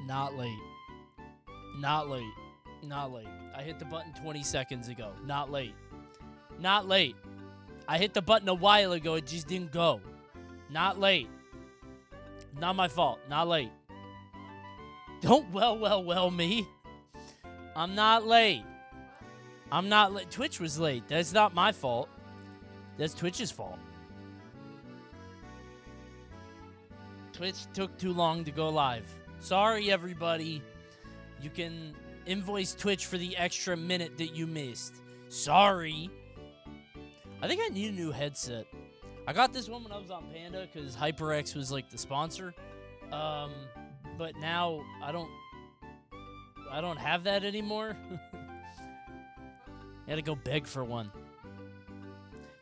Not late. Not late. Not late. I hit the button 20 seconds ago. Not late. Not late. I hit the button a while ago. It just didn't go. Not late. Not my fault. Not late. Don't well me. I'm not late. I'm not late. Twitch was late. That's not my fault. That's Twitch's fault. Twitch took too long to go live. Sorry, everybody. You can invoice Twitch for the extra minute that you missed. Sorry. I think I need a new headset. I got this one when I was on Panda because HyperX was like the sponsor. But now I don't have that anymore. I gotta go beg for one.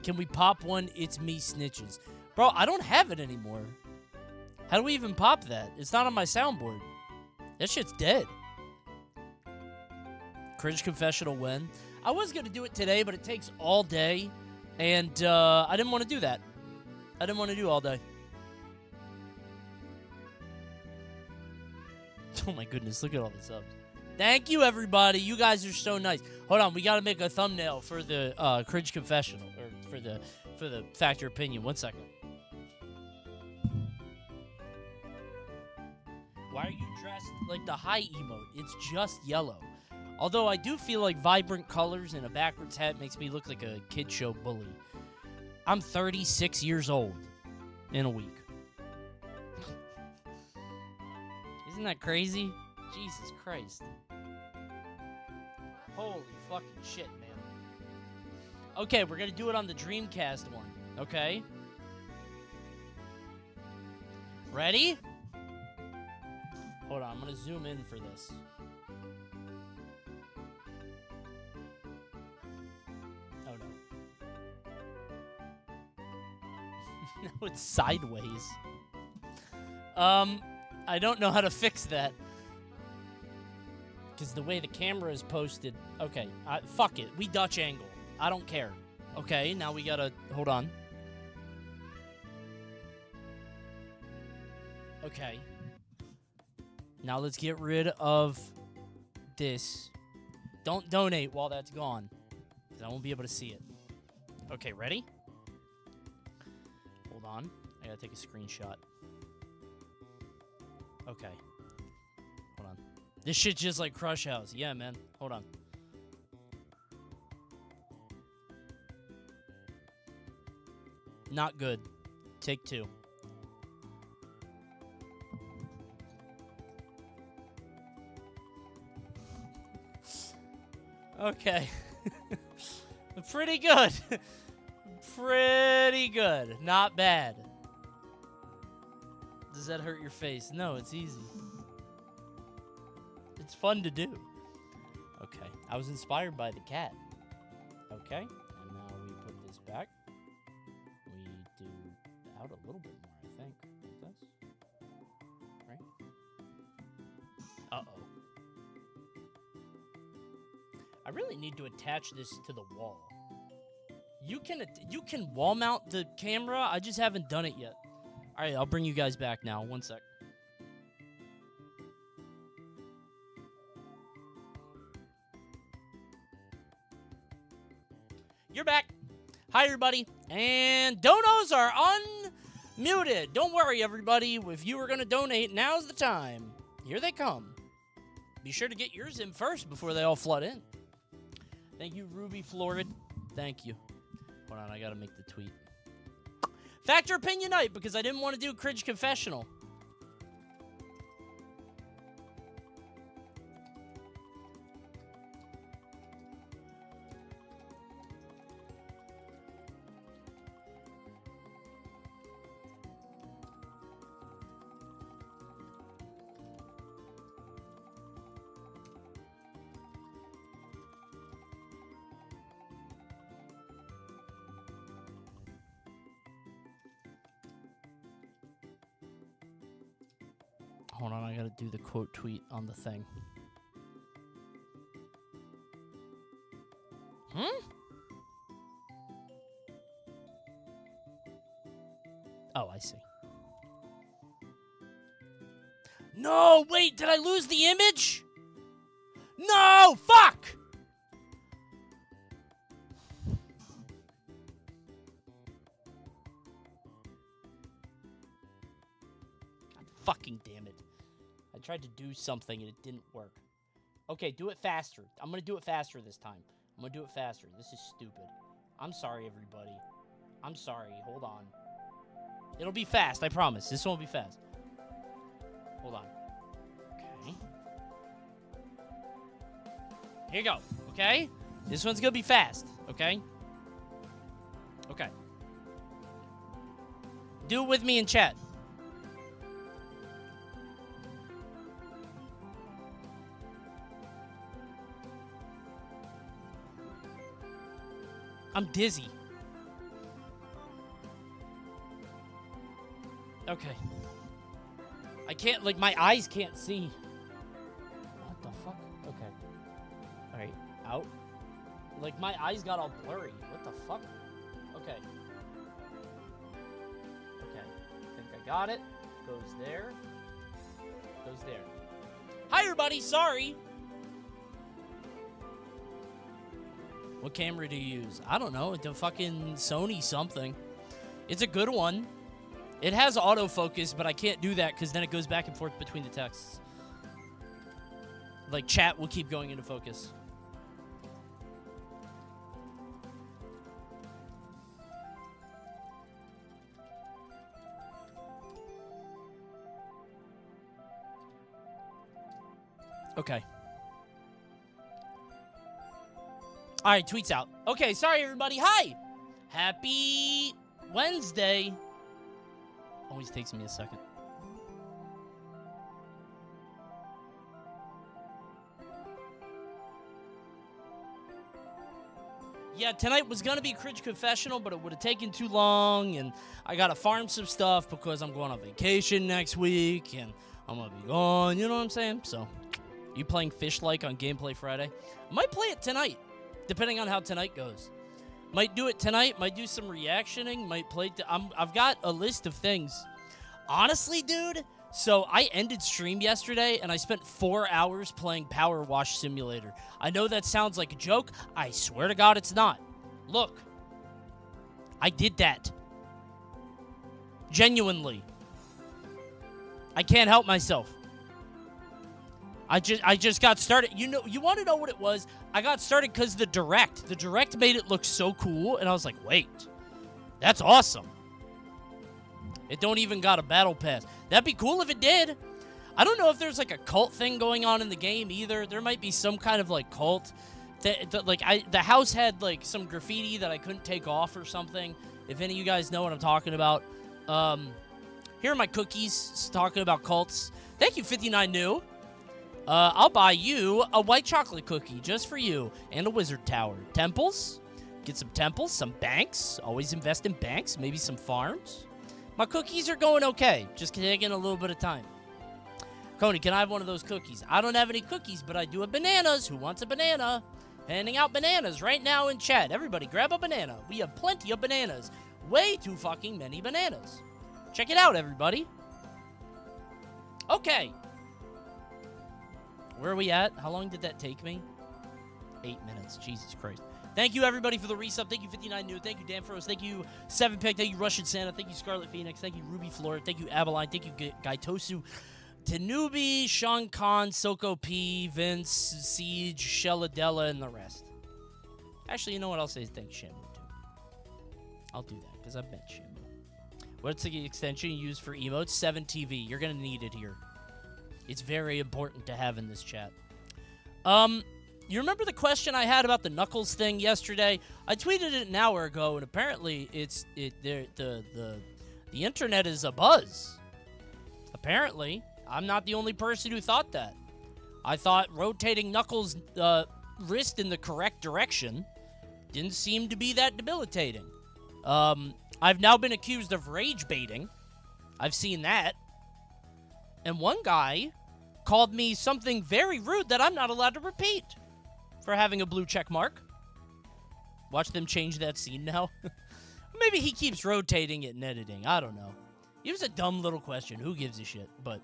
Can we pop one? It's me snitches. Bro, I don't have it anymore. How do we even pop that? It's not on my soundboard. That shit's dead. Cringe confessional when? I was gonna do it today, but it takes all day. And I didn't want to do that. I didn't want to do all day. Oh my goodness, look at all the subs. Thank you, everybody. You guys are so nice. Hold on, we got to make a thumbnail for the cringe confessional, or for the Factor Opinion. 1 second. Why are you dressed like the high emote? It's just yellow. Although I do feel like vibrant colors and a backwards hat makes me look like a kid show bully. I'm 36 years old in a week. Isn't that crazy? Jesus Christ. Holy fucking shit, man. Okay, we're gonna do it on the Dreamcast one, okay? Ready? Hold on, I'm gonna zoom in for this. Oh no. No, it's sideways. I don't know how to fix that. Because the way the camera is posted... Okay, fuck it. We Dutch angle. I don't care. Okay, now we gotta... Hold on. Okay. Now let's get rid of this. Don't donate while that's gone. Because I won't be able to see it. Okay, ready? Hold on. I gotta take a screenshot. Okay. Hold on. This shit's just like Crush House. Yeah, man. Hold on. Not good. Take two. Okay. Pretty good. Pretty good. Not bad. Does that hurt your face? No, it's easy. It's fun to do. Okay. I was inspired by the cat. Okay. And now we put this back. We do out a little bit more, I think. Like this. Right? Uh-oh. I really need to attach this to the wall. You can wall mount the camera. I just haven't done it yet. All right, I'll bring you guys back now. 1 sec. You're back. Hi, everybody. And donos are unmuted. Don't worry, everybody. If you were going to donate, now's the time. Here they come. Be sure to get yours in first before they all flood in. Thank you, Ruby Florid. Thank you. Hold on, I got to make the tweet. Factor Opinion Night, because I didn't want to do Cringe Confessional. Hold on, I gotta do the quote tweet on the thing. Oh, I see. No, wait, did I lose the image? No, fuck! God fucking damn it. I tried to do something and it didn't work. Okay, do it faster. I'm gonna do it faster this time. I'm gonna do it faster. This is stupid. I'm sorry, everybody. I'm sorry. Hold on. It'll be fast, I promise. This won't be fast. Hold on. Okay. Here you go. Okay? This one's gonna be fast. Okay? Okay. Do it with me in chat. I'm dizzy. Okay. I can't, like, my eyes can't see. What the fuck? Okay. Alright, out. Like, my eyes got all blurry. What the fuck? Okay. Okay. I think I got it. Goes there. Goes there. Hi, everybody! Sorry! What camera do you use? I don't know. The fucking Sony something. It's a good one. It has autofocus, but I can't do that because then it goes back and forth between the texts. Like, chat will keep going into focus. Okay. All right, tweets out. Okay, sorry, everybody. Hi! Happy Wednesday. Always takes me a second. Yeah, tonight was going to be a cringe confessional, but it would have taken too long, and I got to farm some stuff because I'm going on vacation next week, and I'm going to be gone, you know what I'm saying? So, you playing Fish-like on Gameplay Friday? I might play it tonight, depending on how tonight goes. Might do it tonight, might do some reactioning, might play... I've got a list of things. Honestly, dude, so I ended stream yesterday, and I spent 4 hours playing Power Wash Simulator. I know that sounds like a joke. I swear to God it's not. Look. I did that. Genuinely. I can't help myself. I just got started. You want to know what it was? I got started because the Direct made it look so cool, and I was like, wait, that's awesome. It don't even got a battle pass. That'd be cool if it did. I don't know if there's like a cult thing going on in the game either. There might be some kind of like cult. The house had like some graffiti that I couldn't take off or something. If any of you guys know what I'm talking about. Here are my cookies talking about cults. Thank you, 59 New. I'll buy you a white chocolate cookie just for you and a wizard tower. Temples? Get some temples, some banks. Always invest in banks, maybe some farms. My cookies are going okay. Just taking a little bit of time. Coney, can I have one of those cookies? I don't have any cookies, but I do have bananas. Who wants a banana? Handing out bananas right now in chat. Everybody grab a banana. We have plenty of bananas. Way too fucking many bananas. Check it out, everybody. Okay. Where are we at? How long did that take me? 8 minutes. Jesus Christ. Thank you, everybody, for the resub. Thank you, 59 New. Thank you, Dan Froze. Thank you, 7Pick. Thank you, Russian Santa. Thank you, Scarlet Phoenix. Thank you, Ruby Flora. Thank you, Abeline. Thank you, Gaitosu. Tanubi, Sean Khan, Soko P, Vince, Siege, Shelladella, and the rest. Actually, you know what? I'll say thanks, Shamu, too. I'll do that, because I've met Shamu. What's the extension you use for emotes? 7TV. You're going to need it here. It's very important to have in this chat. You remember the question I had about the Knuckles thing yesterday? I tweeted it an hour ago, and apparently the internet is abuzz. Apparently, I'm not the only person who thought that. I thought rotating Knuckles' wrist in the correct direction didn't seem to be that debilitating. I've now been accused of rage baiting. I've seen that. And one guy called me something very rude that I'm not allowed to repeat for having a blue check mark. Watch them change that scene now. Maybe he keeps rotating it and editing. I don't know. It was a dumb little question. Who gives a shit? But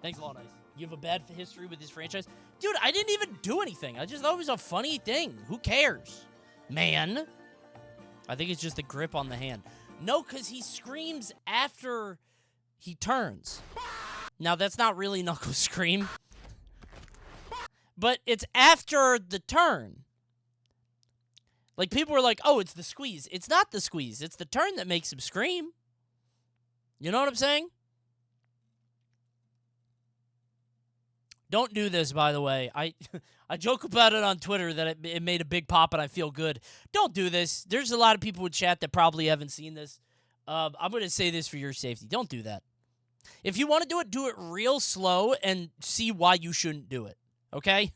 Thanks a lot, Ice. You have a bad history with this franchise? Dude, I didn't even do anything. I just thought it was a funny thing. Who cares? Man. I think it's just a grip on the hand. No, because he screams after he turns. Now, that's not really Knuckles' scream. But it's after the turn. Like, people were like, oh, it's the squeeze. It's not the squeeze. It's the turn that makes him scream. You know what I'm saying? Don't do this, by the way. I joke about it on Twitter that it made a big pop and I feel good. Don't do this. There's a lot of people in chat that probably haven't seen this. I'm going to say this for your safety. Don't do that. If you want to do it real slow and see why you shouldn't do it. Okay?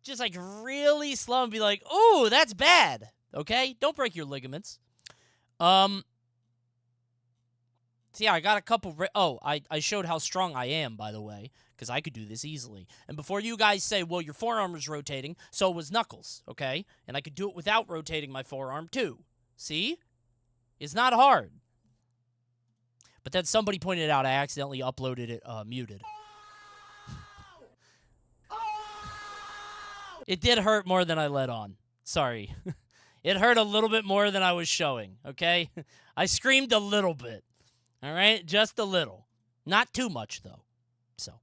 Just like really slow and be like, ooh, that's bad. Okay? Don't break your ligaments. So yeah, I got a couple... I showed how strong I am, by the way, because I could do this easily. And before you guys say, well, your forearm was rotating, so was Knuckles, okay? And I could do it without rotating my forearm, too. See? It's not hard. But then somebody pointed out I accidentally uploaded it muted. It did hurt more than I let on. Sorry. It hurt a little bit more than I was showing, okay? I screamed a little bit. All right? Just a little. Not too much, though. So.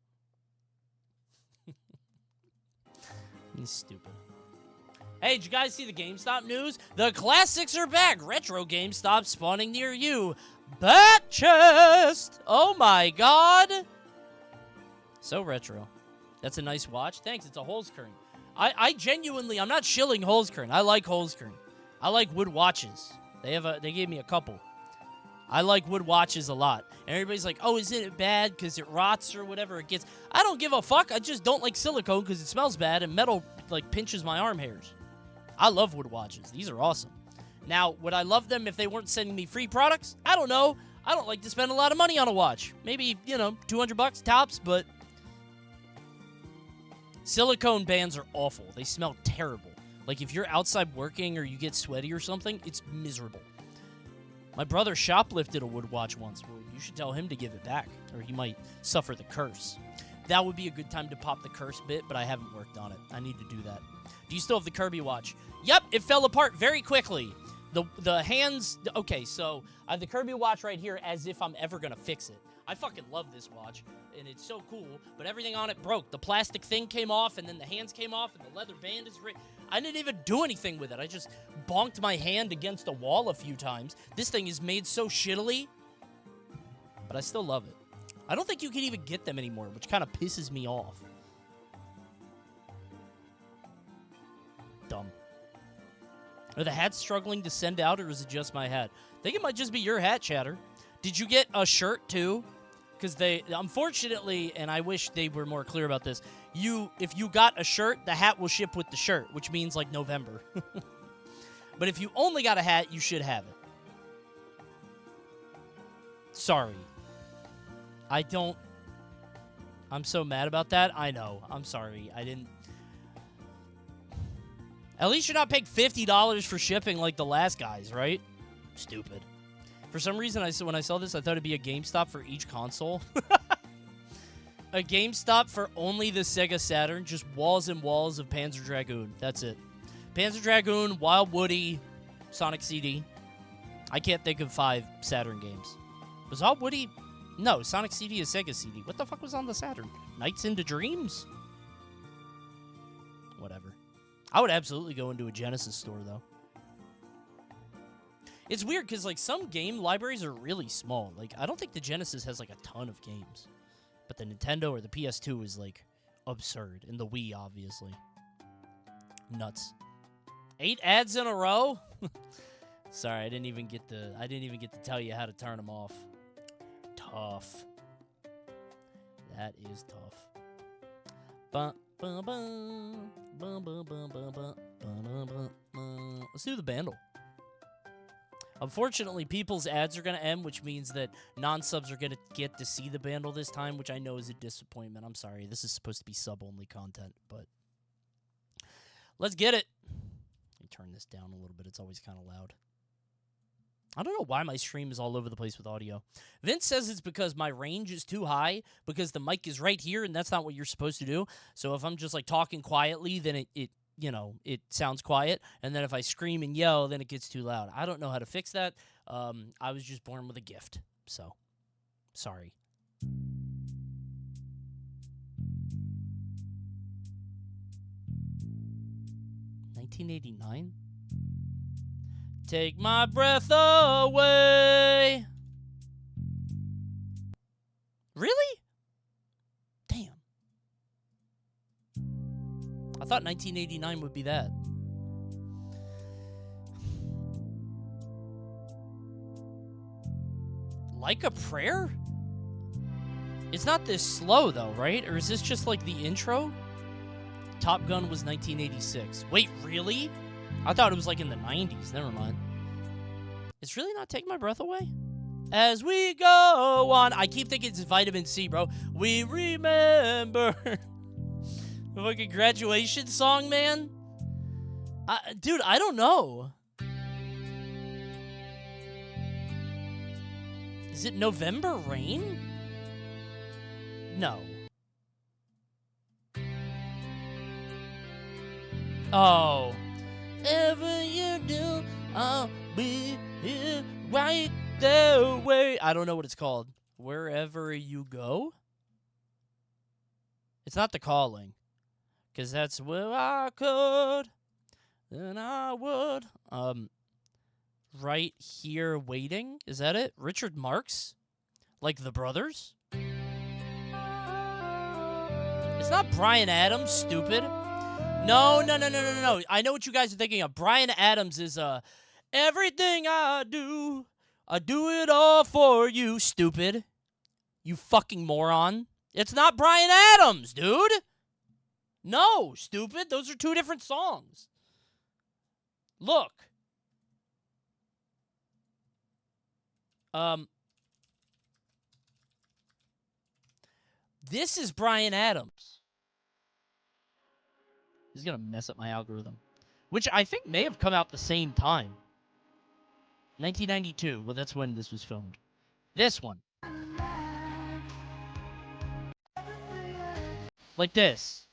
He's stupid. Hey, did you guys see the GameStop news? The classics are back. Retro GameStop spawning near you. Bat chest! Oh my god! So retro. That's a nice watch. Thanks, it's a Holzkern. I genuinely, I'm not shilling Holzkern. I like Holzkern. I like wood watches. They gave me a couple. I like wood watches a lot. And everybody's like, oh, isn't it bad because it rots or whatever it gets? I don't give a fuck. I just don't like silicone because it smells bad and metal, like, pinches my arm hairs. I love wood watches. These are awesome. Now, would I love them if they weren't sending me free products? I don't know. I don't like to spend a lot of money on a watch. Maybe, you know, $200 tops, but silicone bands are awful. They smell terrible. Like, if you're outside working or you get sweaty or something, it's miserable. My brother shoplifted a wood watch once. Well, you should tell him to give it back, or he might suffer the curse. That would be a good time to pop the curse bit, but I haven't worked on it. I need to do that. Do you still have the Kirby watch? Yep, it fell apart very quickly. The hands... Okay, so I have the Kirby watch right here as if I'm ever going to fix it. I fucking love this watch, and it's so cool, but everything on it broke. The plastic thing came off, and then the hands came off, and the leather band is... I didn't even do anything with it. I just bonked my hand against a wall a few times. This thing is made so shittily, but I still love it. I don't think you can even get them anymore, which kind of pisses me off. Dumb. Are the hats struggling to send out, or is it just my hat? I think it might just be your hat, Chatter. Did you get a shirt, too? Because they, unfortunately, and I wish they were more clear about this, if you got a shirt, the hat will ship with the shirt, which means, like, November. But if you only got a hat, you should have it. Sorry. I'm so mad about that. I know. I'm sorry. I didn't... At least you're not paying $50 for shipping like the last guys, right? Stupid. For some reason, when I saw this, I thought it'd be a GameStop for each console. A GameStop for only the Sega Saturn. Just walls and walls of Panzer Dragoon. That's it. Panzer Dragoon, Wild Woody, Sonic CD. I can't think of 5 Saturn games. Was Wild Woody... No, Sonic CD is Sega CD. What the fuck was on the Saturn? Nights into Dreams? Whatever. I would absolutely go into a Genesis store, though. It's weird, because, like, some game libraries are really small. Like, I don't think the Genesis has, like, a ton of games. But the Nintendo or the PS2 is, like, absurd. And the Wii, obviously. Nuts. 8 ads in a row? Sorry, I didn't even get to tell you how to turn them off. Tough. That is tough. Let's do the bundle. Unfortunately, people's ads are going to end, which means that non-subs are going to get to see the bundle this time, which I know is a disappointment. I'm sorry. This is supposed to be sub-only content, but let's get it. Let me turn this down a little bit. It's always kind of loud. I don't know why my stream is all over the place with audio. Vince says it's because my range is too high because the mic is right here, and that's not what you're supposed to do. So if I'm just like talking quietly, then it it sounds quiet, and then if I scream and yell, then it gets too loud. I don't know how to fix that. I was just born with a gift, so sorry. 1989. Take my breath away. Really? Damn. I thought 1989 would be that. Like a Prayer? It's not this slow, though, right? Or is this just like the intro? Top Gun was 1986. Wait, really? I thought it was like in the 90s. Never mind. It's really not Take My Breath Away? As we go on. I keep thinking it's Vitamin C, bro. We remember. The fucking graduation song, man? Dude, I don't know. Is it November Rain? No. Oh. Ever you do, I'll be here right there. Way. I don't know what it's called. Wherever you go? It's not The Calling. Because that's where I could, then I would. Right Here Waiting? Is that it? Richard Marx? Like the Brothers? It's not Bryan Adams, stupid. No. I know what you guys are thinking of. Bryan Adams is, everything I do it all for you, stupid. You fucking moron. It's not Bryan Adams, dude. No, stupid. Those are two different songs. Look. This is Bryan Adams. This is going to mess up my algorithm. Which I think may have come out the same time. 1992. Well, that's when this was filmed. This one. Like this.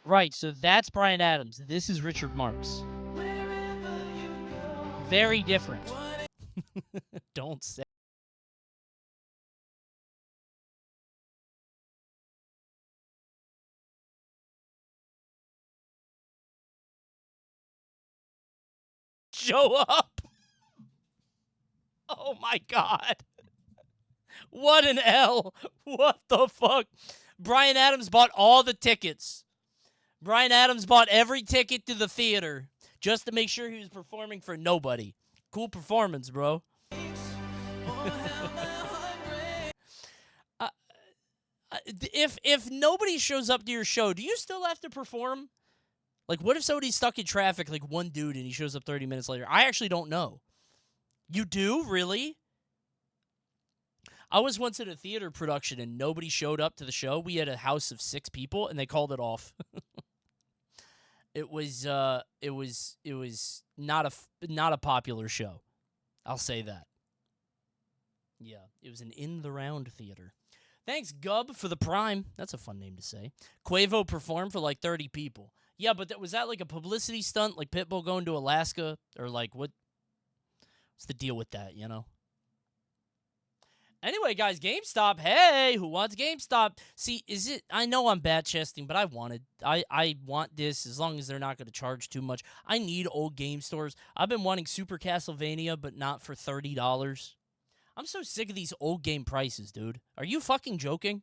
Right, so that's Bryan Adams. This is Richard Marx. Very different. Don't say. Show up. Oh my God. What an L. What the fuck? Bryan Adams bought all the tickets. Bryan Adams bought every ticket to the theater just to make sure he was performing for nobody. Cool performance, bro. If nobody shows up to your show, do you still have to perform? Like, what if somebody's stuck in traffic, like one dude, and he shows up 30 minutes later? I actually don't know. You do? Really? I was once at a theater production, and nobody showed up to the show. We had a house of 6 people, and they called it off. It was not a popular show. I'll say that. Yeah, it was an in-the-round theater. Thanks, Gub, for the Prime. That's a fun name to say. Quavo performed for like 30 people. Yeah, but was that like a publicity stunt, like Pitbull going to Alaska? Or like, what's the deal with that, you know? Anyway, guys, GameStop. Hey, who wants GameStop? See, I know I'm bat-chesting, but I want this as long as they're not going to charge too much. I need old game stores. I've been wanting Super Castlevania, but not for $30. I'm so sick of these old game prices, dude. Are you fucking joking?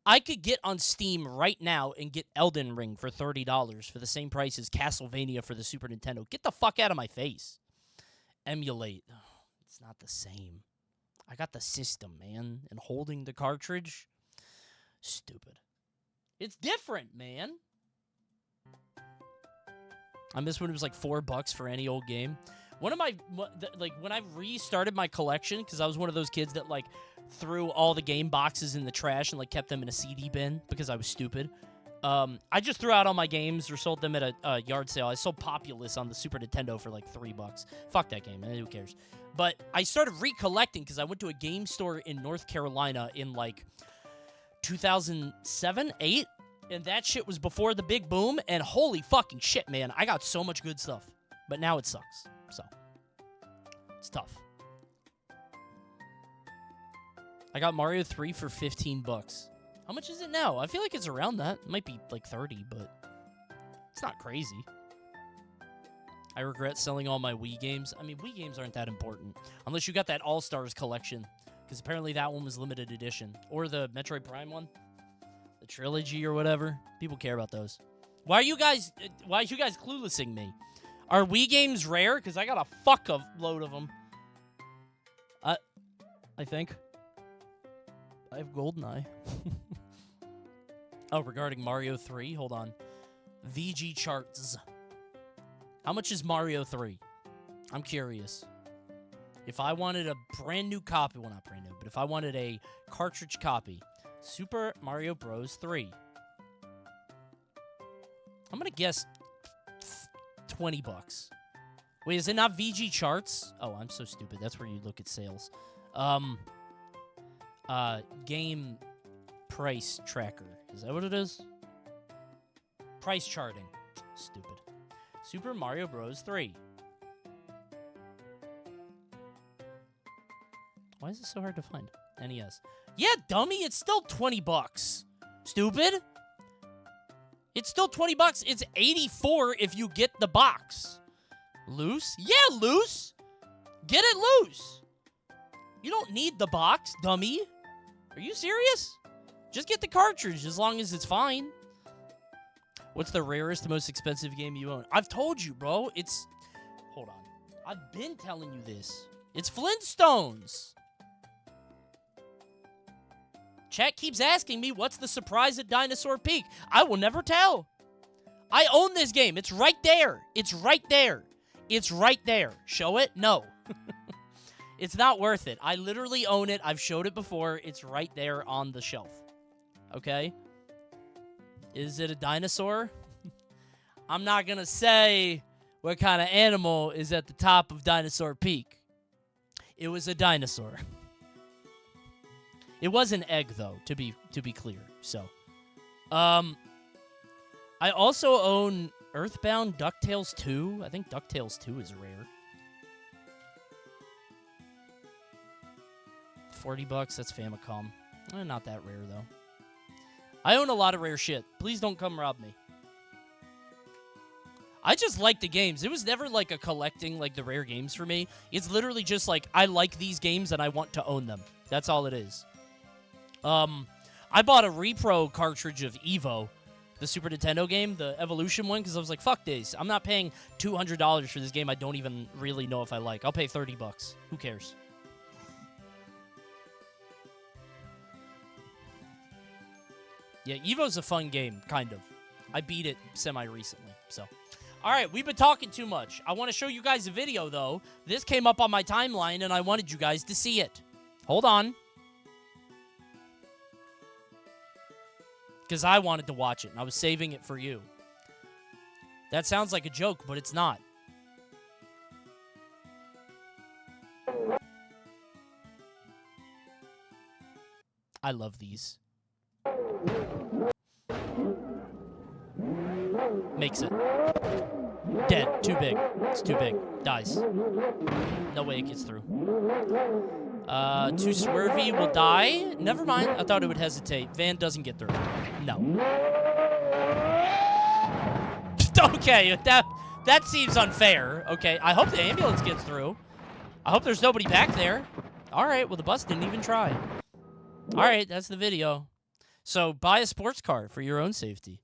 I could get on Steam right now and get Elden Ring for $30 for the same price as Castlevania for the Super Nintendo. Get the fuck out of my face. Emulate. Oh, it's not the same. I got the system, man, and holding the cartridge. Stupid. It's different, man. I miss when it was like $4 for any old game. One of my, like, when I restarted my collection, because I was one of those kids that, like, threw all the game boxes in the trash and, like, kept them in a CD bin because I was stupid. I just threw out all my games or sold them at a yard sale. I sold Populous on the Super Nintendo for like $3. Fuck that game, man. Who cares? But I started recollecting because I went to a game store in North Carolina in like 2007, 8, and that shit was before the big boom. And holy fucking shit, man, I got so much good stuff. But now it sucks. So it's tough. I got Mario 3 for $15. How much is it now? I feel like it's around that. It might be like 30, but it's not crazy. I regret selling all my Wii games. I mean, Wii games aren't that important. Unless you got that All-Stars collection. Because apparently that one was limited edition. Or the Metroid Prime one. The trilogy or whatever. People care about those. Why are you guys cluelessing me? Are Wii games rare? Because I got a fuck of load of them. I think. I have GoldenEye. Oh, regarding Mario 3? Hold on. VG charts. How much is Mario 3? I'm curious. If I wanted a brand new copy, well, not brand new, but if I wanted a cartridge copy, Super Mario Bros. 3. I'm going to guess $20. Wait, is it not VG charts? Oh, I'm so stupid. That's where you look at sales. Game price tracker. Is that what it is? Price charting. Stupid. Super Mario Bros. 3. Why is it so hard to find? NES. Yeah, dummy, it's still $20. Stupid. It's still $20. It's $84 if you get the box. Loose? Yeah, loose. Get it loose. You don't need the box, dummy. Are you serious? Just get the cartridge as long as it's fine. What's the rarest, most expensive game you own? I've told you, bro. It's... Hold on. I've been telling you this. It's Flintstones. Chat keeps asking me, what's the surprise at Dinosaur Peak? I will never tell. I own this game. It's right there. It's right there. It's right there. Show it? No. It's not worth it. I literally own it. I've showed it before. It's right there on the shelf. Okay? Is it a dinosaur? I'm not going to say what kind of animal is at the top of Dinosaur Peak. It was a dinosaur. It was an egg, though, to be clear. So, I also own Earthbound DuckTales 2. I think DuckTales 2 is rare. $40, that's Famicom. Not that rare, though. I own a lot of rare shit. Please don't come rob me. I just like the games. It was never like a collecting like the rare games for me. It's literally just like I like these games and I want to own them. That's all it is. I bought a repro cartridge of Evo, the Super Nintendo game, the Evolution one, because I was like, fuck this. I'm not paying $200 for this game I don't even really know if I like. I'll pay $30. Who cares? Yeah, Evo's a fun game, kind of. I beat it semi-recently, so. All right, we've been talking too much. I want to show you guys a video, though. This came up on my timeline, and I wanted you guys to see it. Hold on. Because I wanted to watch it, and I was saving it for you. That sounds like a joke, but it's not. I love these. Makes it. Dead. Too big. It's too big. Dies. No way it gets through. Too swervy will die. Never mind. I thought it would hesitate. Van doesn't get through. No. Okay, that seems unfair. Okay, I hope the ambulance gets through. I hope there's nobody back there. All right, well, the bus didn't even try. All right, that's the video. So buy a sports car for your own safety.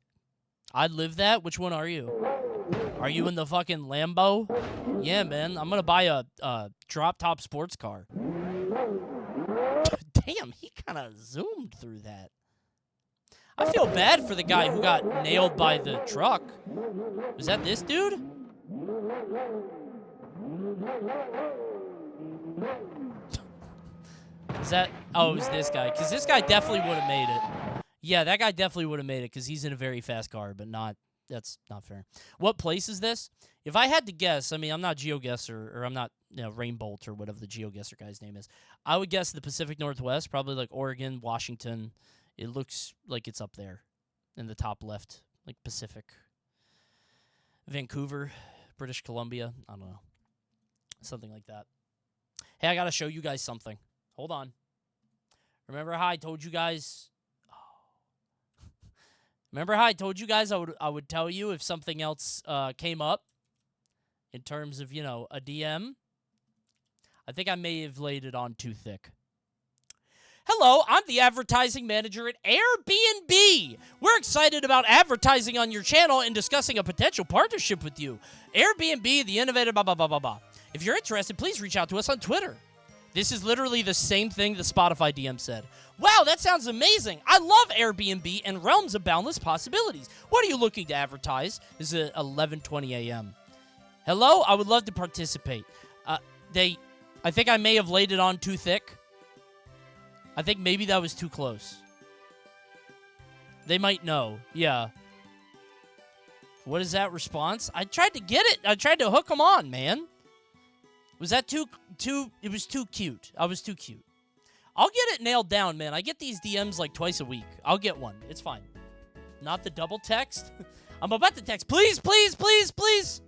I'd live that. Which one are you? Are you in the fucking Lambo? Yeah, man. I'm going to buy a drop-top sports car. Damn, he kind of zoomed through that. I feel bad for the guy who got nailed by the truck. Was that this dude? Is that... Oh, it was this guy. Because this guy definitely would have made it. Yeah, that guy definitely would have made it because he's in a very fast car, but not. That's not fair. What place is this? If I had to guess, I mean, I'm not GeoGuessr, or I'm not, Rainbolt, or whatever the GeoGuessr guy's name is. I would guess the Pacific Northwest, probably like Oregon, Washington. It looks like it's up there in the top left, like Pacific. Vancouver, British Columbia. I don't know. Something like that. Hey, I got to show you guys something. Hold on. Remember how I told you guys... Remember how I told you guys I would tell you if something else came up in terms of, a DM? I think I may have laid it on too thick. Hello, I'm the advertising manager at Airbnb. We're excited about advertising on your channel and discussing a potential partnership with you. Airbnb, the innovative blah, blah, blah, blah, blah. If you're interested, please reach out to us on Twitter. This is literally the same thing the Spotify DM said. Wow, that sounds amazing. I love Airbnb and realms of boundless possibilities. What are you looking to advertise? This is 11:20 a.m. Hello, I would love to participate. I think I may have laid it on too thick. I think maybe that was too close. They might know. Yeah. What is that response? I tried to get it. I tried to hook them on, man. Was that too... It was too cute. I was too cute. I'll get it nailed down, man. I get these DMs like twice a week. I'll get one. It's fine. Not the double text. I'm about to text, please, please, please, please.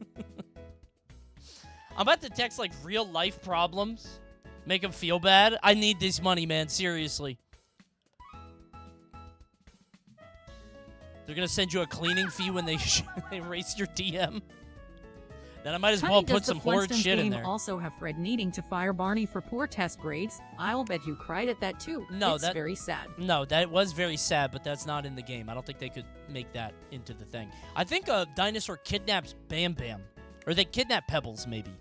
I'm about to text like real life problems. Make them feel bad. I need this money, man. Seriously. They're going to send you a cleaning fee when they erase your DM. Then I might as well put some horrid shit in there. Also have Fred needing to fire Barney for poor test grades. I'll bet you cried at that too. No, it's very sad. No, that was very sad, but that's not in the game. I don't think they could make that into the thing. I think a dinosaur kidnaps Bam Bam. Or they kidnap Pebbles, maybe.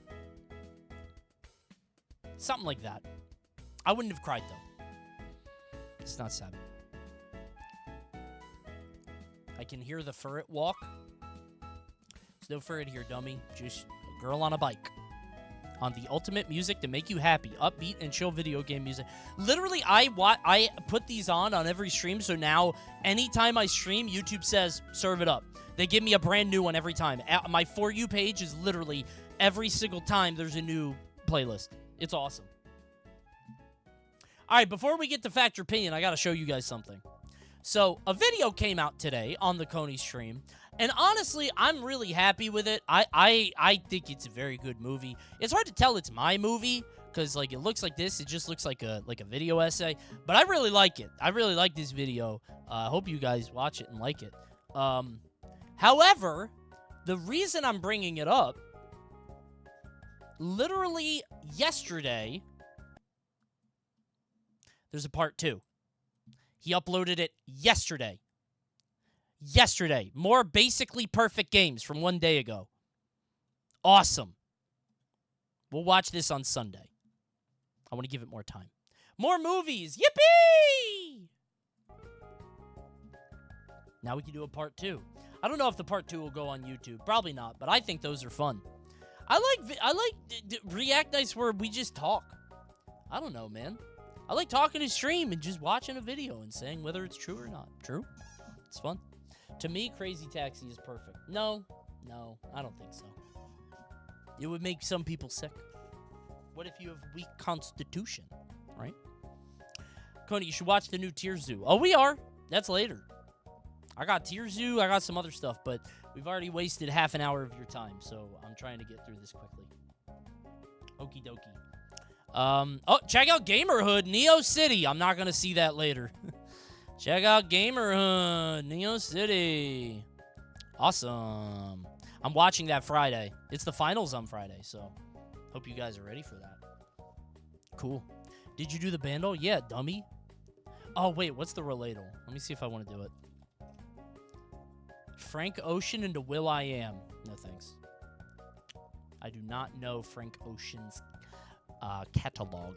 Something like that. I wouldn't have cried, though. It's not sad. I can hear the ferret walk. There's no ferret here, dummy. Just a girl on a bike. On the ultimate music to make you happy. Upbeat and chill video game music. Literally, I put these on every stream, so now anytime I stream, YouTube says, serve it up. They give me a brand new one every time. My For You page is literally every single time there's a new playlist. It's awesome. All right, before we get to Fact or Opinion, I got to show you guys something. So, a video came out today on the Coney stream, and honestly, I'm really happy with it. I think it's a very good movie. It's hard to tell it's my movie, because, like, it looks like this. It just looks like a video essay, but I really like it. I really like this video. I hope you guys watch it and like it. However, the reason I'm bringing it up, literally yesterday, there's a part 2. He uploaded it yesterday. Yesterday. More basically perfect games from one day ago. Awesome. We'll watch this on Sunday. I want to give it more time. More movies. Yippee! Now we can do a part 2. I don't know if the part 2 will go on YouTube. Probably not, but I think those are fun. I like React Nights where we just talk. I don't know, man. I like talking to stream and just watching a video and saying whether it's true or not. True? It's fun. To me, Crazy Taxi is perfect. No, I don't think so. It would make some people sick. What if you have weak constitution, right? Coney, you should watch the new Tear Zoo. Oh, we are. That's later. I got Tear Zoo. I got some other stuff, but we've already wasted half an hour of your time, so I'm trying to get through this quickly. Okie dokie. Oh, check out Gamerhood, Neo City. I'm not going to see that later. Check out Gamerhood, Neo City. Awesome. I'm watching that Friday. It's the finals on Friday, so hope you guys are ready for that. Cool. Did you do the bandle? Yeah, dummy. Oh, wait, what's the relatable? Let me see if I want to do it. Frank Ocean into Will I Am. No, thanks. I do not know Frank Ocean's catalog.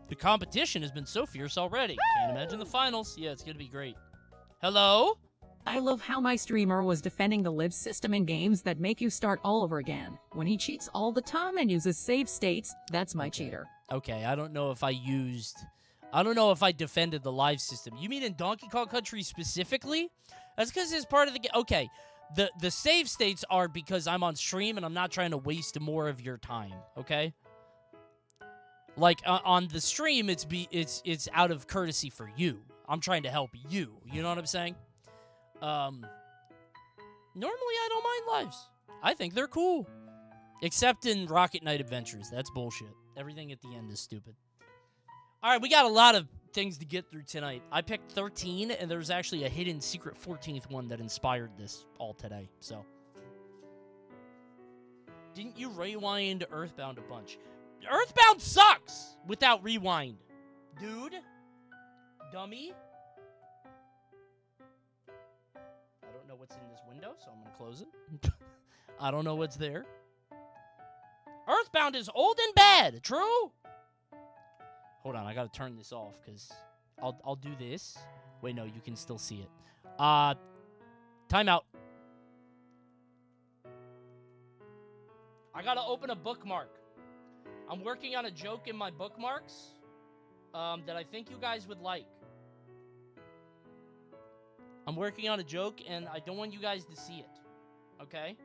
The competition has been so fierce already. Can't imagine the finals. Yeah, it's gonna be great. Hello? I love how my streamer was defending the live system in games that make you start all over again. When he cheats all the time and uses save states, that's my cheater. Okay, I don't know if I used I don't know if I defended the live system. You mean in Donkey Kong Country specifically? That's because it's part of the game. Okay, the save states are because I'm on stream and I'm not trying to waste more of your time, okay? Like, on the stream, it's out of courtesy for you. I'm trying to help you. You know what I'm saying? Normally, I don't mind lives. I think they're cool. Except in Rocket Knight Adventures. That's bullshit. Everything at the end is stupid. All right, we got a lot of things to get through tonight. I picked 13, and there's actually a hidden secret 14th one that inspired this all today. So, didn't you rewind Earthbound a bunch? Earthbound sucks without rewind. Dude. Dummy. I don't know what's in this window, so I'm going to close it. I don't know what's there. Earthbound is old and bad. True? Hold on, I got to turn this off because I'll do this. Wait, no, you can still see it. Timeout. I got to open a bookmark. I'm working on a joke in my bookmarks that I think you guys would like. I'm working on a joke, and I don't want you guys to see it. Okay?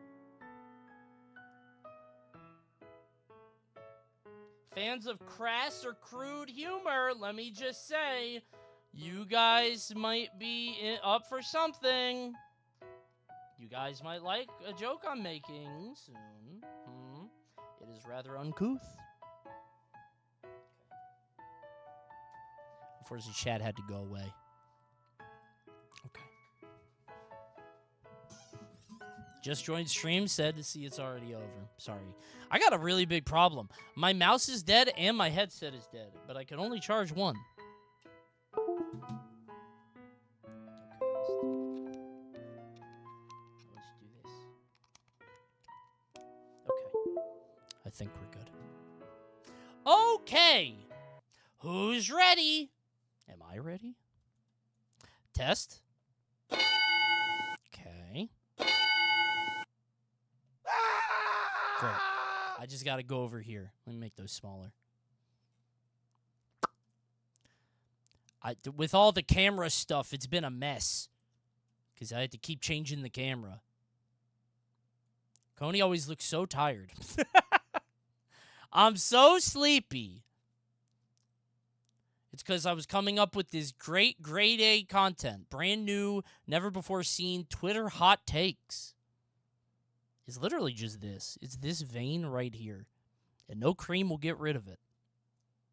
Fans of crass or crude humor, let me just say, you guys might be up for something. You guys might like a joke I'm making soon. It is rather uncouth. Unfortunately, Chad had to go away. Okay. Just joined stream, said to see it's already over. Sorry. I got a really big problem. My mouse is dead and my headset is dead, but I can only charge one. Let's do this. Okay. I think we're good. Okay. Who's ready? Am I ready? Test. Okay. Great. I just got to go over here. Let me make those smaller. With all the camera stuff, it's been a mess. Because I had to keep changing the camera. Coney always looks so tired. I'm so sleepy. It's because I was coming up with this great grade A content. Brand new, never before seen Twitter hot takes. It's literally just this. It's this vein right here. And no cream will get rid of it.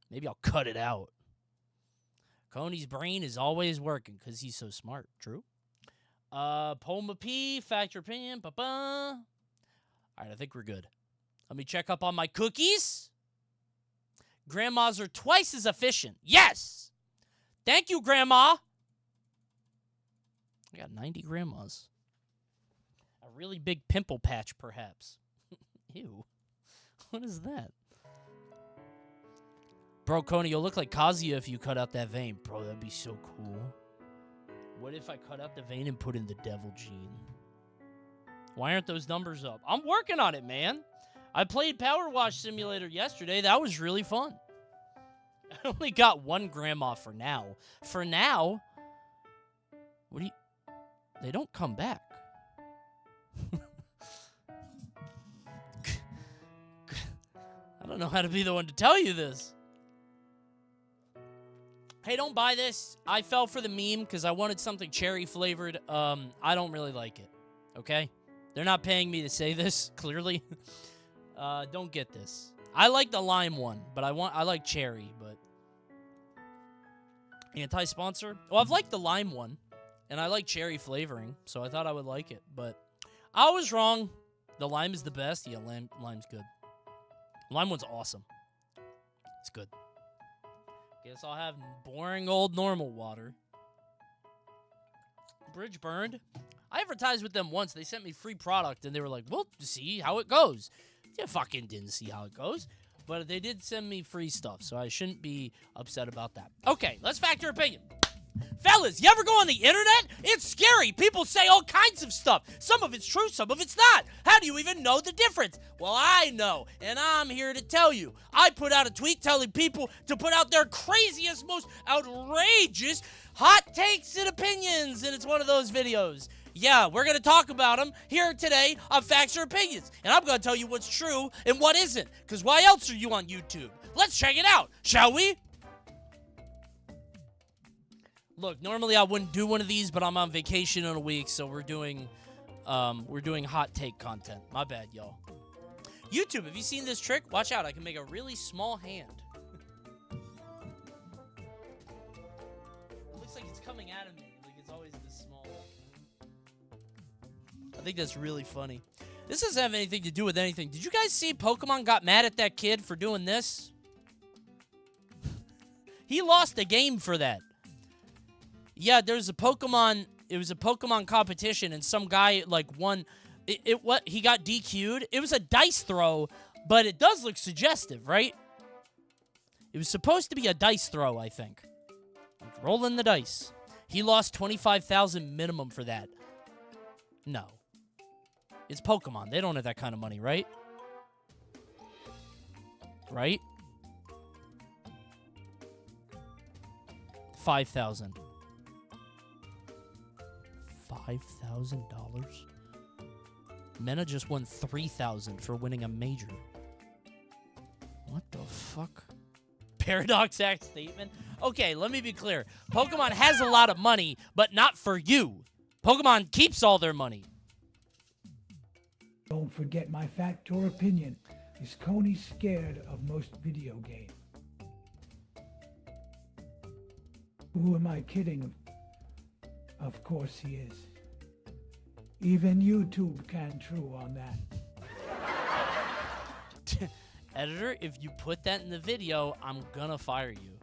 Maybe I'll cut it out. Coney's brain is always working because he's so smart. True. Poma P, fact your opinion. Ba-ba. All right, I think we're good. Let me check up on my cookies. Grandmas are twice as efficient. Yes! Thank you, Grandma. I got 90 grandmas. A really big pimple patch, perhaps. Ew. What is that? Bro, Coney, you'll look like Kazuya if you cut out that vein. Bro, that'd be so cool. What if I cut out the vein and put in the devil gene? Why aren't those numbers up? I'm working on it, man. I played Power Wash Simulator yesterday. That was really fun. I only got one grandma for now. For now? What do you... They don't come back. I don't know how to be the one to tell you this. Hey, don't buy this. I fell for the meme because I wanted something cherry flavored. I don't really like it. Okay? They're not paying me to say this, clearly. Don't get this. I like the lime one, but I like cherry, but anti-sponsor. Well, I've liked the lime one, and I like cherry flavoring, so I thought I would like it, but I was wrong. The lime is the best. Yeah, lime's good. Lime one's awesome. It's good. Guess I'll have boring old normal water. Bridge burned. I advertised with them once. They sent me free product, and they were like, "We'll see how it goes." Yeah, fucking didn't see how it goes. But they did send me free stuff, so I shouldn't be upset about that. Okay, let's fact your opinion. Fellas, you ever go on the internet? It's scary. People say all kinds of stuff. Some of it's true, some of it's not. How do you even know the difference? Well, I know, and I'm here to tell you. I put out a tweet telling people to put out their craziest, most outrageous hot takes and opinions, and it's one of those videos. Yeah, we're going to talk about them here today on Facts or Opinions, and I'm going to tell you what's true and what isn't, because why else are you on YouTube? Let's check it out, shall we? Look, normally I wouldn't do one of these, but I'm on vacation in a week, so we're doing hot take content. My bad, y'all. YouTube, have you seen this trick? Watch out, I can make a really small hand. It looks like it's coming out of me. Like it's always this small. I think that's really funny. This doesn't have anything to do with anything. Did you guys see Pokemon got mad at that kid for doing this? He lost a game for that. Yeah, there's a Pokemon. It was a Pokemon competition, and some guy like won. He got DQ'd. It was a dice throw, but it does look suggestive, right? It was supposed to be a dice throw, I think. Like rolling the dice. He lost 25,000 minimum for that. No, it's Pokemon. They don't have that kind of money, right? Right? 5,000. $5,000? Mena just won 3,000 for winning a major. What the fuck? Paradox Act statement? Okay, let me be clear. Pokemon has a lot of money, but not for you. Pokemon keeps all their money. Don't forget my fact or opinion. Is Coney scared of most video games? Who am I kidding? Of course he is. Even YouTube can true on that. Editor, if you put that in the video, I'm gonna fire you.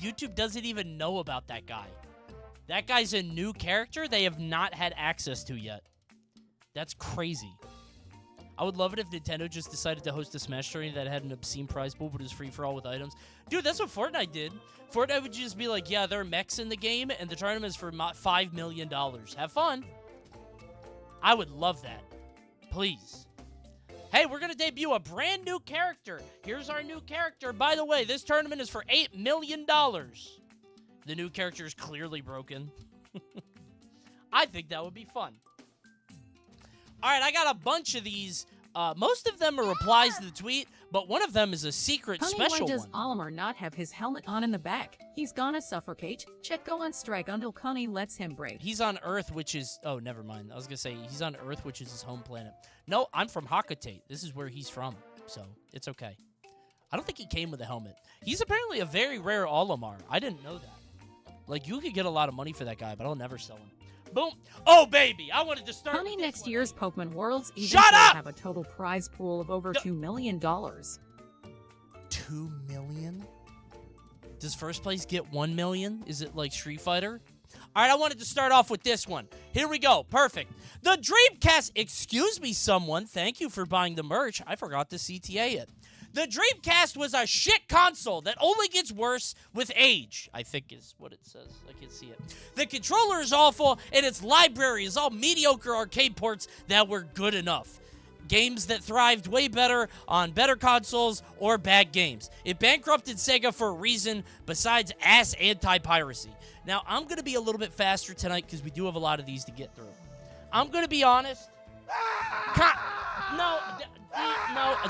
YouTube doesn't even know about that guy. That guy's a new character they have not had access to yet. That's crazy. I would love it if Nintendo just decided to host a Smash tournament that had an obscene prize pool but was free-for-all with items. Dude, that's what Fortnite did. Fortnite would just be like, yeah, there are mechs in the game, and the tournament is for $5 million. Have fun. I would love that. Please. Hey, we're going to debut a brand new character. Here's our new character. By the way, this tournament is for $8 million. The new character is clearly broken. I think that would be fun. All right, I got a bunch of these. Most of them are replies to the tweet, but one of them is a secret Honey, special why does one. Olimar not have his helmet on in the back? He's gonna suffocate. Check go on strike until Coney lets him break. He's on Earth, which is... Oh, never mind. I was going to say, he's on Earth, which is his home planet. No, I'm from Hakatate. This is where he's from, so it's okay. I don't think he came with a helmet. He's apparently a very rare Olimar. I didn't know that. Like, you could get a lot of money for that guy, but I'll never sell him. Boom. Oh, baby. I wanted to start Honey, next year's Pokemon Worlds event Shut will up! have a total prize pool of over $2 million. $2 million? Does first place get $1 million? Is it like Street Fighter? All right, I wanted to start off with this one. Here we go. Perfect. The Dreamcast. Excuse me, someone. Thank you for buying the merch. I forgot to CTA it. The Dreamcast was a shit console that only gets worse with age, I think is what it says. I can't see it. The controller is awful, and its library is all mediocre arcade ports that were good enough. Games that thrived way better on better consoles or bad games. It bankrupted Sega for a reason besides ass anti-piracy. Now, I'm going to be a little bit faster tonight because we do have a lot of these to get through. I'm going to be honest. No,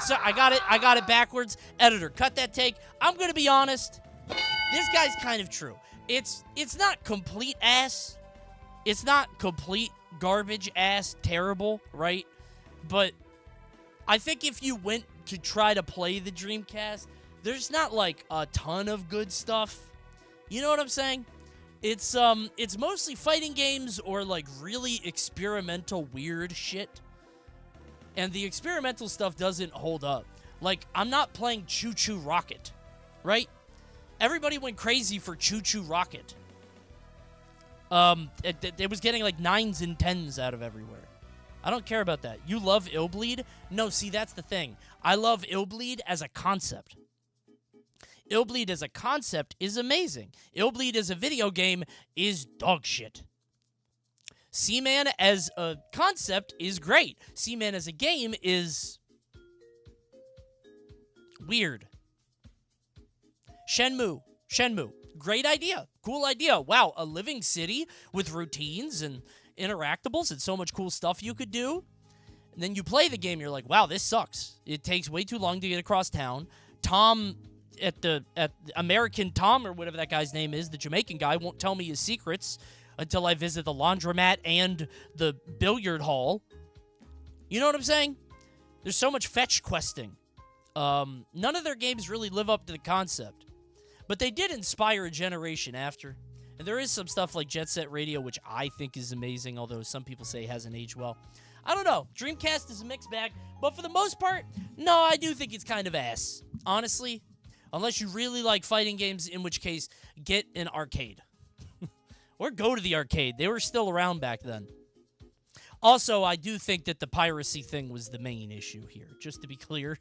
so I got it backwards. Editor, cut that take. I'm going to be honest. This guy's kind of true. It's not complete ass. It's not complete garbage ass terrible, right? But I think if you went to try to play the Dreamcast, there's not like a ton of good stuff. You know what I'm saying? It's mostly fighting games or like really experimental weird shit. And the experimental stuff doesn't hold up. Like, I'm not playing Choo Choo Rocket, right? Everybody went crazy for Choo Choo Rocket. It was getting like 9s and 10s out of everywhere. I don't care about that. You love Illbleed? No, see, that's the thing. I love Illbleed as a concept. Illbleed as a concept is amazing. Illbleed as a video game is dog shit. Seaman as a concept is great. Seaman as a game is weird. Shenmue. Great idea. Cool idea. Wow, a living city with routines and interactables and so much cool stuff you could do. And then you play the game, you're like, wow, this sucks. It takes way too long to get across town. Tom at American Tom, or whatever that guy's name is, the Jamaican guy, won't tell me his secrets until I visit the laundromat and the billiard hall. You know what I'm saying? There's so much fetch questing. None of their games really live up to the concept. But they did inspire a generation after. And there is some stuff like Jet Set Radio, which I think is amazing, although some people say it hasn't aged well. I don't know. Dreamcast is a mixed bag. But for the most part, no, I do think it's kind of ass. Honestly. Unless you really like fighting games, in which case, get an arcade. Or go to the arcade. They were still around back then. Also, I do think that the piracy thing was the main issue here, just to be clear.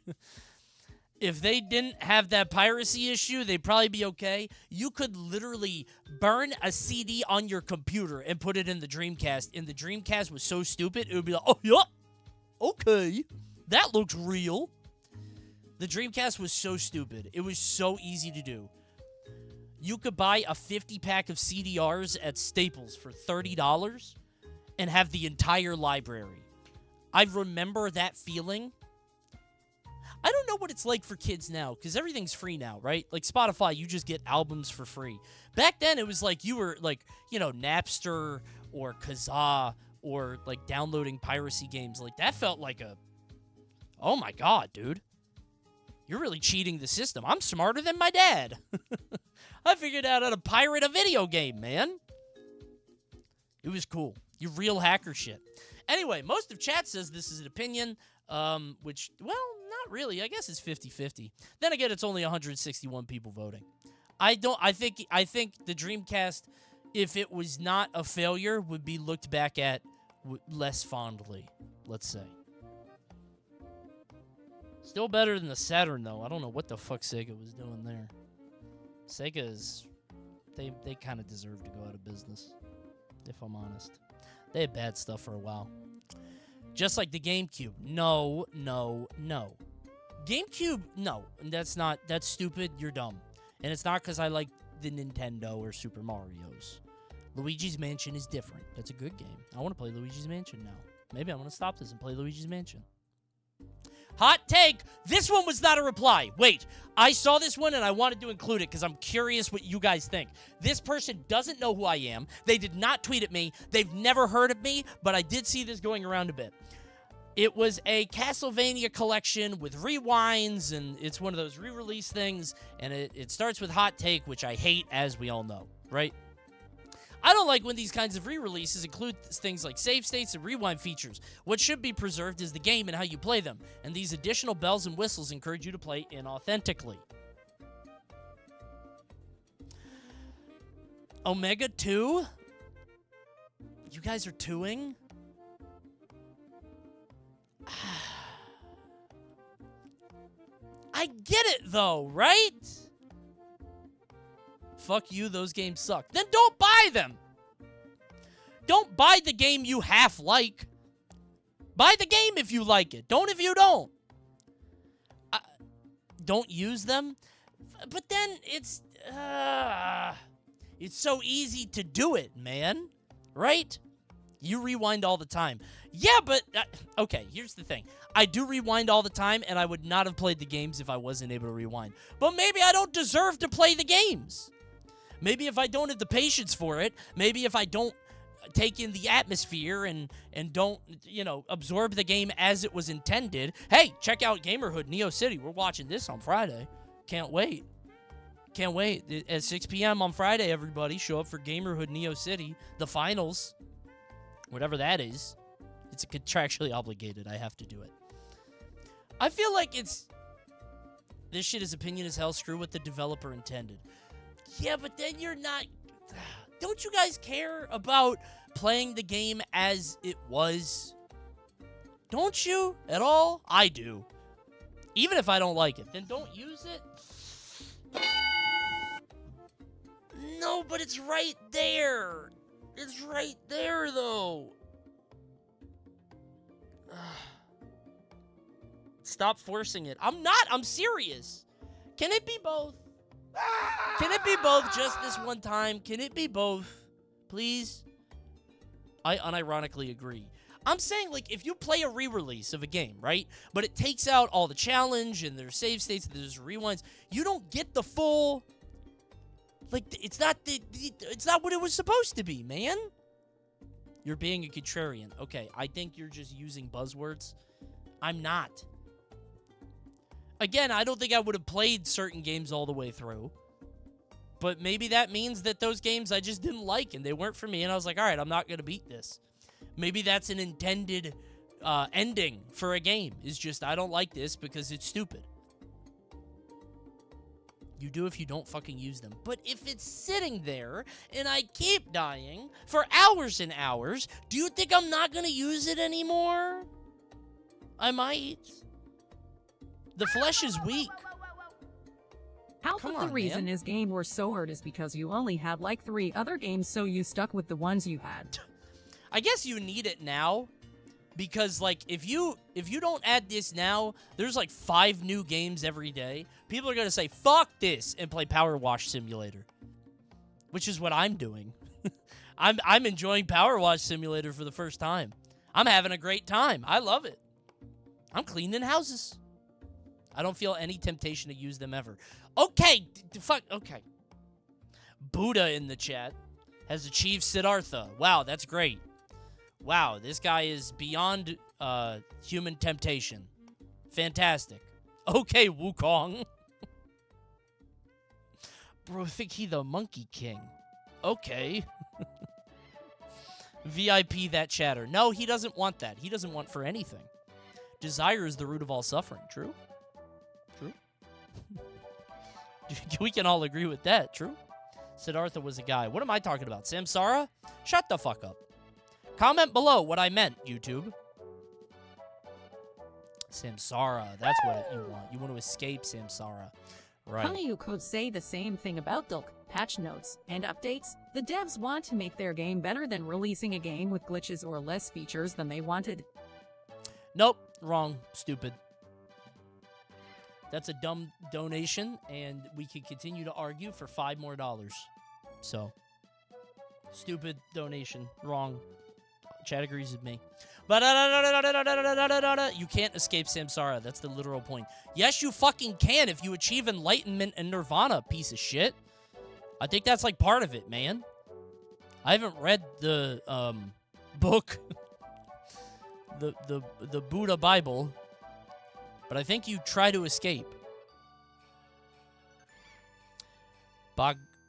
If they didn't have that piracy issue, they'd probably be okay. You could literally burn a CD on your computer and put it in the Dreamcast, and the Dreamcast was so stupid, it would be like, oh, yeah, okay, that looks real. The Dreamcast was so stupid. It was so easy to do. You could buy a 50-pack of CDRs at Staples for $30 and have the entire library. I remember that feeling. I don't know what it's like for kids now, because everything's free now, right? Like Spotify, you just get albums for free. Back then, it was like you were like, you know, Napster or Kazaa or like downloading piracy games. Like that felt like a, oh my God, dude. You're really cheating the system. I'm smarter than my dad. I figured out how to pirate a video game, man. It was cool. You real hacker shit. Anyway, most of chat says this is an opinion, which, well, not really. I guess it's 50-50. Then again, it's only 161 people voting. I think the Dreamcast, if it was not a failure, would be looked back at less fondly, let's say. Still better than the Saturn, though. I don't know what the fuck Sega was doing there. Sega is... They kind of deserve to go out of business, if I'm honest. They had bad stuff for a while. Just like the GameCube. No. GameCube, no. That's stupid. You're dumb. And it's not because I like the Nintendo or Super Mario's. Luigi's Mansion is different. That's a good game. I want to play Luigi's Mansion now. Maybe I'm going to stop this and play Luigi's Mansion. Hot take. This one was not a reply. Wait, I saw this one and I wanted to include it because I'm curious what you guys think. This person doesn't know who I am. They did not tweet at me. They've never heard of me, but I did see this going around a bit. It was a Castlevania collection with rewinds, and it's one of those re-release things, and it starts with hot take, which I hate, as we all know, right? I don't like when these kinds of re-releases include things like save states and rewind features. What should be preserved is the game and how you play them, and these additional bells and whistles encourage you to play inauthentically. Omega 2? You guys are 2ing? I get it, though, right? Fuck you, those games suck. Then don't buy them. Don't buy the game you half like. Buy the game if you like it. Don't if you don't. Don't use them. But then it's so easy to do it, man. Right? You rewind all the time. Yeah, but... okay, here's the thing. I do rewind all the time, and I would not have played the games if I wasn't able to rewind. But maybe I don't deserve to play the games. Maybe if I don't have the patience for it, maybe if I don't take in the atmosphere and don't, absorb the game as it was intended. Hey, check out Gamerhood Neo City. We're watching this on Friday. Can't wait. Can't wait. At 6 p.m. on Friday, everybody, show up for Gamerhood Neo City, the finals. Whatever that is. It's contractually obligated. I have to do it. I feel like this shit is opinion as hell. Screw what the developer intended. Yeah, but then you're not... Don't you guys care about playing the game as it was? Don't you? At all? I do. Even if I don't like it. Then don't use it? No, but it's right there. It's right there, though. Stop forcing it. I'm not. I'm serious. Can it be both? Can it be both just this one time? Can it be both? Please? I unironically agree. I'm saying, like, if you play a re-release of a game, right? But it takes out all the challenge and there's save states and there's rewinds, you don't get the full... Like, it's not what it was supposed to be, man. You're being a contrarian. Okay, I think you're just using buzzwords. I'm not. Again, I don't think I would have played certain games all the way through. But maybe that means that those games I just didn't like and they weren't for me. And I was like, all right, I'm not going to beat this. Maybe that's an intended ending for a game. Is just, I don't like this because it's stupid. You do if you don't fucking use them. But if it's sitting there and I keep dying for hours and hours, do you think I'm not going to use it anymore? I might. The flesh is weak. Half of the reason his game were so hard is because you only had like 3 other games, so you stuck with the ones you had. I guess you need it now, because like if you don't add this now, there's like 5 new games every day. People are gonna say fuck this and play Power Wash Simulator, which is what I'm doing. I'm enjoying Power Wash Simulator for the first time. I'm having a great time. I love it. I'm cleaning houses. I don't feel any temptation to use them ever. Okay, fuck. Okay. Buddha in the chat has achieved Siddhartha. Wow, that's great. Wow, this guy is beyond human temptation. Fantastic. Okay, Wukong. Bro, I think he the Monkey King. Okay. VIP that chatter. No, he doesn't want that. He doesn't want for anything. Desire is the root of all suffering. True? True? We can all agree with that. True? Siddhartha was a guy. What am I talking about? Samsara? Shut the fuck up. Comment below what I meant, YouTube. Samsara. That's what you want. You want to escape Samsara. Right. Coney, you could say the same thing about Dulk, patch notes, and updates. The devs want to make their game better than releasing a game with glitches or less features than they wanted. Nope. Wrong. Stupid. That's a dumb donation, and we can continue to argue for $5 more. So, stupid donation. Wrong. Chat agrees with me. But you can't escape samsara. That's the literal point. Yes, you fucking can if you achieve enlightenment and nirvana, piece of shit. I think that's like part of it, man. I haven't read the book, the Buddha Bible, but I think you try to escape.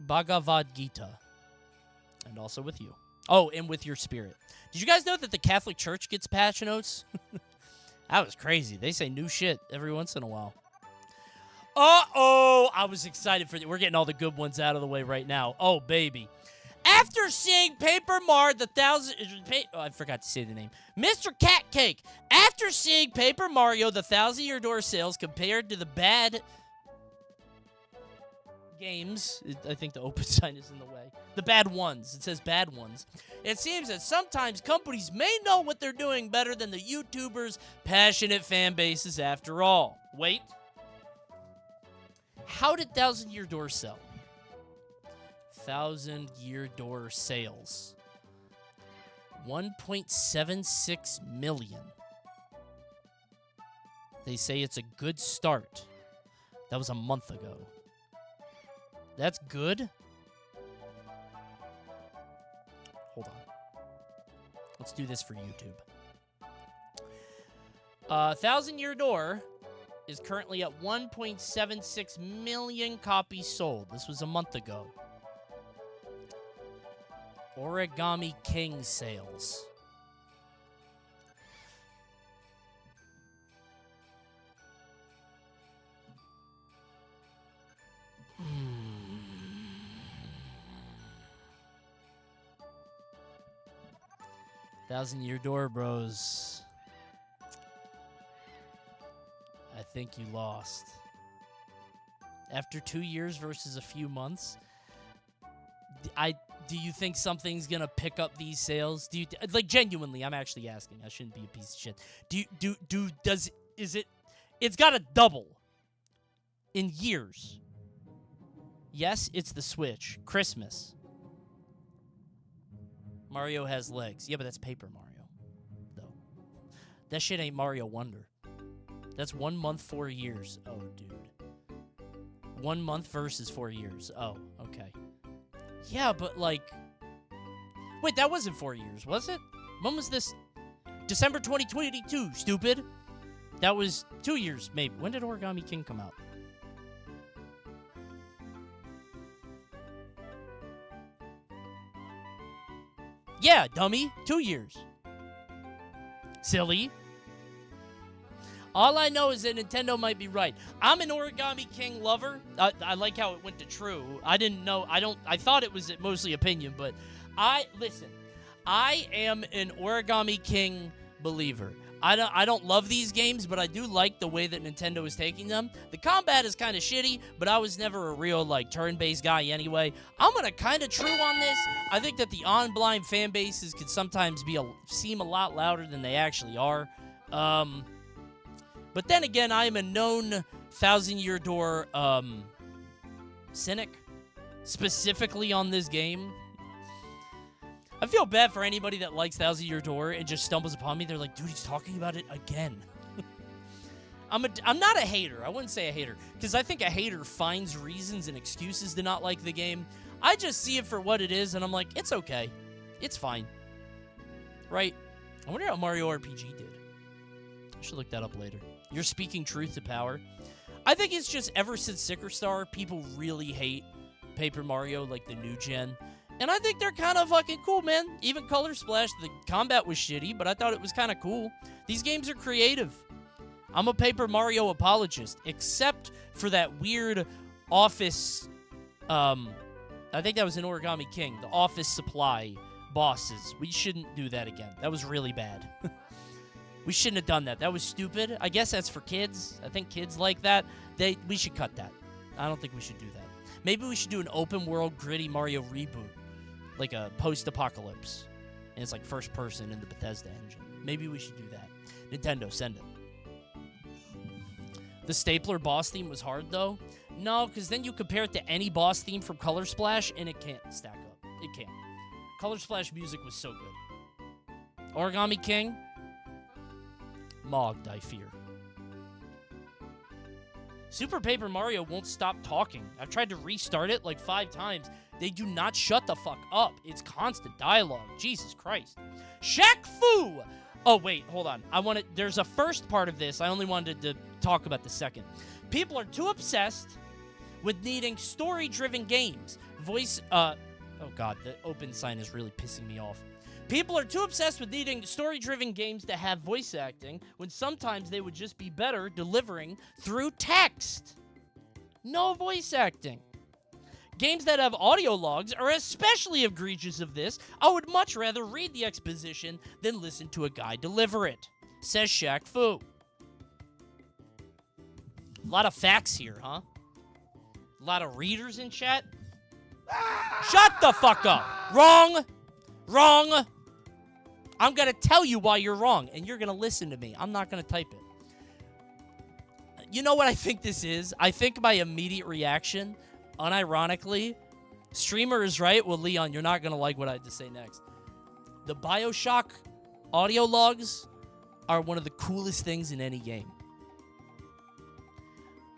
Bhagavad Gita, and also with you. Oh, and with your spirit. Did you guys know that the Catholic Church gets patch notes? That was crazy. They say new shit every once in a while. Uh-oh! I was excited for it. We're getting all the good ones out of the way right now. Oh, baby. After seeing Paper Mar, I forgot to say the name. Mr. Cat Cake. After seeing Paper Mario, the 1,000-Year Door sales compared to the bad games, I think the open sign is in the way. The bad ones. It says bad ones. It seems that sometimes companies may know what they're doing better than the YouTubers' passionate fan bases after all. Wait. How did 1,000-Year Door sell? 1,000-Year Door sales. 1.76 million. They say it's a good start. That was a month ago. That's good? Hold on. Let's do this for YouTube. 1,000-Year Door is currently at 1.76 million copies sold. This was a month ago. Origami King sales. 1,000-Year Door, bros. I think you lost. After 2 years versus a few months, do you think something's gonna pick up these sales? Do you like genuinely? I'm actually asking. I shouldn't be a piece of shit. It's gotta double in years. Yes, it's the Switch. Christmas. Mario has legs. Yeah, but that's Paper Mario, though. That shit ain't Mario Wonder. That's 1 month, 4 years. Oh, dude. 1 month versus 4 years. Oh, okay. Yeah, but like... Wait, that wasn't 4 years, was it? When was this? December 2022, stupid. That was 2 years, maybe. When did Origami King come out? Yeah, dummy. 2 years. Silly. All I know is that Nintendo might be right. I'm an Origami King lover. I like how it went to true. I didn't know. I thought it was mostly opinion, but listen. I am an Origami King believer. I don't love these games, but I do like the way that Nintendo is taking them. The combat is kind of shitty, but I was never a real like turn-based guy anyway. I'm gonna kind of true on this. I think that the online fan bases could sometimes seem a lot louder than they actually are. But then again, I am a known Thousand-Year Door cynic, specifically on this game. I feel bad for anybody that likes Thousand-Year Door and just stumbles upon me. They're like, dude, he's talking about it again. I'm not a hater. I wouldn't say a hater, because I think a hater finds reasons and excuses to not like the game. I just see it for what it is, and I'm like, it's okay. It's fine. Right? I wonder how Mario RPG did. I should look that up later. You're speaking truth to power. I think it's just ever since Sicker Star, people really hate Paper Mario, like the new gen. And I think they're kind of fucking cool, man. Even Color Splash, the combat was shitty, but I thought it was kind of cool. These games are creative. I'm a Paper Mario apologist, except for that weird office, I think that was in Origami King, the office supply bosses. We shouldn't do that again. That was really bad. We shouldn't have done that. That was stupid. I guess that's for kids. I think kids like that. We should cut that. I don't think we should do that. Maybe we should do an open world gritty Mario reboot. Like a post-apocalypse. And it's like first person in the Bethesda engine. Maybe we should do that. Nintendo, send it. The Stapler boss theme was hard, though. No, because then you compare it to any boss theme from Color Splash, and it can't stack up. It can't. Color Splash music was so good. Origami King? Mogged, I fear. Super Paper Mario won't stop talking. I've tried to restart it like 5 times. They do not shut the fuck up. It's constant dialogue. Jesus Christ. Shaq Fu! Oh, wait, hold on. There's a first part of this. I only wanted to talk about the second. People are too obsessed with needing story-driven games. Oh god, the open sign is really pissing me off. People are too obsessed with needing story-driven games to have voice acting, when sometimes they would just be better delivering through text. No voice acting. Games that have audio logs are especially egregious of this. I would much rather read the exposition than listen to a guy deliver it, says Shaq Fu. A lot of facts here, huh? A lot of readers in chat? Shut the fuck up! Wrong! Wrong! I'm gonna tell you why you're wrong, and you're gonna listen to me. I'm not gonna type it. You know what I think this is? I think my immediate reaction, unironically, streamer is right. Well, Leon, you're not gonna like what I had to say next. The BioShock audio logs are one of the coolest things in any game.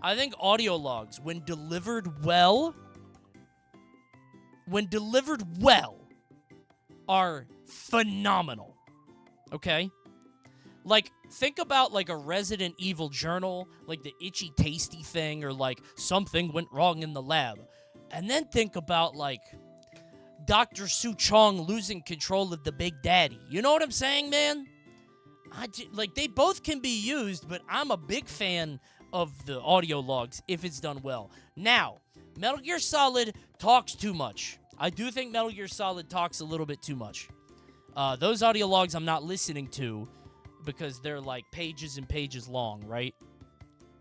I think audio logs, when delivered well, are phenomenal. Okay? Like, think about, like, a Resident Evil journal, like the Itchy Tasty thing, or, like, something went wrong in the lab. And then think about, like, Dr. Su Chong losing control of the Big Daddy. You know what I'm saying, man? Like, they both can be used, but I'm a big fan of the audio logs if it's done well. Now, Metal Gear Solid talks too much. I do think Metal Gear Solid talks a little bit too much. Those audio logs I'm not listening to because they're like pages and pages long, right?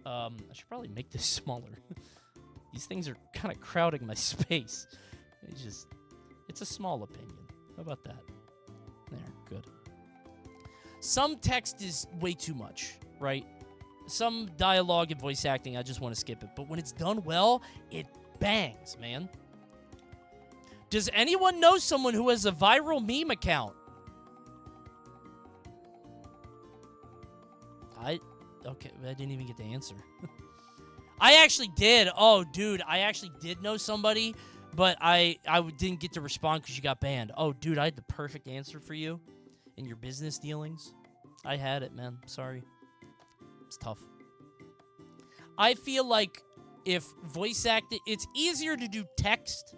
I should probably make this smaller. These things are kind of crowding my space. It's a small opinion. How about that? There, good. Some text is way too much, right? Some dialogue and voice acting, I just want to skip it. But when it's done well, it bangs, man. Does anyone know someone who has a viral meme account? Okay, I didn't even get the answer. I actually did. Oh, dude, I actually did know somebody, but I didn't get to respond because you got banned. Oh, dude, I had the perfect answer for you in your business dealings. I had it, man. Sorry. It's tough. I feel like if voice acting, it's easier to do text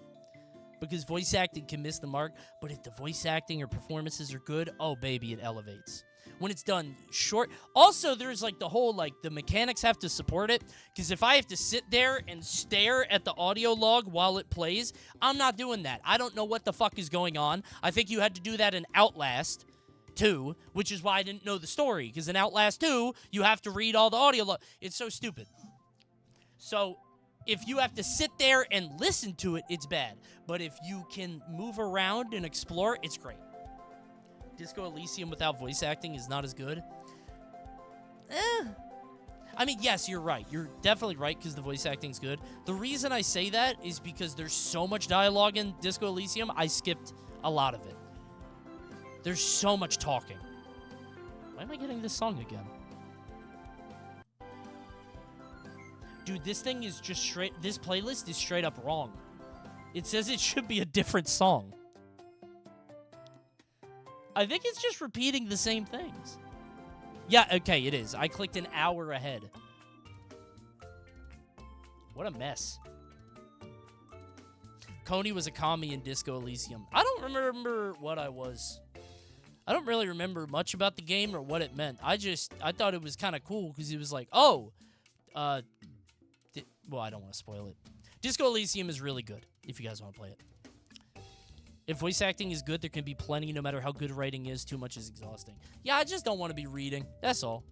because voice acting can miss the mark, but if the voice acting or performances are good, oh, baby, it elevates. When it's done short. Also, there's like the whole, like, the mechanics have to support it. Because if I have to sit there and stare at the audio log while it plays, I'm not doing that. I don't know what the fuck is going on. I think you had to do that in Outlast 2, which is why I didn't know the story. Because in Outlast 2, you have to read all the audio log. It's so stupid. So, if you have to sit there and listen to it, it's bad. But if you can move around and explore, it's great. Disco Elysium without voice acting is not as good. I mean, yes, you're right. You're definitely right because the voice acting's good. The reason I say that is because there's so much dialogue in Disco Elysium, I skipped a lot of it. There's so much talking. Why am I getting this song again? Dude, this thing is just straight... This playlist is straight up wrong. It says it should be a different song. I think it's just repeating the same things. Yeah, okay, it is. I clicked an hour ahead. What a mess. Coney was a commie in Disco Elysium. I don't remember what I was. I don't really remember much about the game or what it meant. I thought it was kind of cool because it was like, oh, well, I don't want to spoil it. Disco Elysium is really good if you guys want to play it. If voice acting is good, there can be plenty, no matter how good writing is. Too much is exhausting. Yeah, I just don't want to be reading. That's all.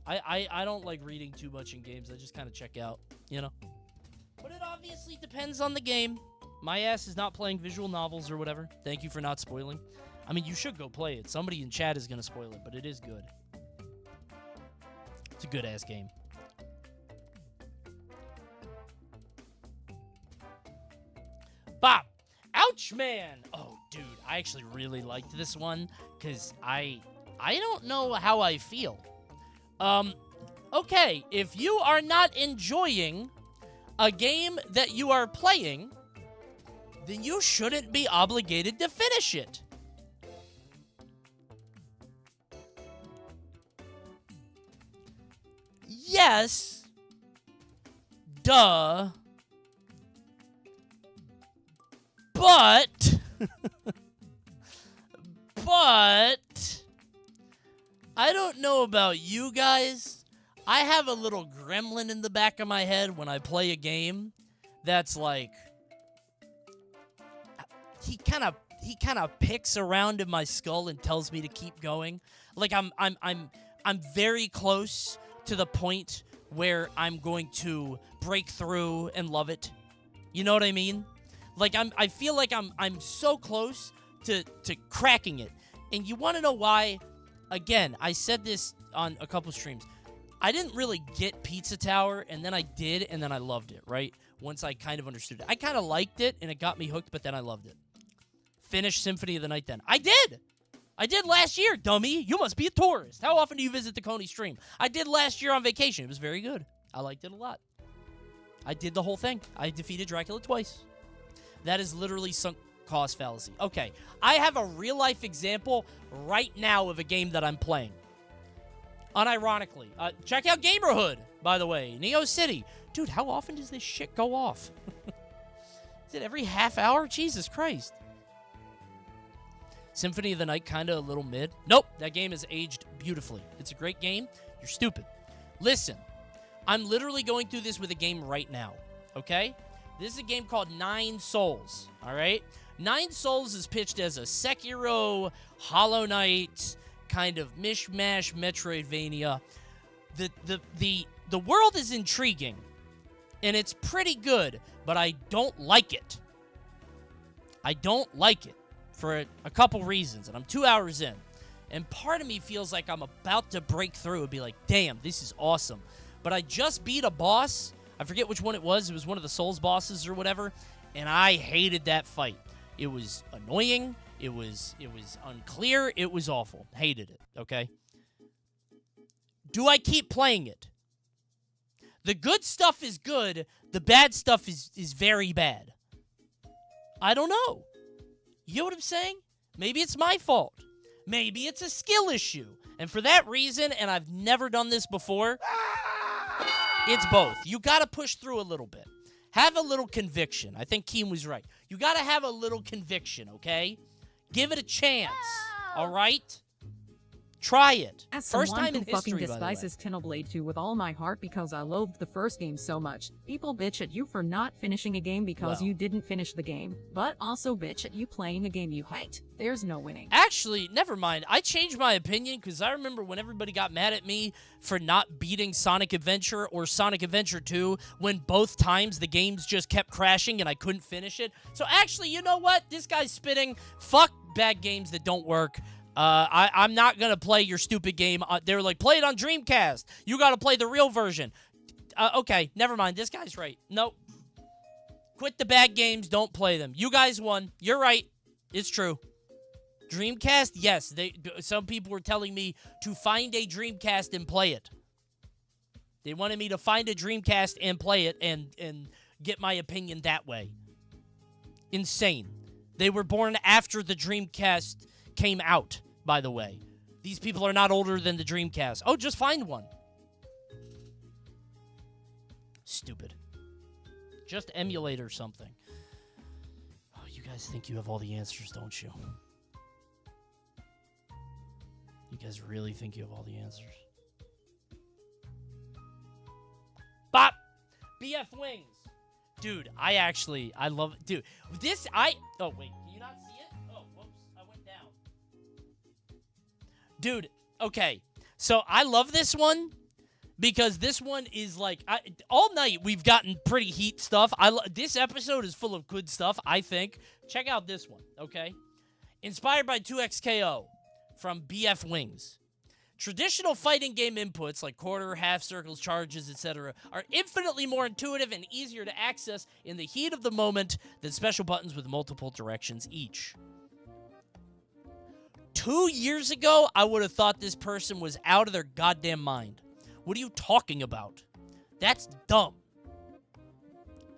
I don't like reading too much in games. I just kind of check out, you know? But it obviously depends on the game. My ass is not playing visual novels or whatever. Thank you for not spoiling. I mean, you should go play it. Somebody in chat is going to spoil it, but it is good. It's a good-ass game. Bop! Ouch, man! Oh, dude, I actually really liked this one, because I don't know how I feel. Okay, if you are not enjoying a game that you are playing, then you shouldn't be obligated to finish it. Yes. Duh. But I don't know about you guys. I have a little gremlin in the back of my head when I play a game that's like he kind of picks around in my skull and tells me to keep going. Like I'm very close to the point where I'm going to break through and love it. You know what I mean? Like I feel like I'm so close to cracking it. And you want to know why? Again, I said this on a couple streams. I didn't really get Pizza Tower, and then I did, and then I loved it, right? Once I kind of understood it. I kind of liked it, and it got me hooked, but then I loved it. Finished Symphony of the Night then. I did last year, dummy. You must be a tourist. How often do you visit the Coney stream? I did last year on vacation. It was very good. I liked it a lot. I did the whole thing. I defeated Dracula twice. That is literally sunk cost fallacy. Okay, I have a real-life example right now of a game that I'm playing. Unironically. Check out Gamerhood, by the way. Neo City. Dude, how often does this shit go off? Is it every half hour? Jesus Christ. Symphony of the Night, kind of a little mid. Nope, that game is aged beautifully. It's a great game. You're stupid. Listen, I'm literally going through this with a game right now, okay? This is a game called Nine Souls, all right? Nine Souls is pitched as a Sekiro, Hollow Knight, kind of mishmash Metroidvania. The world is intriguing, And it's pretty good, but I don't like it. I don't like it for a couple reasons, and I'm 2 hours in. And part of me feels like I'm about to break through and be like, damn, this is awesome. But I just beat a boss. I forget which one it was. It was one of the Souls bosses or whatever, and I hated that fight. It was annoying. It was unclear. It was awful. Hated it, okay? Do I keep playing it? The good stuff is good. The bad stuff is very bad. I don't know. You know what I'm saying? Maybe it's my fault. Maybe it's a skill issue. And for that reason, and I've never done this before, it's both. You got to push through a little bit. Have a little conviction. I think Keem was right. You got to have a little conviction, okay? Give it a chance, all right? Try it. As First someone time in who fucking history, by the way. despises Xenoblade 2 with all my heart because I loathed the first game so much, people bitch at you for not finishing a game because Well. you didn't finish the game, but also bitch at you playing a game you hate. There's no winning. Actually, never mind. I changed my opinion because I remember when everybody got mad at me for not beating Sonic Adventure or Sonic Adventure 2 when both times the games just kept crashing and I couldn't finish it. So actually, you know what? This guy's spitting. Fuck bad games that don't work. I'm not going to play your stupid game. They're like, play it on Dreamcast. You got to play the real version. Okay, never mind. This guy's right. Nope. Quit the bad games. Don't play them. You guys won. You're right. It's true. Dreamcast, yes. Some people were telling me to find a Dreamcast and play it. They wanted me to find a Dreamcast and play it and get my opinion that way. Insane. They were born after the Dreamcast came out, by the way. These people are not older than the Dreamcast. Oh, just find one. Stupid. Just emulate or something. Oh, you guys think you have all the answers, don't you? You guys really think you have all the answers? Bop! BF Wings. Dude, I love it. Dude, oh, wait, can you not see it? Oh, whoops, I went down. Dude, okay, so I love this one because this one is like, all night we've gotten pretty heat stuff. This episode is full of good stuff, I think. Check out this one, okay? Inspired by 2XKO from BF Wings. Traditional fighting game inputs like quarter, half circles, charges, etc. are infinitely more intuitive and easier to access in the heat of the moment than special buttons with multiple directions each. 2 years ago, I would have thought this person was out of their goddamn mind. What are you talking about? That's dumb.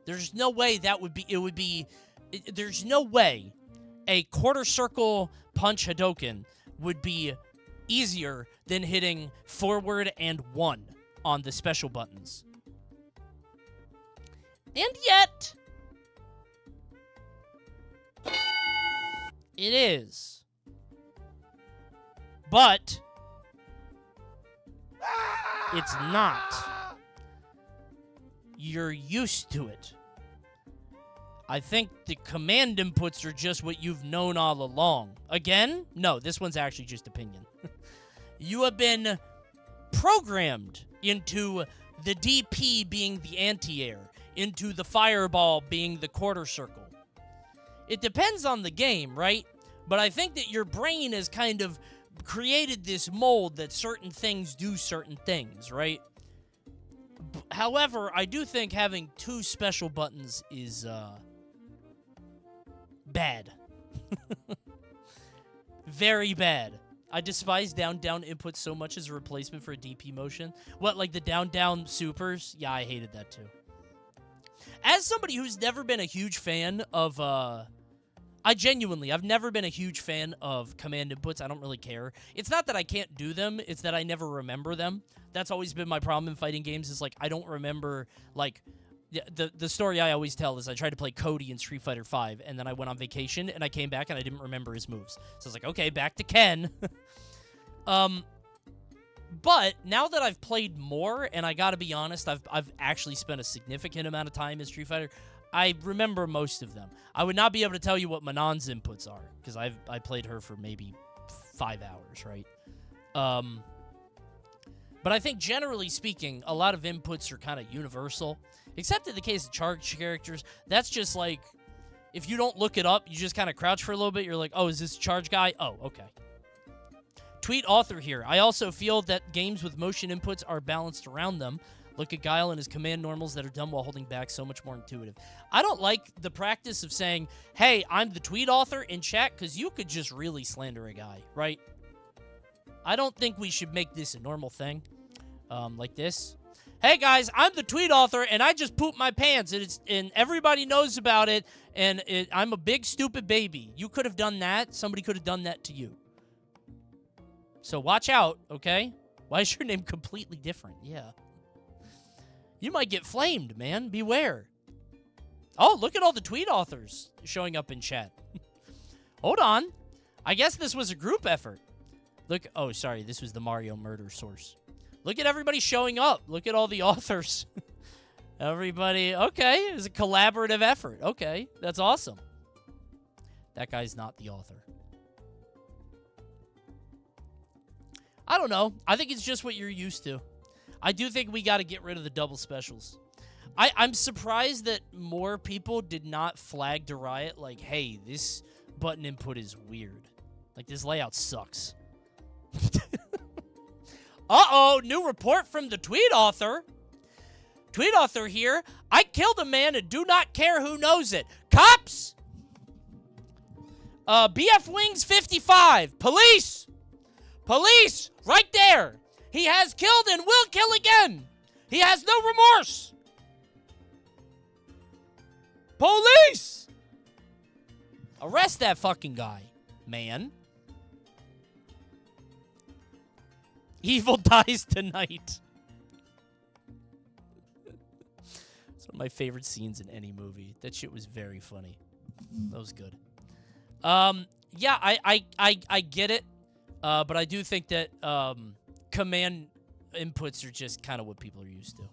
There's no way there's no way a quarter circle punch Hadoken would be easier than hitting forward and 1 on the special buttons. And yet, it is. But it's not. You're used to it. I think the command inputs are just what you've known all along. Again? No, this one's actually just opinion. You have been programmed into the DP being the anti-air, into the fireball being the quarter circle. It depends on the game, right? But I think that your brain has kind of created this mold that certain things do certain things, right? However, I do think having 2 special buttons is, bad. Very bad. I despise down-down input so much as a replacement for a DP motion. What, like the down-down supers? Yeah, I hated that too. As somebody who's never been a huge fan of, I've never been a huge fan of command inputs. I don't really care. It's not that I can't do them, it's that I never remember them. That's always been my problem in fighting games, is like, I don't remember, like, the story I always tell is I tried to play Cody in Street Fighter V, and then I went on vacation, and I came back, and I didn't remember his moves. So I was like, okay, back to Ken. But now that I've played more, and I gotta be honest, I've actually spent a significant amount of time in Street Fighter, I remember most of them. I would not be able to tell you what Manon's inputs are, because I played her for maybe 5 hours, right? But I think generally speaking, a lot of inputs are kind of universal, except in the case of charged characters. That's just like, if you don't look it up, you just kind of crouch for a little bit. You're like, oh, is this a charge guy? Oh, okay. Tweet author here. I also feel that games with motion inputs are balanced around them. Look at Guile and his command normals that are done while holding back, so much more intuitive. I don't like the practice of saying, hey, I'm the tweet author in chat, because you could just really slander a guy, right? I don't think we should make this a normal thing, like this. Hey, guys, I'm the tweet author, and I just pooped my pants, and everybody knows about it, and I'm a big, stupid baby. You could have done that. Somebody could have done that to you. So watch out, okay? Why is your name completely different? Yeah. You might get flamed, man. Beware. Oh, look at all the tweet authors showing up in chat. Hold on. I guess this was a group effort. Look. Oh, sorry. This was the Mario murder source. Look at everybody showing up. Look at all the authors. Everybody. Okay. It was a collaborative effort. Okay. That's awesome. That guy's not the author. I don't know. I think it's just what you're used to. I do think we got to get rid of the double specials. I'm surprised that more people did not flag to Riot like, hey, this button input is weird. Like, this layout sucks. Uh-oh, new report from the tweet author. Tweet author here. I killed a man and do not care who knows it. Cops! BF Wings 55. Police! Police! Right there! He has killed and will kill again! He has no remorse! Police! Arrest that fucking guy, man. Evil dies tonight. It's one of my favorite scenes in any movie. That shit was very funny. That was good. Yeah, I get it. But I do think that command inputs are just kind of what people are used to.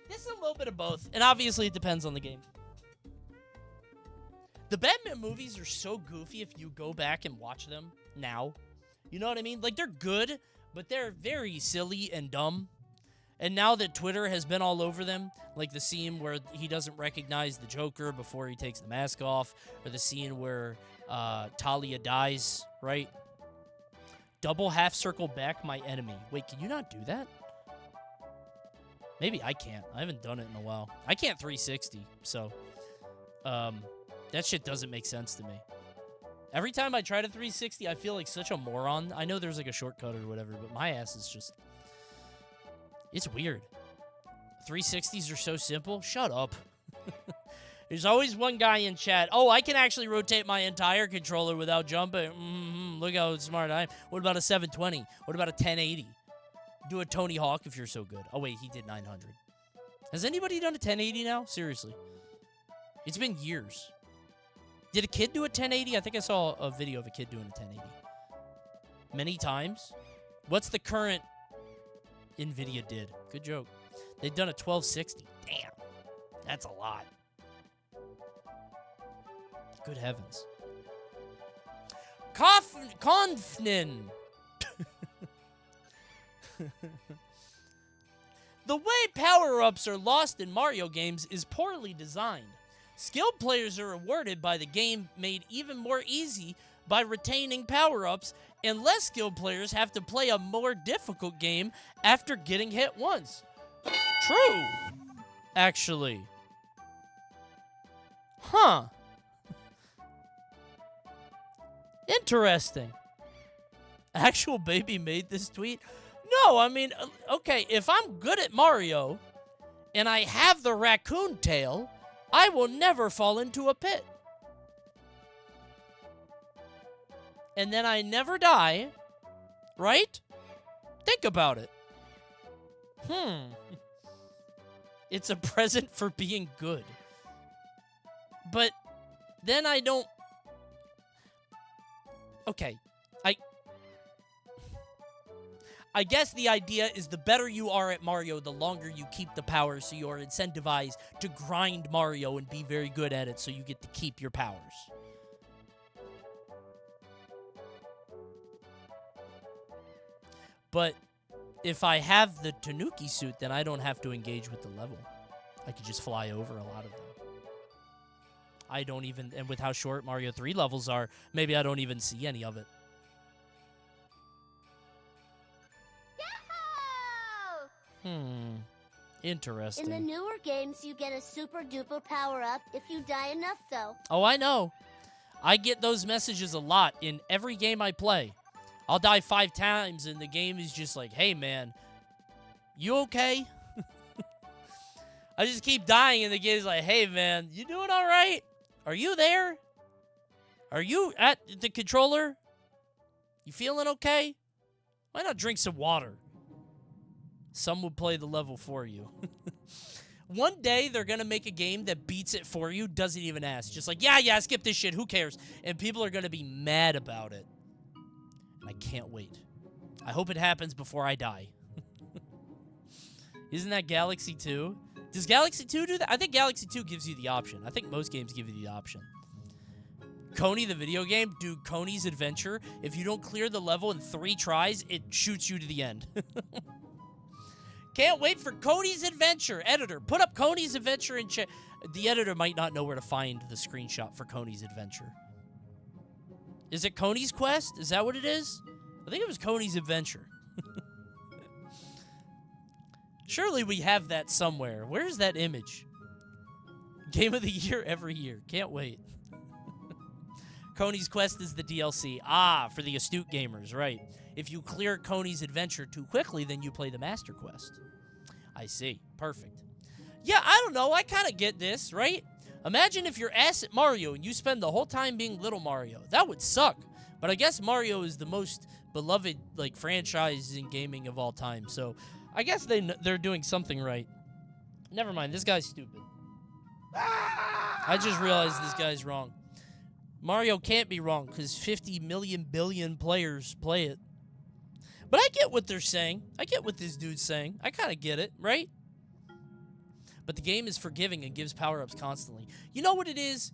It's a little bit of both. And obviously it depends on the game. The Batman movies are so goofy if you go back and watch them now. You know what I mean? Like, they're good, but they're very silly and dumb. And now that Twitter has been all over them, like the scene where he doesn't recognize the Joker before he takes the mask off, or the scene where Talia dies, right? Double half circle back my enemy. Wait, can you not do that? Maybe I can't. I haven't done it in a while. I can't 360, so that shit doesn't make sense to me. Every time I try to 360, I feel like such a moron. I know there's like a shortcut or whatever, but my ass is just... It's weird. 360s are so simple. Shut up. There's always one guy in chat. Oh, I can actually rotate my entire controller without jumping. Look how smart I am. What about a 720? What about a 1080? Do a Tony Hawk if you're so good. Oh, wait, he did 900. Has anybody done a 1080 now? Seriously. It's been years. Did a kid do a 1080? I think I saw a video of a kid doing a 1080. Many times. What's the current NVIDIA did? Good joke. They've done a 1260. Damn. That's a lot. Good heavens. Confnin. The way power-ups are lost in Mario games is poorly designed. Skilled players are rewarded by the game made even more easy by retaining power-ups, and less skilled players have to play a more difficult game after getting hit once. True, actually. Huh. Interesting. Actual baby made this tweet? No, I mean, okay, if I'm good at Mario and I have the raccoon tail, I will never fall into a pit. And then I never die, right? Think about it. It's a present for being good. But then I don't... Okay, I guess the idea is the better you are at Mario, the longer you keep the powers, so you're incentivized to grind Mario and be very good at it so you get to keep your powers. But if I have the Tanuki suit, then I don't have to engage with the level. I could just fly over a lot of them. I don't even, and with how short Mario 3 levels are, maybe I don't even see any of it. Interesting. In the newer games, you get a super duper power-up if you die enough, though. Oh, I know. I get those messages a lot in every game I play. I'll die 5 times, and the game is just like, hey, man, you okay? I just keep dying, and the game's like, hey, man, you doing all right? Are you there? Are you at the controller? You feeling okay? Why not drink some water? Some will play the level for you. One day, they're going to make a game that beats it for you, doesn't even ask. Just like, yeah, skip this shit, who cares? And people are going to be mad about it. And I can't wait. I hope it happens before I die. Isn't that Galaxy 2? Does Galaxy 2 do that? I think Galaxy 2 gives you the option. I think most games give you the option. Coney, the video game, dude, Coney's Adventure, if you don't clear the level in 3 tries, it shoots you to the end. Can't wait for Coney's Adventure. Editor, put up Coney's Adventure in chat. The editor might not know where to find the screenshot for Coney's Adventure. Is it Coney's Quest? Is that what it is? I think it was Coney's Adventure. Surely we have that somewhere. Where's that image? Game of the year every year. Can't wait. Coney's Quest is the DLC. Ah, for the astute gamers, right. If you clear Coney's Adventure too quickly, then you play the Master Quest. I see. Perfect. Yeah, I don't know. I kind of get this, right? Imagine if you're ass at Mario and you spend the whole time being little Mario. That would suck. But I guess Mario is the most beloved franchise in gaming of all time. So I guess they're doing something right. Never mind. This guy's stupid. I just realized this guy's wrong. Mario can't be wrong because 50 million billion players play it. But I get what they're saying. I get what this dude's saying. I kind of get it, right? But the game is forgiving and gives power-ups constantly. You know what it is?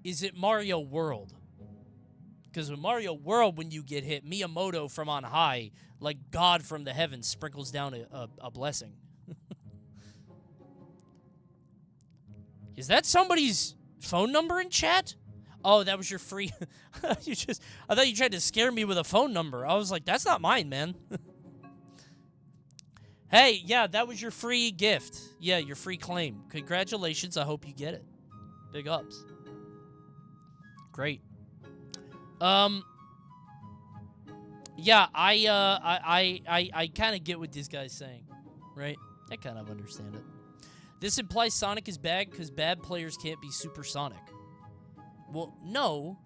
Is it Mario World? Because in Mario World, when you get hit, Miyamoto from on high, like God from the heavens, sprinkles down a blessing. Is that somebody's phone number in chat? Oh, that was your free... I thought you tried to scare me with a phone number. I was like, that's not mine, man. Hey, yeah, that was your free gift. Yeah, your free claim. Congratulations. I hope you get it. Big ups. Great. Yeah, I kind of get what this guy's saying, right? I kind of understand it. This implies Sonic is bad because bad players can't be supersonic. Well, no.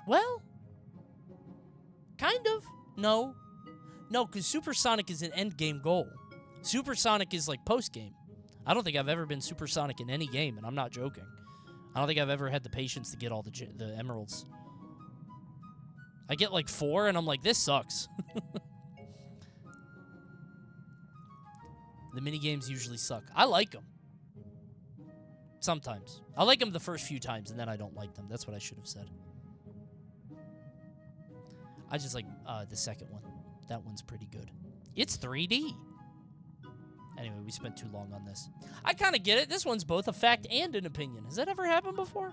Well, kind of. No. No, because supersonic is an endgame goal. Supersonic is like post-game. I don't think I've ever been supersonic in any game, and I'm not joking. I don't think I've ever had the patience to get all the emeralds. I get like 4, and I'm like, this sucks. The minigames usually suck. I like them. Sometimes. I like them the first few times, and then I don't like them. That's what I should have said. I just like the second one. That one's pretty good. It's 3D. Anyway, we spent too long on this. I kind of get it. This one's both a fact and an opinion. Has that ever happened before?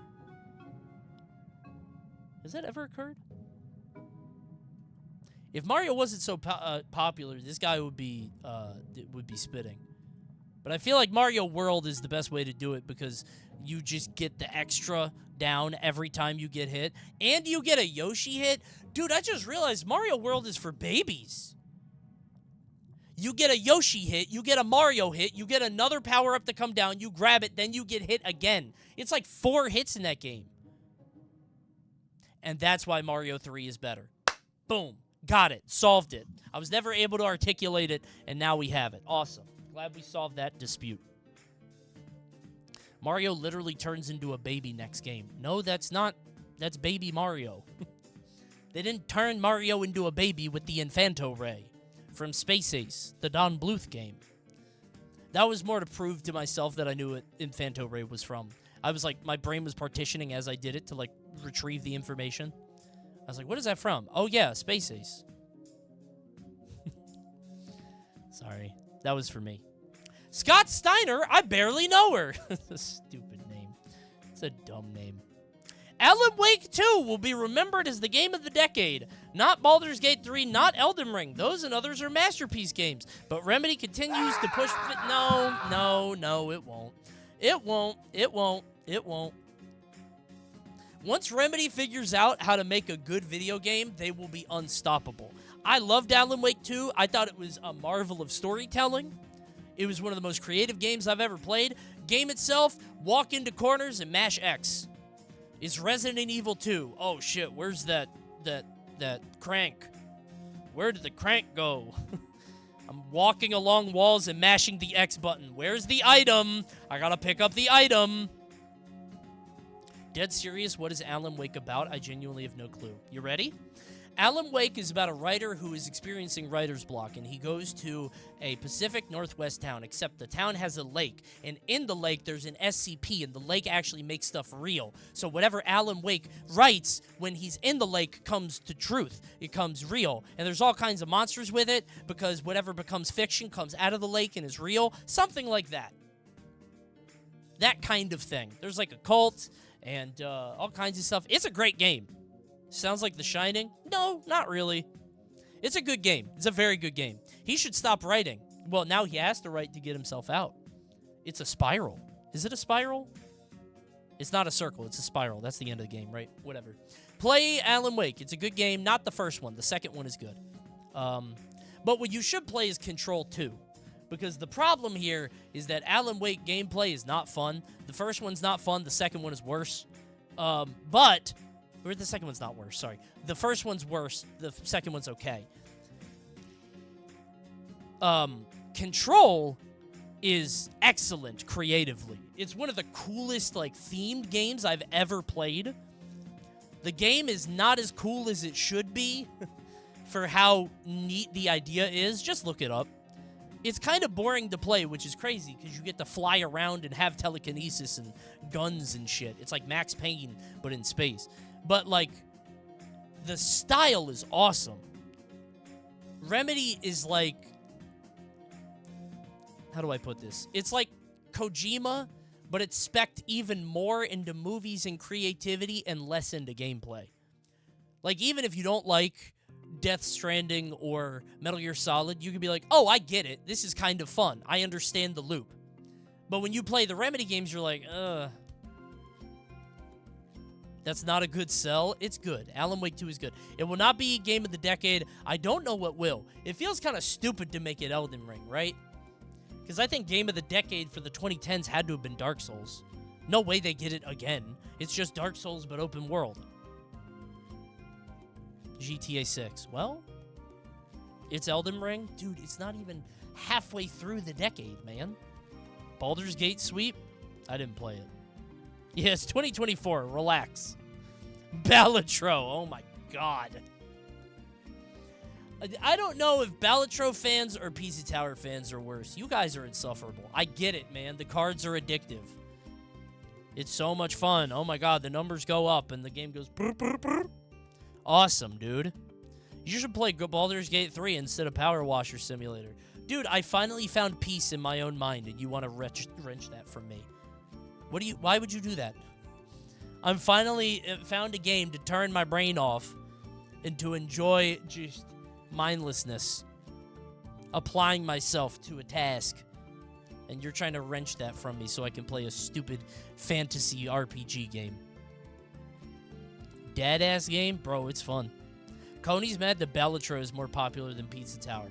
Has that ever occurred? If Mario wasn't so popular, this guy would be spitting. But I feel like Mario World is the best way to do it because you just get the extra down every time you get hit. And you get a Yoshi hit. Dude, I just realized Mario World is for babies. You get a Yoshi hit, you get a Mario hit, you get another power-up to come down, you grab it, then you get hit again. It's like 4 hits in that game. And that's why Mario 3 is better. Boom. Got it. Solved it. I was never able to articulate it, and now we have it. Awesome. Glad we solved that dispute. Mario literally turns into a baby next game. No, that's not. That's baby Mario. They didn't turn Mario into a baby with the Infanto Ray from Space Ace, the Don Bluth game. That was more to prove to myself that I knew what Infanto Ray was from. I was like, my brain was partitioning as I did it to like retrieve the information. I was like, what is that from? Oh yeah, Space Ace. Sorry. That was for me. Scott Steiner? I barely know her. Stupid name. It's a dumb name. Alan Wake 2 will be remembered as the game of the decade. Not Baldur's Gate 3, not Elden Ring. Those and others are masterpiece games. But Remedy continues to push... No, it won't. It won't. Once Remedy figures out how to make a good video game, they will be unstoppable. I loved Alan Wake 2. I thought it was a marvel of storytelling. It was one of the most creative games I've ever played. Game itself, walk into corners and mash X. It's Resident Evil 2. Oh shit, where's that crank? Where did the crank go? I'm walking along walls and mashing the X button. Where's the item? I gotta pick up the item. Dead serious, what is Alan Wake about? I genuinely have no clue. You ready? Alan Wake is about a writer who is experiencing writer's block, and he goes to a Pacific Northwest town, except the town has a lake, and in the lake there's an SCP, and the lake actually makes stuff real. So whatever Alan Wake writes when he's in the lake comes to truth. It comes real. And there's all kinds of monsters with it, because whatever becomes fiction comes out of the lake and is real. Something like that. That kind of thing. There's like a cult, and all kinds of stuff. It's a great game. Sounds like The Shining? No, not really. It's a good game. It's a very good game. He should stop writing. Well, now he has to write to get himself out. It's a spiral. Is it a spiral? It's not a circle. It's a spiral. That's the end of the game, right? Whatever. Play Alan Wake. It's a good game. Not the first one. The second one is good. But what you should play is Control 2. Because the problem here is that Alan Wake gameplay is not fun. The first one's not fun. The second one is worse. Or the second one's not worse, sorry. The first one's worse. The second one's okay. Control is excellent creatively. It's one of the coolest, like, themed games I've ever played. The game is not as cool as it should be for how neat the idea is. Just look it up. It's kind of boring to play, which is crazy, because you get to fly around and have telekinesis and guns and shit. It's like Max Payne, but in space. But, like, the style is awesome. Remedy is like... How do I put this? It's like Kojima, but it's spec'd even more into movies and creativity and less into gameplay. Like, even if you don't like Death Stranding or Metal Gear Solid, you can be like, oh, I get it. This is kind of fun. I understand the loop. But when you play the Remedy games, you're like, that's not a good sell. It's good. Alan Wake 2 is good. It will not be game of the decade. I don't know what will. It feels kind of stupid to make it Elden Ring, right? Because I think game of the decade for the 2010s had to have been Dark Souls. No way they get it again. It's just Dark Souls, but open world. GTA 6. Well, it's Elden Ring. Dude, it's not even halfway through the decade, man. Baldur's Gate sweep? I didn't play it. Yeah, it's 2024. Relax. Balatro. Oh, my God. I don't know if Balatro fans or PC Tower fans are worse. You guys are insufferable. I get it, man. The cards are addictive. It's so much fun. Oh, my God. The numbers go up, and the game goes... Brr, brr, brr. Awesome, dude. You should play Baldur's Gate 3 instead of Power Washer Simulator. Dude, I finally found peace in my own mind, and you want to wrench that from me. Why would you do that? I'm finally found a game to turn my brain off and to enjoy just mindlessness. Applying myself to a task. And you're trying to wrench that from me so I can play a stupid fantasy RPG game. Dead-ass game? Bro, it's fun. Coney's mad that Balatro is more popular than Pizza Tower.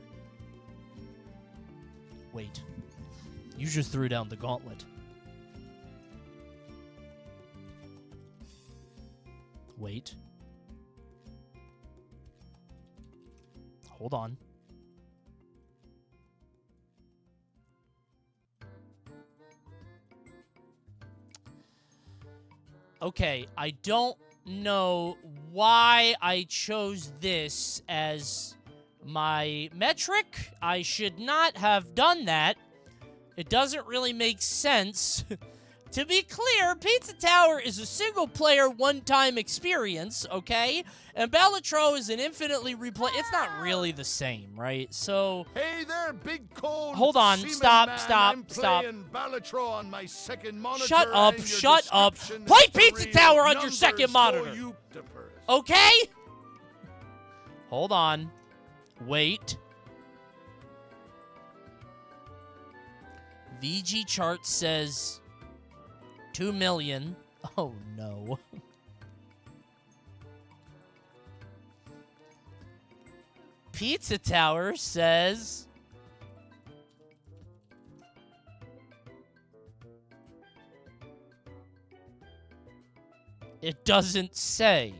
Wait. You just threw down the gauntlet. Wait. Hold on. Okay, I don't know why I chose this as my metric. I should not have done that. It doesn't really make sense To be clear, Pizza Tower is a single-player, one-time experience, okay? And Balatro is an infinitely replay. It's not really the same, right? So, Hey there, big cold. hold on, semen stop, man. stop, I'm stop. playing Balatro on my second monitor. Shut up, and your shut up. description Play is to Pizza read Tower on your numbers second for monitor. you dippers. Okay? Hold on. Wait. VG chart says 2 million. Oh no. Pizza Tower says it doesn't say.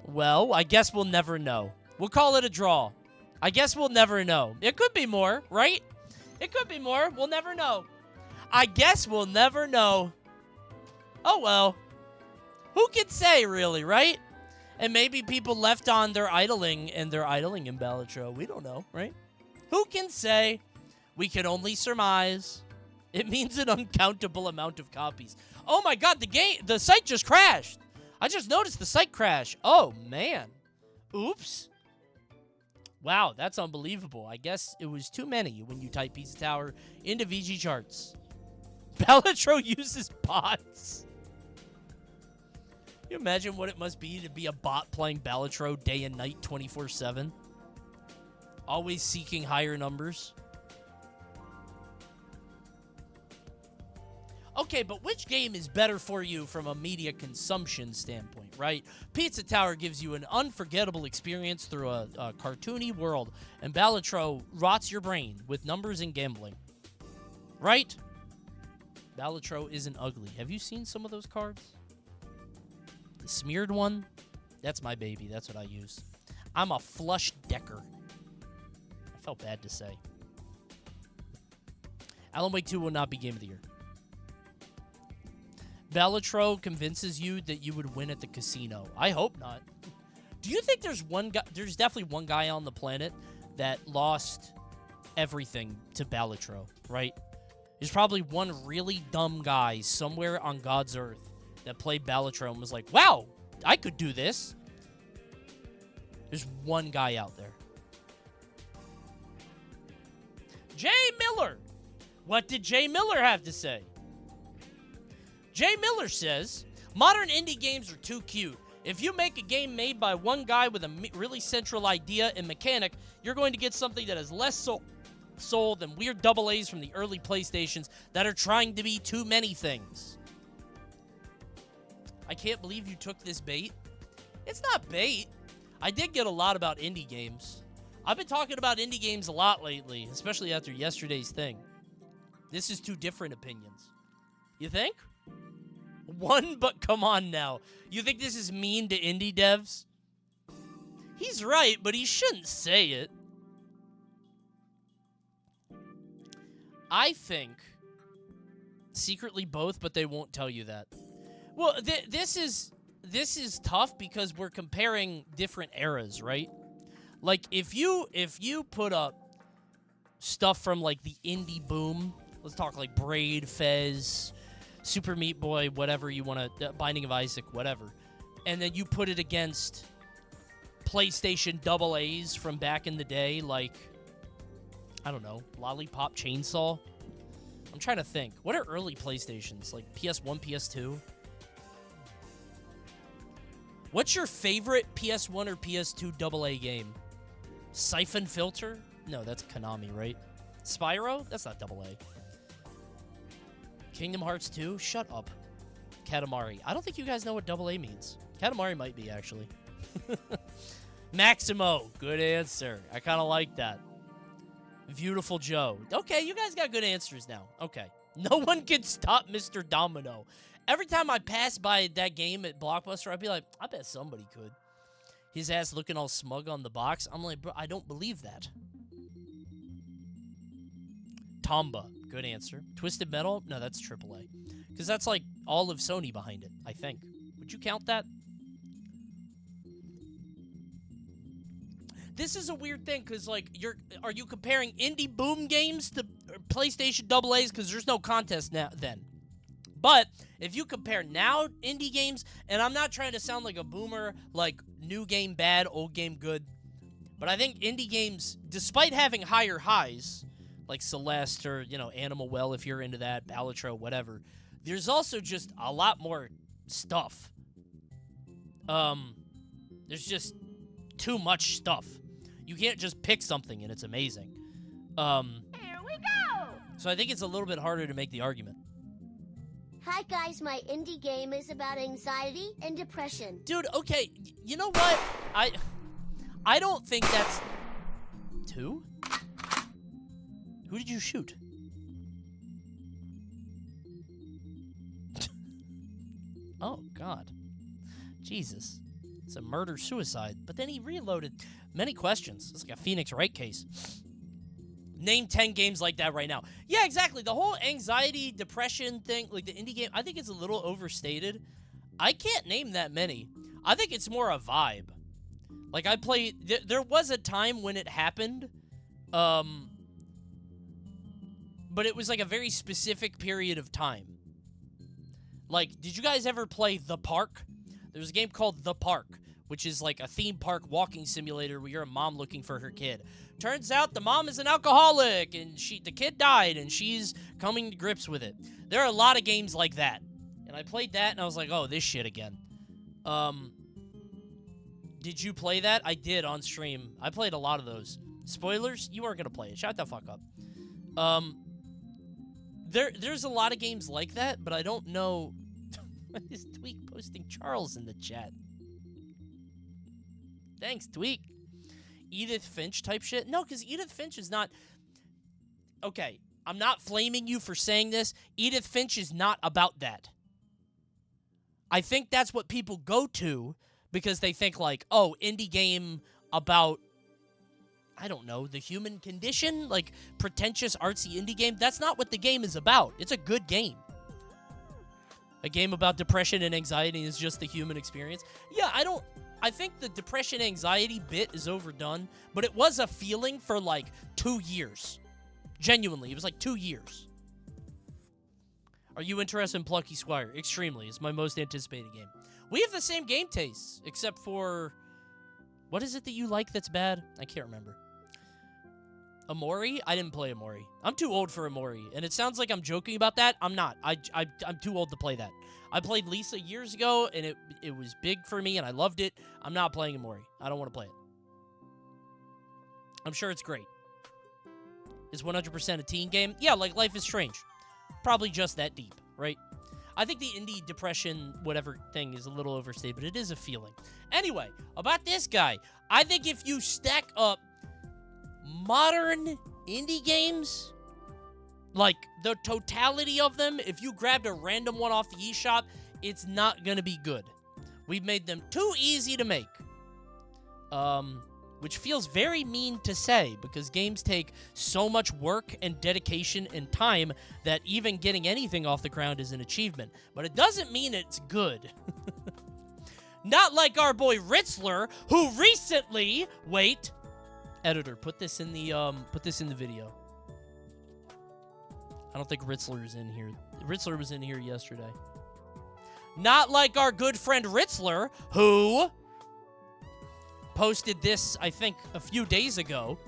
Well, I guess we'll never know. We'll call it a draw. I guess we'll never know. It could be more, right? It could be more. We'll never know. I guess we'll never know. Oh, well. Who can say, really, right? And maybe people left on their idling, and they're idling in Balatro. We don't know, right? Who can say? We can only surmise. It means an uncountable amount of copies. Oh my god, the site just crashed. I just noticed the site crash. Oh, man. Oops. Wow, that's unbelievable. I guess it was too many when you type Pizza Tower into VG charts. Balatro uses bots. Can you imagine what it must be to be a bot playing Balatro day and night 24/7? Always seeking higher numbers. Okay, but which game is better for you from a media consumption standpoint, right? Pizza Tower gives you an unforgettable experience through a cartoony world, and Balatro rots your brain with numbers and gambling. Right? Balatro isn't ugly. Have you seen some of those cards? The smeared one? That's my baby. That's what I use. I'm a flush decker. I felt bad to say. Alan Wake 2 will not be Game of the Year. Balatro convinces you that you would win at the casino. I hope not. Do you think there's one guy? There's definitely one guy on the planet that lost everything to Balatro, right? There's probably one really dumb guy somewhere on God's earth that played Balatro and was like, wow, I could do this. There's one guy out there. Jay Miller. What did Jay Miller have to say? Jay Miller says, modern indie games are too cute. If you make a game made by one guy with a really central idea and mechanic, you're going to get something that has less soul than weird double A's from the early PlayStations that are trying to be too many things. I can't believe you took this bait. It's not bait. I did get a lot about indie games. I've been talking about indie games a lot lately, especially after yesterday's thing. This is two different opinions. You think? One, but come on now. You think this is mean to indie devs? He's right, but he shouldn't say it. I think secretly both, but they won't tell you that. Well, this is tough because we're comparing different eras, right? Like if you put up stuff from like the indie boom, let's talk like Braid, Fez, Super Meat Boy, whatever you want to, Binding of Isaac, whatever, and then you put it against PlayStation double A's from back in the day, like, I don't know, Lollipop Chainsaw? I'm trying to think. What are early PlayStations? Like PS1, PS2? What's your favorite PS1 or PS2 double A game? Siphon Filter? No, that's Konami, right? Spyro? That's not double A. Kingdom Hearts 2? Shut up. Katamari. I don't think you guys know what double A means. Katamari might be, actually. Maximo. Good answer. I kind of like that. Beautiful Joe. Okay, you guys got good answers now. Okay. No one can stop Mr. Domino. Every time I pass by that game at Blockbuster, I'd be like, I bet somebody could. His ass looking all smug on the box. I'm like, bro, I don't believe that. Tomba. Good answer. Twisted Metal? No, that's AAA. Because that's like all of Sony behind it, I think. Would you count that? this is a weird thing because, like, are you comparing indie boom games to PlayStation AA's? Because there's no contest now then. But if you compare now indie games, and I'm not trying to sound like a boomer, like new game bad, old game good, but I think indie games, despite having higher highs, like Celeste or, Animal Well, if you're into that, Balatro, whatever, there's also just a lot more stuff. There's just too much stuff. You can't just pick something and it's amazing. Here we go! So I think it's a little bit harder to make the argument. Hi guys, my indie game is about anxiety and depression. Dude, okay, you know what? I don't think that's... 2? Who did you shoot? Oh, God. Jesus. It's a murder-suicide. But then he reloaded. Many questions. It's like a Phoenix Wright case. Name 10 games like that right now. Yeah, exactly. The whole anxiety, depression thing, like the indie game, I think it's a little overstated. I can't name that many. I think it's more a vibe. Like, I played... There was a time when it happened, but it was like a very specific period of time. Like, did you guys ever play The Park? There's a game called The Park, which is like a theme park walking simulator where you're a mom looking for her kid. Turns out the mom is an alcoholic, and the kid died, and she's coming to grips with it. There are a lot of games like that. And I played that, and I was like, oh, this shit again. Did you play that? I did on stream. I played a lot of those. Spoilers? You weren't going to play it. Shut the fuck up. There's a lot of games like that, but I don't know... What is Tweak posting Charles in the chat? Thanks, Tweak. Edith Finch type shit? No, because Edith Finch is not... Okay, I'm not flaming you for saying this. Edith Finch is not about that. I think that's what people go to because they think like, oh, indie game about, I don't know, the human condition? Like, pretentious, artsy indie game? That's not what the game is about. It's a good game. A game about depression and anxiety is just the human experience. Yeah, I think the depression anxiety bit is overdone, but it was a feeling for like 2 years. Genuinely, it was like 2 years. Are you interested in Plucky Squire? Extremely. It's my most anticipated game. We have the same game tastes, except for... What is it that you like that's bad? I can't remember. Amori? I didn't play Amori. I'm too old for Amori, and it sounds like I'm joking about that. I'm not. I'm too old to play that. I played Lisa years ago, and it was big for me, and I loved it. I'm not playing Amori. I don't want to play it. I'm sure it's great. Is 100% a teen game? Yeah, like Life is Strange. Probably just that deep, right? I think the indie depression whatever thing is a little overstated, but it is a feeling. Anyway, about this guy, I think if you stack up modern indie games, like the totality of them, if you grabbed a random one off the eShop, it's not going to be good. We've made them too easy to make. Which feels very mean to say because games take so much work and dedication and time that even getting anything off the ground is an achievement. But it doesn't mean it's good. Not like our boy Ritzler, who recently... Wait. Editor, put this in the video. I don't think Ritzler is in here. Ritzler was in here yesterday. Not like our good friend Ritzler, who... posted this, I think, a few days ago.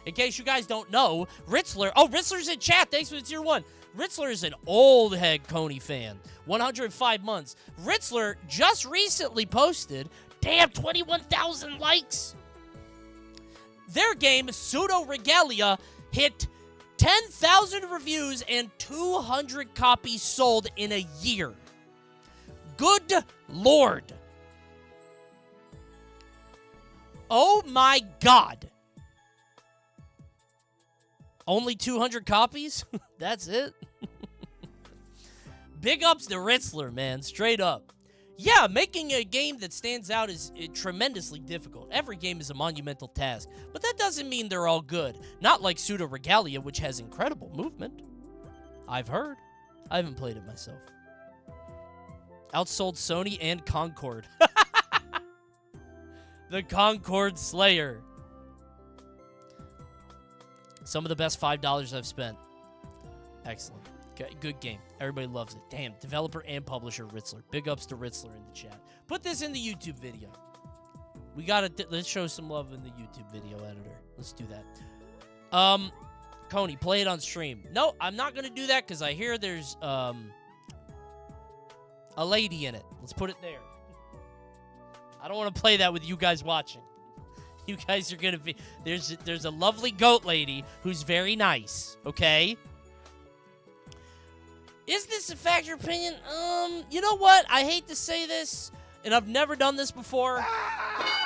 In case you guys don't know, Ritzler... Oh, Ritzler's in chat. Thanks for the tier 1. Ritzler is an old head Coney fan. 105 months. Ritzler just recently posted... Damn, 21,000 likes! Their game, Pseudo Regalia, hit 10,000 reviews and 200 copies sold in a year. Good Lord. Oh my God. Only 200 copies? That's it? Big ups to Ritzler, man. Straight up. Yeah, making a game that stands out is tremendously difficult. Every game is a monumental task. But that doesn't mean they're all good. Not like Pseudo Regalia, which has incredible movement. I've heard. I haven't played it myself. Outsold Sony and Concord. The Concord Slayer. Some of the best $5 I've spent. Excellent. Good game. Everybody loves it. Damn, developer and publisher Ritzler. Big ups to Ritzler in the chat. Put this in the YouTube video. We gotta, let's show some love in the YouTube video editor. Let's do that. Coney, play it on stream. No, I'm not gonna do that because I hear there's, a lady in it. Let's put it there. I don't want to play that with you guys watching. You guys are gonna be, there's a lovely goat lady who's very nice, okay? Is this a factor opinion? You know what? I hate to say this, and I've never done this before.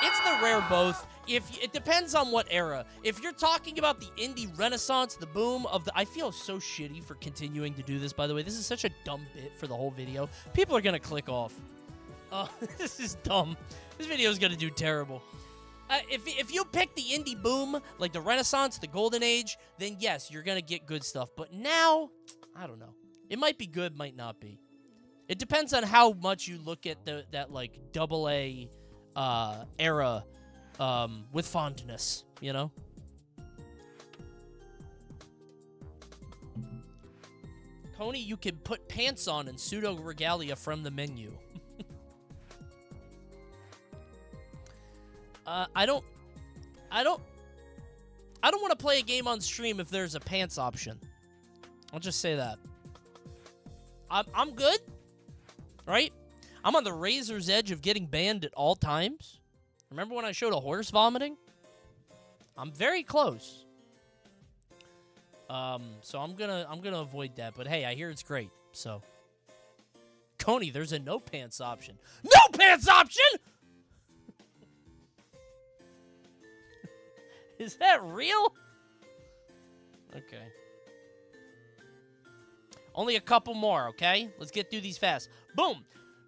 It's the rare both. It depends on what era. If you're talking about the indie renaissance, the boom of the... I feel so shitty for continuing to do this, by the way. This is such a dumb bit for the whole video. People are going to click off. This is dumb. This video is going to do terrible. If you pick the indie boom, like the renaissance, the golden age, then yes, you're going to get good stuff. But now, I don't know. It might be good, might not be. It depends on how much you look at that like AA era with fondness, you know? Coney, you can put pants on and pseudo regalia from the menu. I don't want to play a game on stream if there's a pants option. I'll just say that. I'm good, right? I'm on the razor's edge of getting banned at all times. Remember when I showed a horse vomiting? I'm very close. So I'm gonna avoid that. But hey, I hear it's great. So, Coney, there's a no pants option. No pants option. Is that real? Okay. Only a couple more, okay? Let's get through these fast. Boom!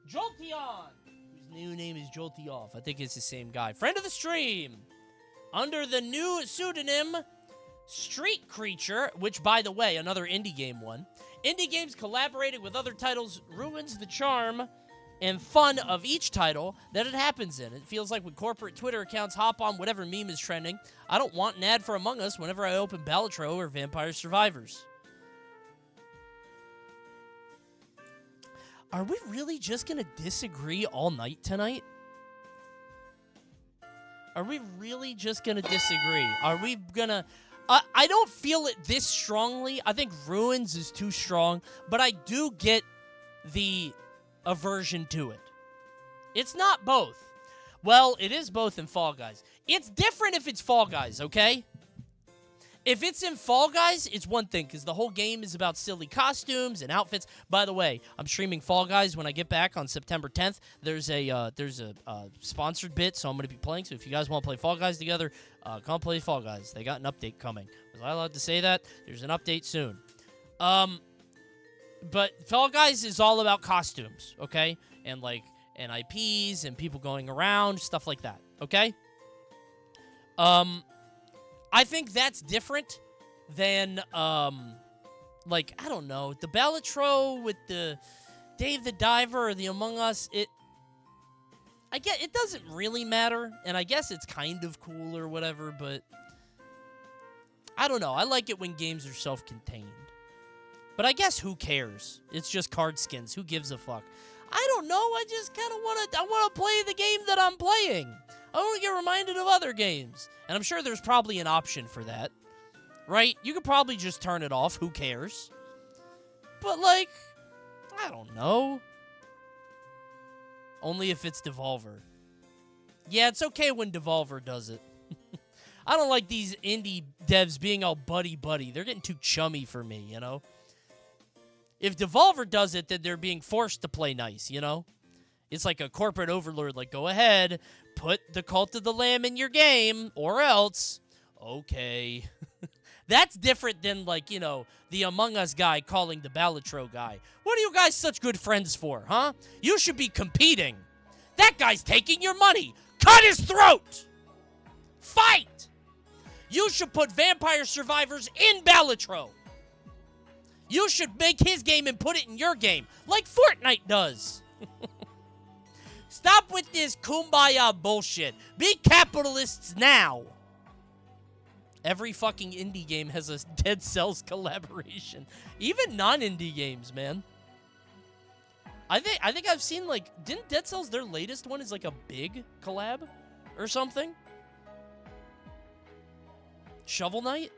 Jolteon! Whose new name is Jolty Off. I think it's the same guy. Friend of the stream! Under the new pseudonym Street Creature, which, by the way, another indie game one. Indie games collaborating with other titles ruins the charm and fun of each title that it happens in. It feels like when corporate Twitter accounts hop on whatever meme is trending, I don't want an ad for Among Us whenever I open Balatro or Vampire Survivors. Are we really just going to disagree all night tonight? Are we really just going to disagree? Are we going to... I don't feel it this strongly. I think Ruins is too strong, but I do get the aversion to it. It's not both. Well, it is both in Fall Guys. It's different if it's Fall Guys, okay? If it's in Fall Guys, it's one thing, because the whole game is about silly costumes and outfits. By the way, I'm streaming Fall Guys when I get back on September 10th. There's a sponsored bit, so I'm going to be playing. So if you guys want to play Fall Guys together, come play Fall Guys. They got an update coming. Was I allowed to say that? There's an update soon. But Fall Guys is all about costumes, okay? And, like, NIPs and people going around, stuff like that, okay? I think that's different than, like, I don't know, the Balatro with the Dave the Diver or the Among Us, it doesn't really matter, and I guess it's kind of cool or whatever, but I don't know. I like it when games are self-contained. But I guess who cares? It's just card skins. Who gives a fuck? I don't know. I just kind of want to play the game that I'm playing. I want to get reminded of other games. And I'm sure there's probably an option for that. Right? You could probably just turn it off. Who cares? But, like, I don't know. Only if it's Devolver. Yeah, it's okay when Devolver does it. I don't like these indie devs being all buddy-buddy. They're getting too chummy for me, you know? If Devolver does it, then they're being forced to play nice, you know? It's like a corporate overlord, like, go ahead, put the Cult of the Lamb in your game, or else. Okay. That's different than, like, you know, the Among Us guy calling the Balatro guy. What are you guys such good friends for, huh? You should be competing. That guy's taking your money. Cut his throat! Fight! You should put Vampire Survivors in Balatro. You should make his game and put it in your game, like Fortnite does. Stop with this kumbaya bullshit. Be capitalists now. Every fucking indie game has a Dead Cells collaboration. Even non-indie games, man. I think I've seen, like, didn't Dead Cells, their latest one is like a big collab or something? Shovel Knight?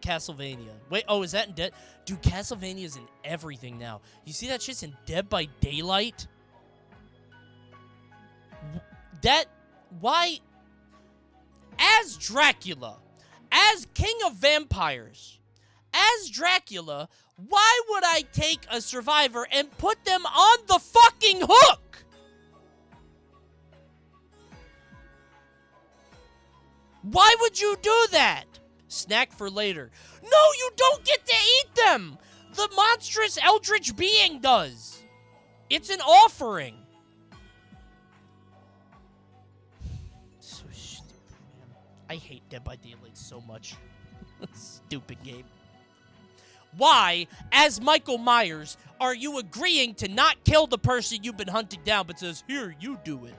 Castlevania. Wait, oh, is that in Dead? Dude, Castlevania's in everything now. You see that shit's in Dead by Daylight? Why? As Dracula, as King of Vampires, as Dracula, why would I take a survivor and put them on the fucking hook? Why would you do that? Snack for later. No, you don't get to eat them! The monstrous eldritch being does. It's an offering. So stupid, man. I hate Dead by Daylight so much. Stupid game. Why, as Michael Myers, are you agreeing to not kill the person you've been hunting down, but says, here, you do it?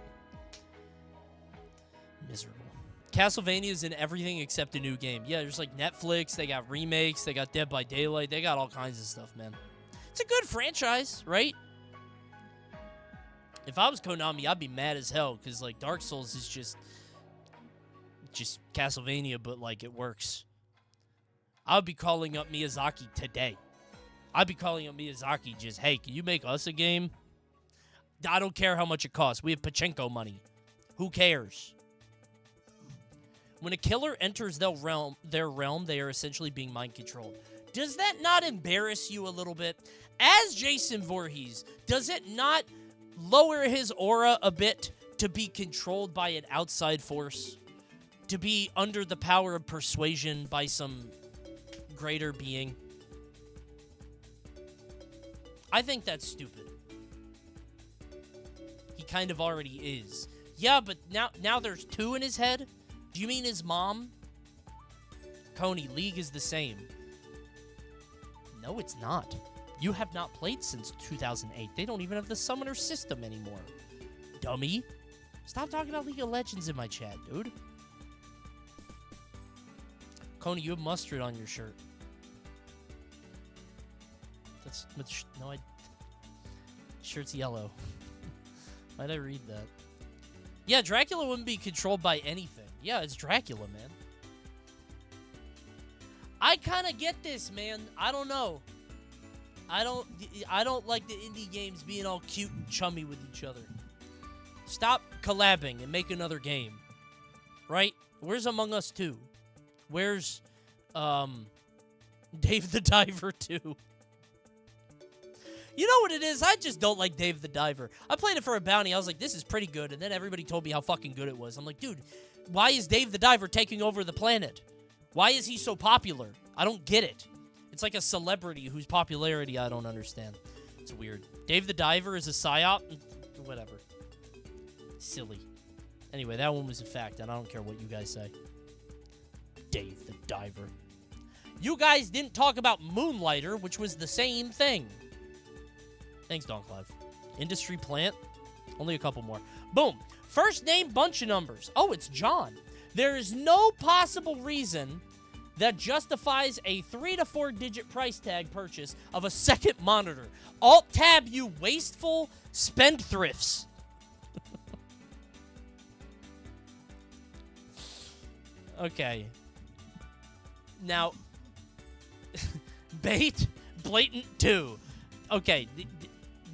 Miserable. Castlevania's in everything except a new game. Yeah, there's like Netflix, they got remakes, they got Dead by Daylight, they got all kinds of stuff, man. It's a good franchise, right? If I was Konami, I'd be mad as hell, because like Dark Souls is just Castlevania, but like it works. I would be calling up Miyazaki today. I'd be calling up Miyazaki just, hey, can you make us a game? I don't care how much it costs. We have pachinko money. Who cares? When a killer enters their realm, they are essentially being mind-controlled. Does that not embarrass you a little bit? As Jason Voorhees, does it not lower his aura a bit to be controlled by an outside force? To be under the power of persuasion by some greater being? I think that's stupid. He kind of already is. Yeah, but now there's two in his head? Do you mean his mom? Coney, League is the same. No, it's not. You have not played since 2008. They don't even have the summoner system anymore. Dummy. Stop talking about League of Legends in my chat, dude. Coney, you have mustard on your shirt. Shirt's yellow. Why'd I read that? Yeah, Dracula wouldn't be controlled by anything. Yeah, it's Dracula, man. I kind of get this, man. I don't know. I don't like the indie games being all cute and chummy with each other. Stop collabing and make another game. Right? Where's Among Us 2? Where's Dave the Diver 2? You know what it is? I just don't like Dave the Diver. I played it for a bounty. I was like, this is pretty good. And then everybody told me how fucking good it was. I'm like, dude, why is Dave the Diver taking over the planet? Why is he so popular? I don't get it. It's like a celebrity whose popularity I don't understand. It's weird. Dave the Diver is a psyop? Whatever. Silly. Anyway, that one was a fact, and I don't care what you guys say. Dave the Diver. You guys didn't talk about Moonlighter, which was the same thing. Thanks, Don Clive. Industry plant. Only a couple more. Boom. First name, bunch of numbers. Oh, it's John. There is no possible reason that justifies a 3 to 4 digit price tag purchase of a second monitor. Alt-tab, you wasteful spendthrifts. Okay. Now, bait, blatant 2. Okay,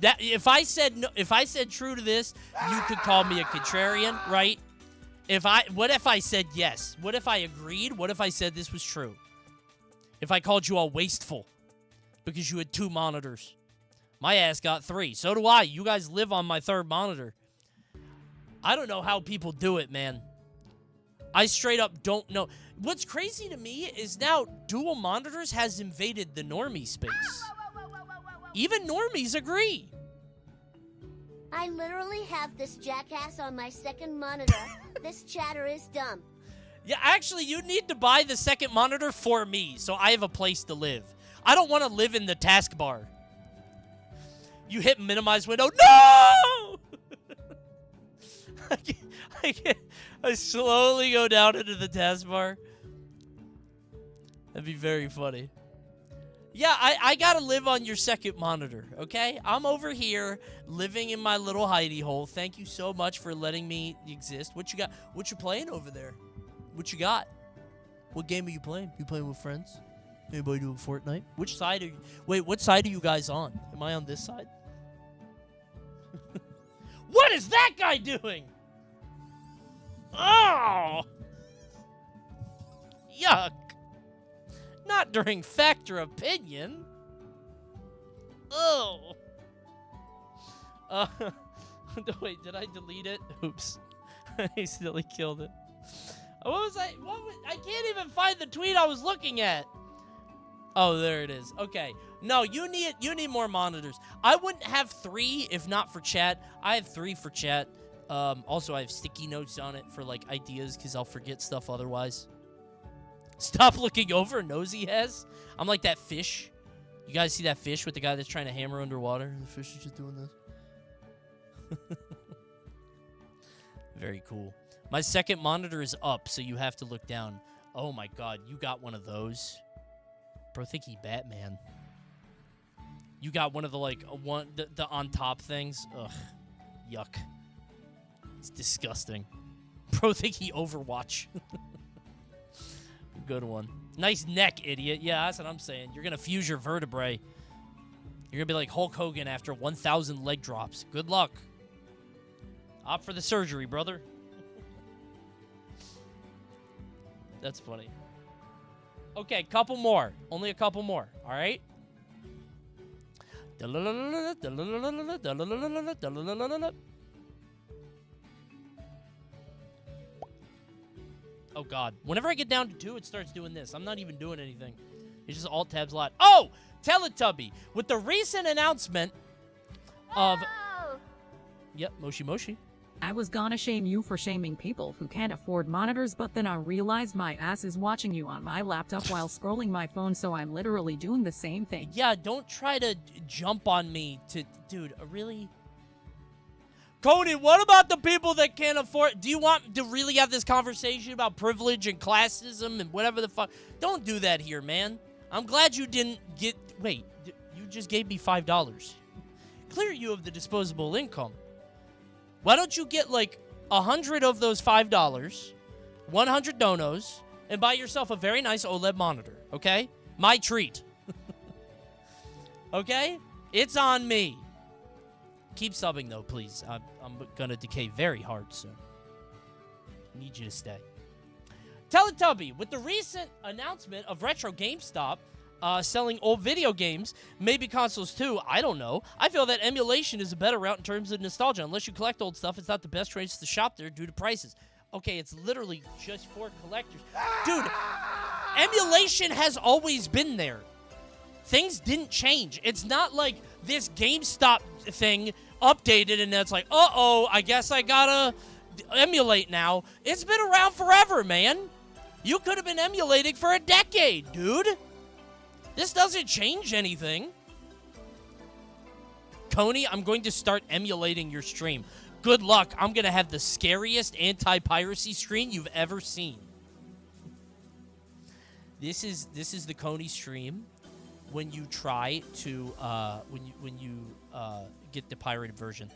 that if I said true to this, you could call me a contrarian, right? What if I said yes? What if I agreed? What if I said this was true? If I called you all wasteful because you had 2 monitors. My ass got 3. So do I. You guys live on my 3rd monitor. I don't know how people do it, man. I straight up don't know. What's crazy to me is now dual monitors has invaded the normie space. Even normies agree. I literally have this jackass on my second monitor. This chatter is dumb. Yeah, actually, you need to buy the second monitor for me, so I have a place to live. I don't want to live in the taskbar. You hit minimize window. No! I slowly go down into the taskbar. That'd be very funny. Yeah, I gotta live on your second monitor, okay? I'm over here living in my little hidey hole. Thank you so much for letting me exist. What you got? What you playing over there? What you got? What game are you playing? You playing with friends? Anybody doing Fortnite? Which side are you? Wait, what side are you guys on? Am I on this side? What is that guy doing? Oh! Yuck. Not during Factor Opinion. Oh. Wait, did I delete it? Oops. I silly killed it. What was I? I can't even find the tweet I was looking at. Oh, there it is. Okay. No, you need more monitors. I wouldn't have 3 if not for chat. I have 3 for chat. Also, I have sticky notes on it for, like, ideas because I'll forget stuff otherwise. Stop looking over, nosy has. I'm like that fish. You guys see that fish with the guy that's trying to hammer underwater? The fish is just doing this. Very cool. My second monitor is up, so you have to look down. Oh my god, you got one of those? Bro, think he Batman. You got one of the, like, the on top things? Ugh. Yuck. It's disgusting. Bro, think he Overwatch. Good one. Nice neck, idiot. Yeah, that's what I'm saying. You're going to fuse your vertebrae. You're going to be like Hulk Hogan after 1,000 leg drops. Good luck. Opt for the surgery, brother. That's funny. Okay, couple more. Only a couple more. All right? Oh, God. Whenever I get down to 2, it starts doing this. I'm not even doing anything. It's just Alt-Tabs a lot. Oh! Teletubby. With the recent announcement of... Oh! Yep, Moshi Moshi. I was gonna shame you for shaming people who can't afford monitors, but then I realized my ass is watching you on my laptop while scrolling my phone, so I'm literally doing the same thing. Yeah, don't try to jump on me to... Dude, really? Coney, what about the people that can't afford... Do you want to really have this conversation about privilege and classism and whatever the fuck? Don't do that here, man. I'm glad you didn't get... Wait, you just gave me $5. Clear you have the disposable income. Why don't you get, like, 100 of those $5, 100 donos, and buy yourself a very nice OLED monitor, okay? My treat. Okay? It's on me. Keep subbing, though, please. I'm going to decay very hard soon. Need you to stay. Teletubby, with the recent announcement of Retro GameStop selling old video games, maybe consoles too, I don't know. I feel that emulation is a better route in terms of nostalgia. Unless you collect old stuff, it's not the best choice to shop there due to prices. Okay, it's literally just for collectors. Dude, emulation has always been there. Things didn't change. It's not like this GameStop thing updated and it's like, uh-oh, I guess I gotta emulate now. It's been around forever, man. You could have been emulating for a decade, dude. This doesn't change anything. Coney, I'm going to start emulating your stream. Good luck. I'm going to have the scariest anti-piracy screen you've ever seen. This is the Coney stream when you try to when you get the pirated version.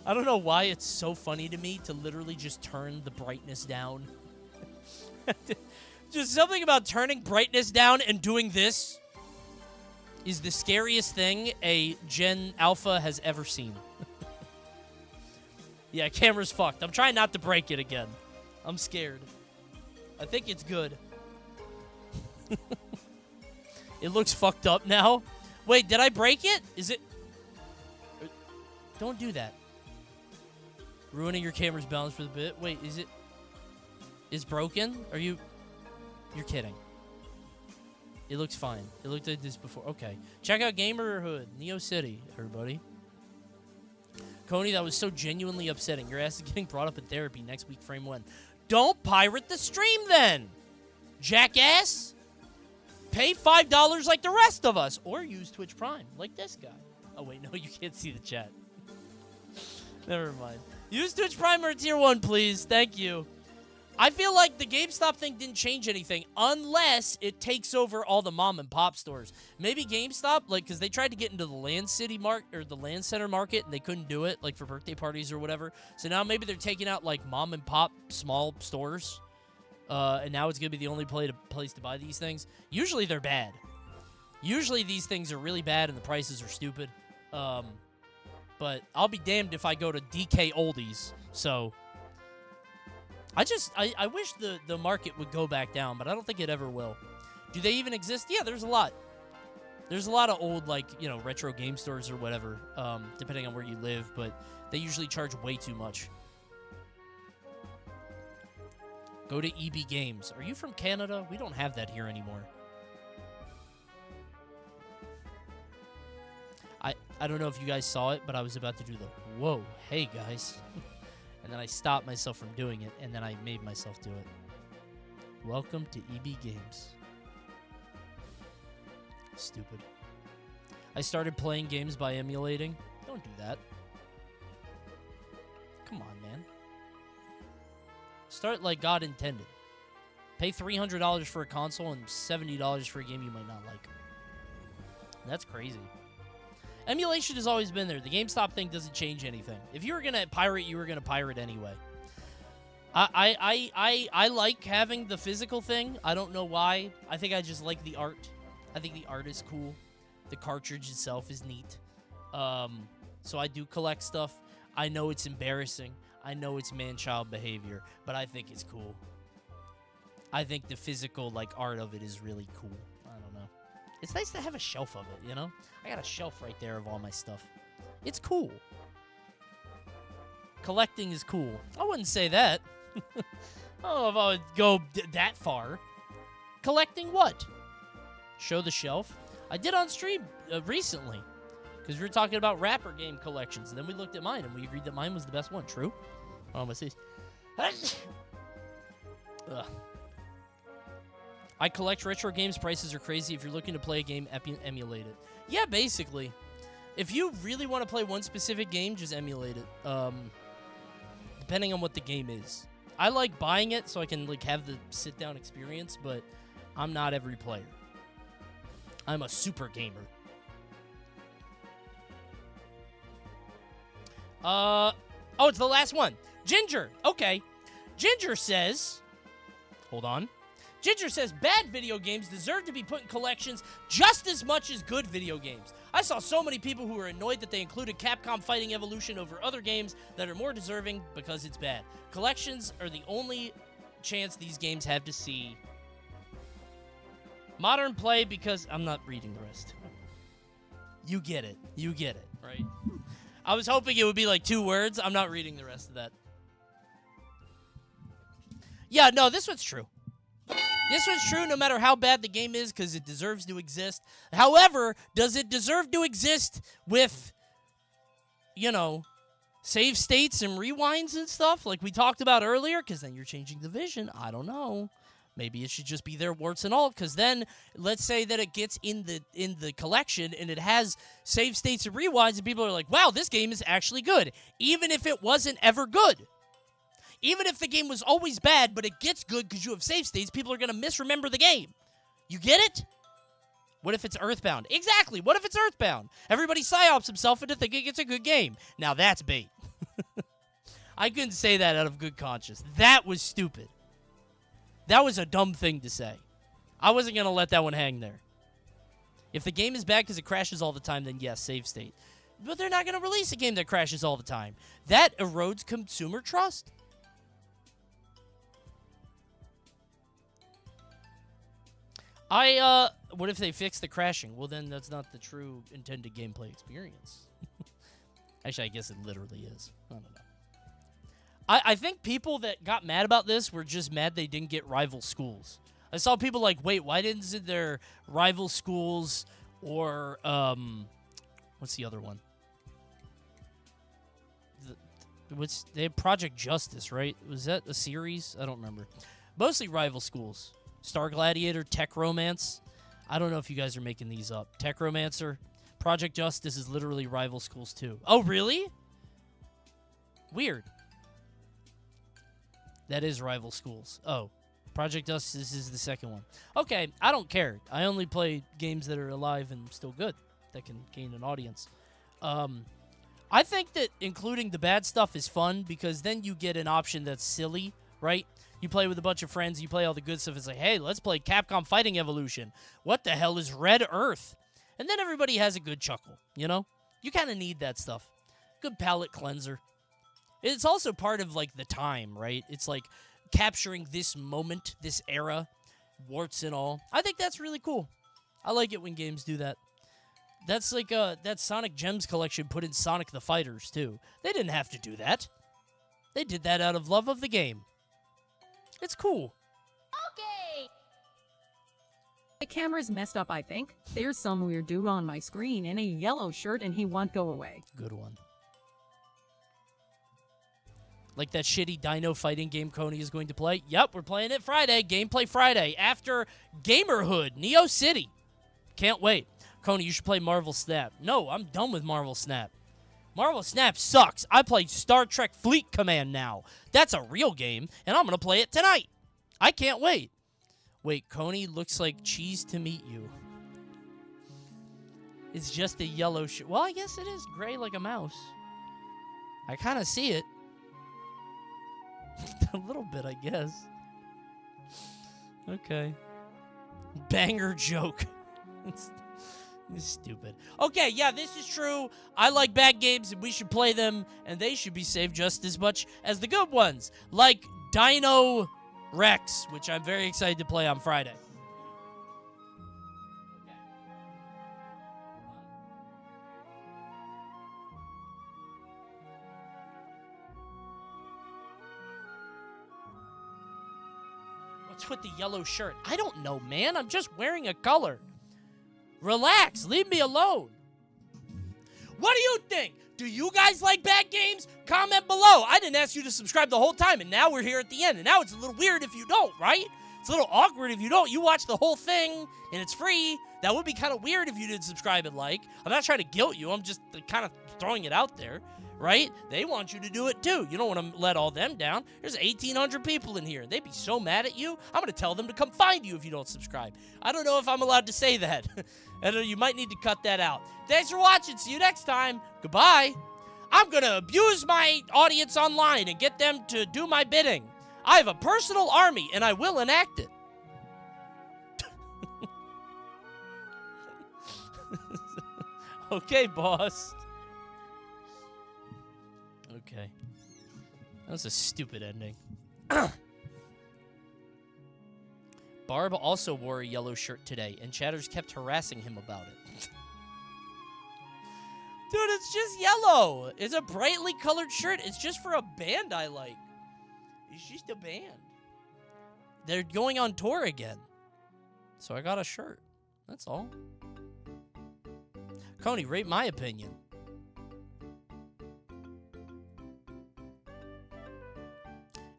I don't know why it's so funny to me to literally just turn the brightness down. Just something about turning brightness down and doing this is the scariest thing a Gen Alpha has ever seen. Yeah, camera's fucked. I'm trying not to break it again. I'm scared. I think it's good. It looks fucked up now. Wait, did I break it? Is it... Don't do that. Ruining your camera's balance for the bit. Wait, is it... It's broken? Are you... You're kidding. It looks fine. It looked like this before. Okay. Check out Gamerhood, Neo City, everybody. Coney, that was so genuinely upsetting. Your ass is getting brought up in therapy next week, frame 1. Don't pirate the stream, then! Jackass! Pay $5 like the rest of us, or use Twitch Prime like this guy. Oh wait, no, you can't see the chat. Never mind. Use Twitch Prime or Tier 1, please. Thank you. I feel like the GameStop thing didn't change anything unless it takes over all the mom and pop stores. Maybe GameStop, like, because they tried to get into the Land City market or the Land Center market and they couldn't do it, like for birthday parties or whatever. So now maybe they're taking out like mom and pop small stores, and now it's gonna be the only place to buy these things. Usually they're bad. Usually these things are really bad and the prices are stupid. But I'll be damned if I go to DK Oldies. So I wish the market would go back down, but I don't think it ever will. Do they even exist? Yeah, there's a lot. There's a lot of old, like, you know, retro game stores or whatever, depending on where you live, but they usually charge way too much. Go to EB Games. Are you from Canada? We don't have that here anymore. I don't know if you guys saw it, but I was about to do the, whoa, hey, guys. And then I stopped myself from doing it, and then I made myself do it. Welcome to EB Games. Stupid. I started playing games by emulating. Don't do that. Come on, man. Start like God intended. Pay $300 for a console and $70 for a game you might not like. That's crazy. Emulation has always been there. The GameStop thing doesn't change anything. If you were going to pirate, you were going to pirate anyway. I like having the physical thing. I don't know why. I think I just like the art. I think the art is cool. The cartridge itself is neat. So I do collect stuff. I know it's embarrassing. I know it's man-child behavior, but I think it's cool. I think the physical, like, art of it is really cool. I don't know. It's nice to have a shelf of it, you know? I got a shelf right there of all my stuff. It's cool. Collecting is cool. I wouldn't say that. I don't know if I would go that far. Collecting what? Show the shelf? I did on stream recently. Because we were talking about rapper game collections. And then we looked at mine, and we agreed that mine was the best one. True? Oh, my face. Ugh. I collect retro games. Prices are crazy. If you're looking to play a game, emulate it. Yeah, basically. If you really want to play one specific game, just emulate it. Depending on what the game is. I like buying it so I can like have the sit-down experience, but I'm not every player. I'm a super gamer. Oh, it's the last one. Ginger. Okay. Ginger says... Hold on. Ginger says, bad video games deserve to be put in collections just as much as good video games. I saw so many people who were annoyed that they included Capcom Fighting Evolution over other games that are more deserving because it's bad. Collections are the only chance these games have to see modern play because... I'm not reading the rest. You get it. You get it, right? I was hoping it would be like 2 words. I'm not reading the rest of that. Yeah, no, this one's true. This one's true no matter how bad the game is because it deserves to exist. However, does it deserve to exist with, you know, save states and rewinds and stuff like we talked about earlier? Because then you're changing the vision. I don't know. Maybe it should just be there warts and all, because then let's say that it gets in the collection and it has save states and rewinds and people are like, wow, this game is actually good. Even if it wasn't ever good. Even if the game was always bad, but it gets good because you have save states, people are going to misremember the game. You get it? What if it's Earthbound? Exactly. What if it's Earthbound? Everybody psyops himself into thinking it's a good game. Now that's bait. I couldn't say that out of good conscience. That was stupid. That was a dumb thing to say. I wasn't going to let that one hang there. If the game is bad because it crashes all the time, then yes, save state. But they're not going to release a game that crashes all the time. That erodes consumer trust. What if they fix the crashing? Well, then that's not the true intended gameplay experience. Actually, I guess it literally is. I don't know. I think people that got mad about this were just mad they didn't get rival schools. I saw people like, wait, why didn't there rival schools or, what's the other one? They had Project Justice, right? Was that a series? I don't remember. Mostly rival schools. Star Gladiator, Tech Romance. I don't know if you guys are making these up. Techromancer. Project Justice is literally Rival Schools 2. Oh, really? Weird. That is Rival Schools. Oh. Project Justice is the second one. Okay, I don't care. I only play games that are alive and still good, that can gain an audience. I think that including the bad stuff is fun because then you get an option that's silly, right? You play with a bunch of friends, you play all the good stuff. It's like, hey, let's play Capcom Fighting Evolution. What the hell is Red Earth? And then everybody has a good chuckle, you know? You kind of need that stuff. Good palate cleanser. It's also part of, like, the time, right? It's like capturing this moment, this era, warts and all. I think that's really cool. I like it when games do that. That's like that Sonic Gems collection put in Sonic the Fighters, too. They didn't have to do that. They did that out of love of the game. It's cool. Okay. The camera's messed up, I think. There's some weird dude on my screen in a yellow shirt and he won't go away. Good one. Like that shitty dino fighting game Coney is going to play. Yep, we're playing it Friday. Gameplay Friday. After Gamerhood, Neo City. Can't wait. Coney, you should play Marvel Snap. No, I'm done with Marvel Snap. Marvel Snap sucks. I play Star Trek Fleet Command now. That's a real game, and I'm going to play it tonight. I can't wait. Wait, Coney looks like cheese to meet you. It's just a yellow shirt. Well, I guess it is gray like a mouse. I kind of see it. A little bit, I guess. Okay. Banger joke. It's stupid. Okay, yeah, this is true. I like bad games, and we should play them, and they should be saved just as much as the good ones. Like Dino Rex, which I'm very excited to play on Friday. What's with the yellow shirt? I don't know, man. I'm just wearing a color. Relax. Leave me alone. What do you think? Do you guys like bad games? Comment below. I didn't ask you to subscribe the whole time, and now we're here at the end. And now it's a little weird if you don't, right? It's a little awkward if you don't. You watch the whole thing, and it's free. That would be kind of weird if you didn't subscribe and like. I'm not trying to guilt you. I'm just kind of throwing it out there, right? They want you to do it, too. You don't want to let all them down. There's 1,800 people in here. They'd be so mad at you. I'm going to tell them to come find you if you don't subscribe. I don't know if I'm allowed to say that. And you might need to cut that out. Thanks for watching. See you next time. Goodbye. I'm going to abuse my audience online and get them to do my bidding. I have a personal army, and I will enact it. Okay, boss. Okay. That was a stupid ending. Barb also wore a yellow shirt today, and Chatters kept harassing him about it. Dude, it's just yellow. It's a brightly colored shirt. It's just for a band I like. It's just a band. They're going on tour again. So I got a shirt. That's all. Coney, rate my opinion.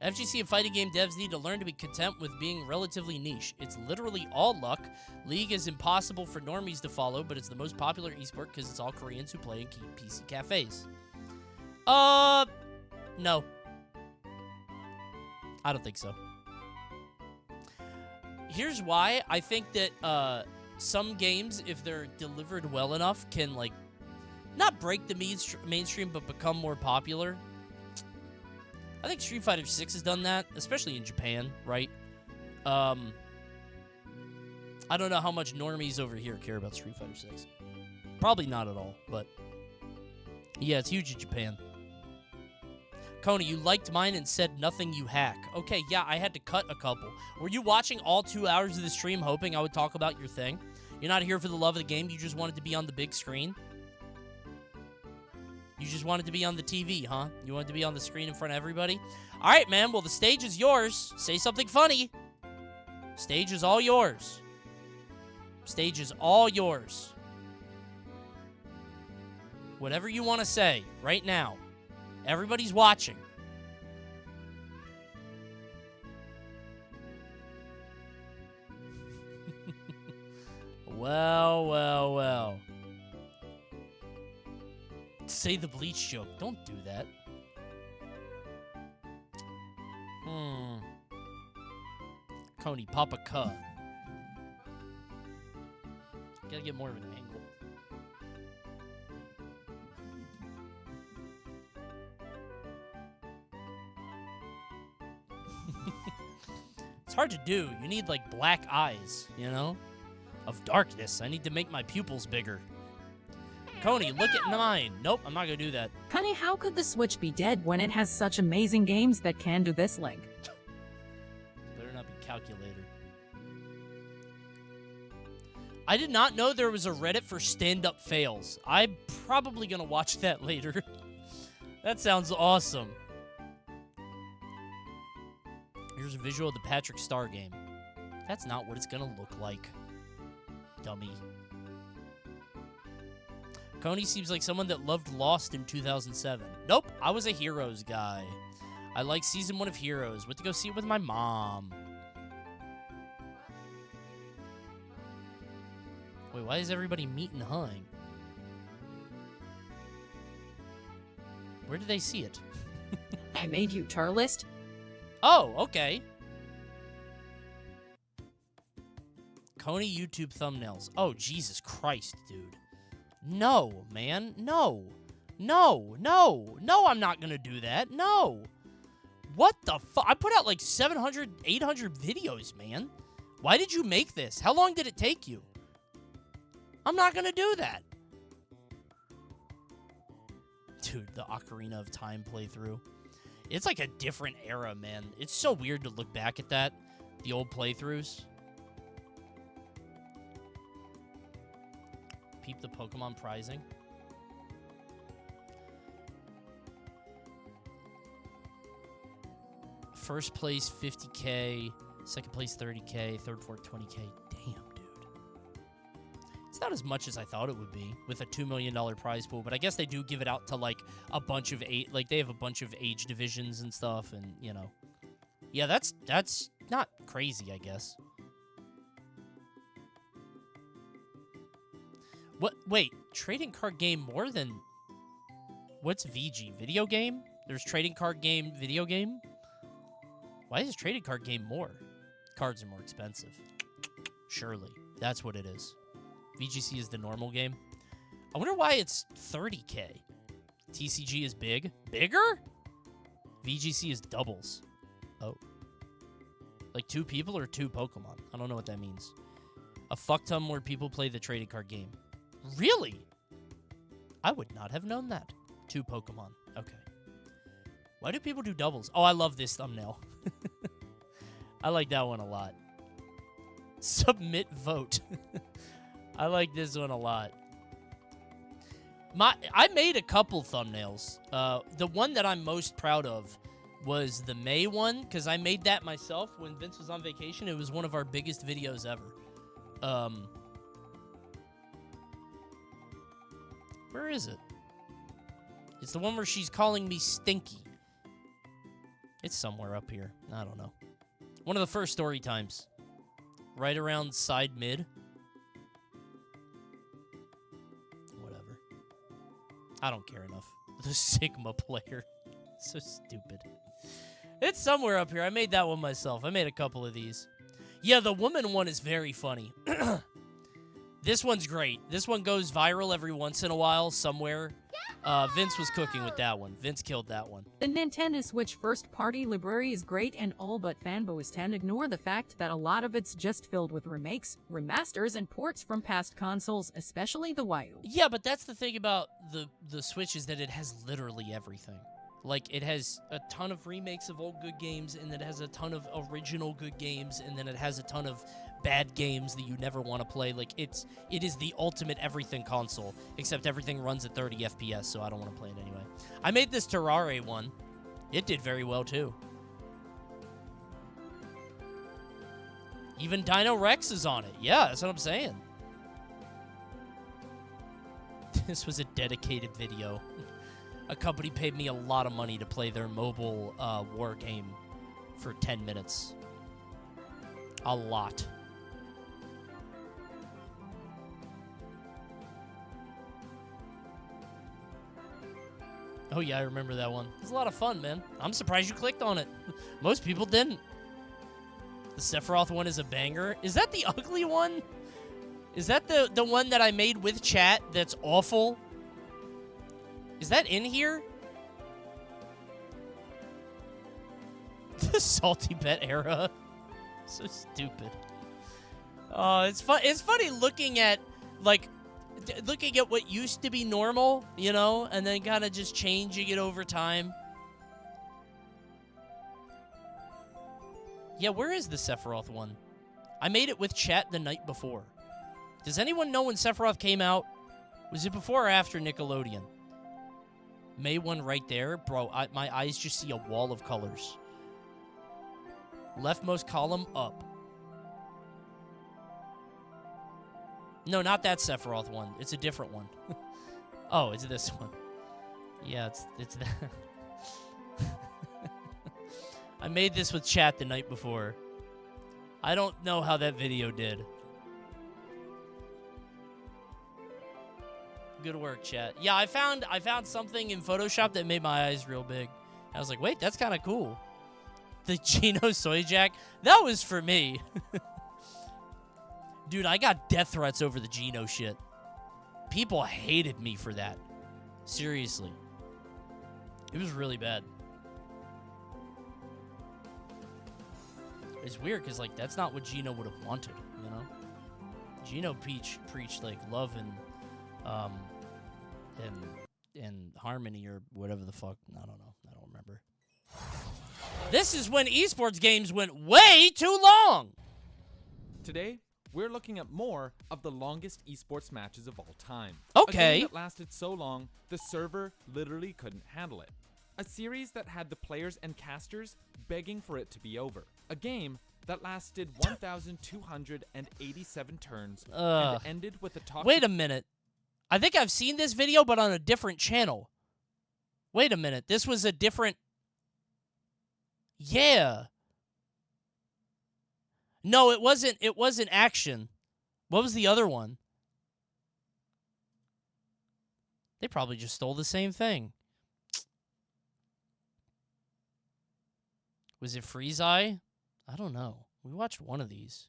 FGC and fighting game devs need to learn to be content with being relatively niche. It's literally all luck. League is impossible for normies to follow, but it's the most popular esport because it's all Koreans who play in PC cafes. No. I don't think so. Here's why. I think that some games, if they're delivered well enough, can, like, not break the mainstream, but become more popular. I think Street Fighter 6 has done that, especially in Japan, right? I don't know how much normies over here care about Street Fighter 6. Probably not at all, but yeah, it's huge in Japan. Coney, you liked mine and said nothing you hack. Okay, yeah, I had to cut a couple. Were you watching all 2 hours of the stream hoping I would talk about your thing? You're not here for the love of the game, you just wanted to be on the big screen? You just wanted to be on the TV, huh? You wanted to be on the screen in front of everybody? All right, man. Well, the stage is yours. Say something funny. Stage is all yours. Stage is all yours. Whatever you want to say right now. Everybody's watching. Well. Say the bleach joke. Don't do that. Coney, pop a cuh. Gotta get more of an angle. It's hard to do. You need, like, black eyes, you know? Of darkness. I need to make my pupils bigger. Coney, look at mine. Nope, I'm not gonna do that. Honey, how could the Switch be dead when it has such amazing games that can do this, Link? Better not be calculator. I did not know there was a Reddit for stand-up fails. I'm probably gonna watch that later. That sounds awesome. Here's a visual of the Patrick Star game. That's not what it's gonna look like. Dummy. Coney seems like someone that loved Lost in 2007. Nope, I was a Heroes guy. I like season 1 of Heroes. Went to go see it with my mom. Wait, why is everybody meeting Hung? Where did they see it? I made you tar list. Oh, okay. Coney YouTube thumbnails. Oh, Jesus Christ, dude. No, man. No. No, I'm not gonna do that. No. What the fuck? I put out like 700, 800 videos, man. Why did you make this? How long did it take you? I'm not gonna do that. Dude, the Ocarina of Time playthrough. It's like a different era, man. It's so weird to look back at that. The old playthroughs. Peep the Pokemon prizing. First place 50K, second place 30K, third, fourth 20K. Damn, dude. It's not as much as I thought it would be with a $2 million prize pool, but I guess they do give it out to like a bunch of they have a bunch of age divisions and stuff, and you know. Yeah, that's not crazy, I guess. What? Wait, trading card game more than... What's VG? Video game? There's trading card game, video game? Why is trading card game more? Cards are more expensive. Surely. That's what it is. VGC is the normal game. I wonder why it's 30K. TCG is big. Bigger? VGC is doubles. Oh. Like 2 people or 2 Pokemon? I don't know what that means. A fuck ton more people play the trading card game. Really? I would not have known that. 2 Pokemon. Okay. Why do people do doubles? Oh, I love this thumbnail. I like that one a lot. Submit vote. I like this one a lot. I made a couple thumbnails. The one that I'm most proud of was the May one, because I made that myself when Vince was on vacation. It was one of our biggest videos ever. Where is it? It's the one where she's calling me stinky. It's somewhere up here. I don't know. One of the first story times. Right around side mid. Whatever. I don't care enough. The Sigma player. So stupid. It's somewhere up here. I made that one myself. I made a couple of these. Yeah, the woman one is very funny. This one's great. This one goes viral every once in a while somewhere. Vince was cooking with that one. Vince killed that one. The Nintendo Switch first-party library is great, and all but fanboys tend to ignore the fact that a lot of it's just filled with remakes, remasters, and ports from past consoles, especially the Wii U. Yeah, but that's the thing about the Switch is that it has literally everything. Like, it has a ton of remakes of old good games, and then it has a ton of original good games, and then it has a ton of bad games that you never want to play. Like, it is the ultimate everything console, except everything runs at 30 FPS, so I don't want to play it anyway. I made this Terraria one. It did very well, too. Even Dino Rex is on it. Yeah, that's what I'm saying. This was a dedicated video. A company paid me a lot of money to play their mobile war game for 10 minutes. A lot. Oh, yeah, I remember that one. It was a lot of fun, man. I'm surprised you clicked on it. Most people didn't. The Sephiroth one is a banger. Is that the ugly one? Is that the one that I made with chat that's awful? Is that in here? The salty bet era. So stupid. It's fun. It's funny looking at, like, looking at what used to be normal, you know, and then kind of just changing it over time. Yeah, where is the Sephiroth one? I made it with chat the night before. Does anyone know when Sephiroth came out? Was it before or after Nickelodeon? May one right there? Bro, my eyes just see a wall of colors. Leftmost column up. No, not that Sephiroth one. It's a different one. Oh, it's this one. Yeah, it's that. I made this with chat the night before. I don't know how that video did. Good work, chat. Yeah, I found something in Photoshop that made my eyes real big. I was like, wait, that's kind of cool. The Gino Soy Jack, that was for me. Dude, I got death threats over the Gino shit. People hated me for that. Seriously. It was really bad. It's weird because, like, that's not what Gino would have wanted, you know? Gino preached like, love and harmony or whatever the fuck. I don't know. I don't remember. This is when esports games went way too long. Today, we're looking at more of the longest esports matches of all time. Okay. A game that lasted so long, the server literally couldn't handle it. A series that had the players and casters begging for it to be over. A game that lasted 1,287 turns and ended with a toxic... Wait a minute. I think I've seen this video, but on a different channel. Wait a minute. This was a different... Yeah. No, it wasn't. It wasn't action. What was the other one? They probably just stole the same thing. Was it Freeze Eye? I don't know. We watched one of these.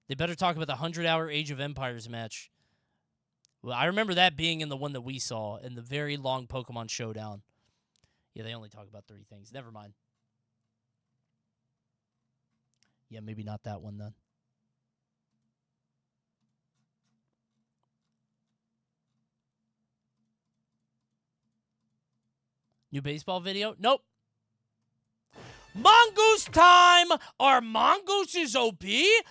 They better talk about the 100-hour Age of Empires match. Well, I remember that being in the one that we saw in the very long Pokemon Showdown. Yeah, they only talk about 3 things. Never mind. Yeah, maybe not that one then. New baseball video? Nope. Mongoose time! Are Mongooses OP?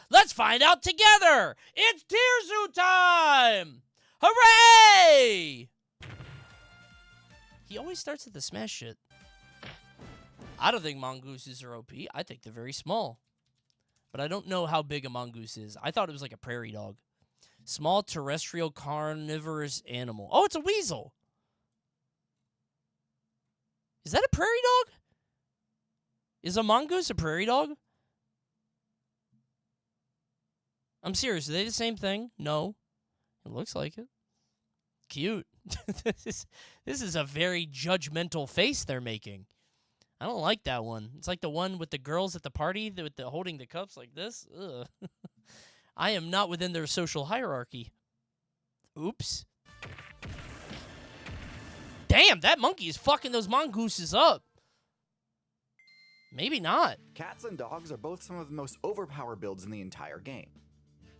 Let's find out together! It's Tirzu time! Hooray! He always starts at the smash shit. I don't think mongooses are OP. I think they're very small. But I don't know how big a mongoose is. I thought it was like a prairie dog. Small terrestrial carnivorous animal. Oh, it's a weasel. Is that a prairie dog? Is a mongoose a prairie dog? I'm serious. Are they the same thing? No. It looks like it. Cute. This is a very judgmental face they're making. I don't like that one. It's like the one with the girls at the party with the holding the cups like this. Ugh. I am not within their social hierarchy. Oops. Damn, that monkey is fucking those mongooses up. Maybe not. Cats and dogs are both some of the most overpowered builds in the entire game.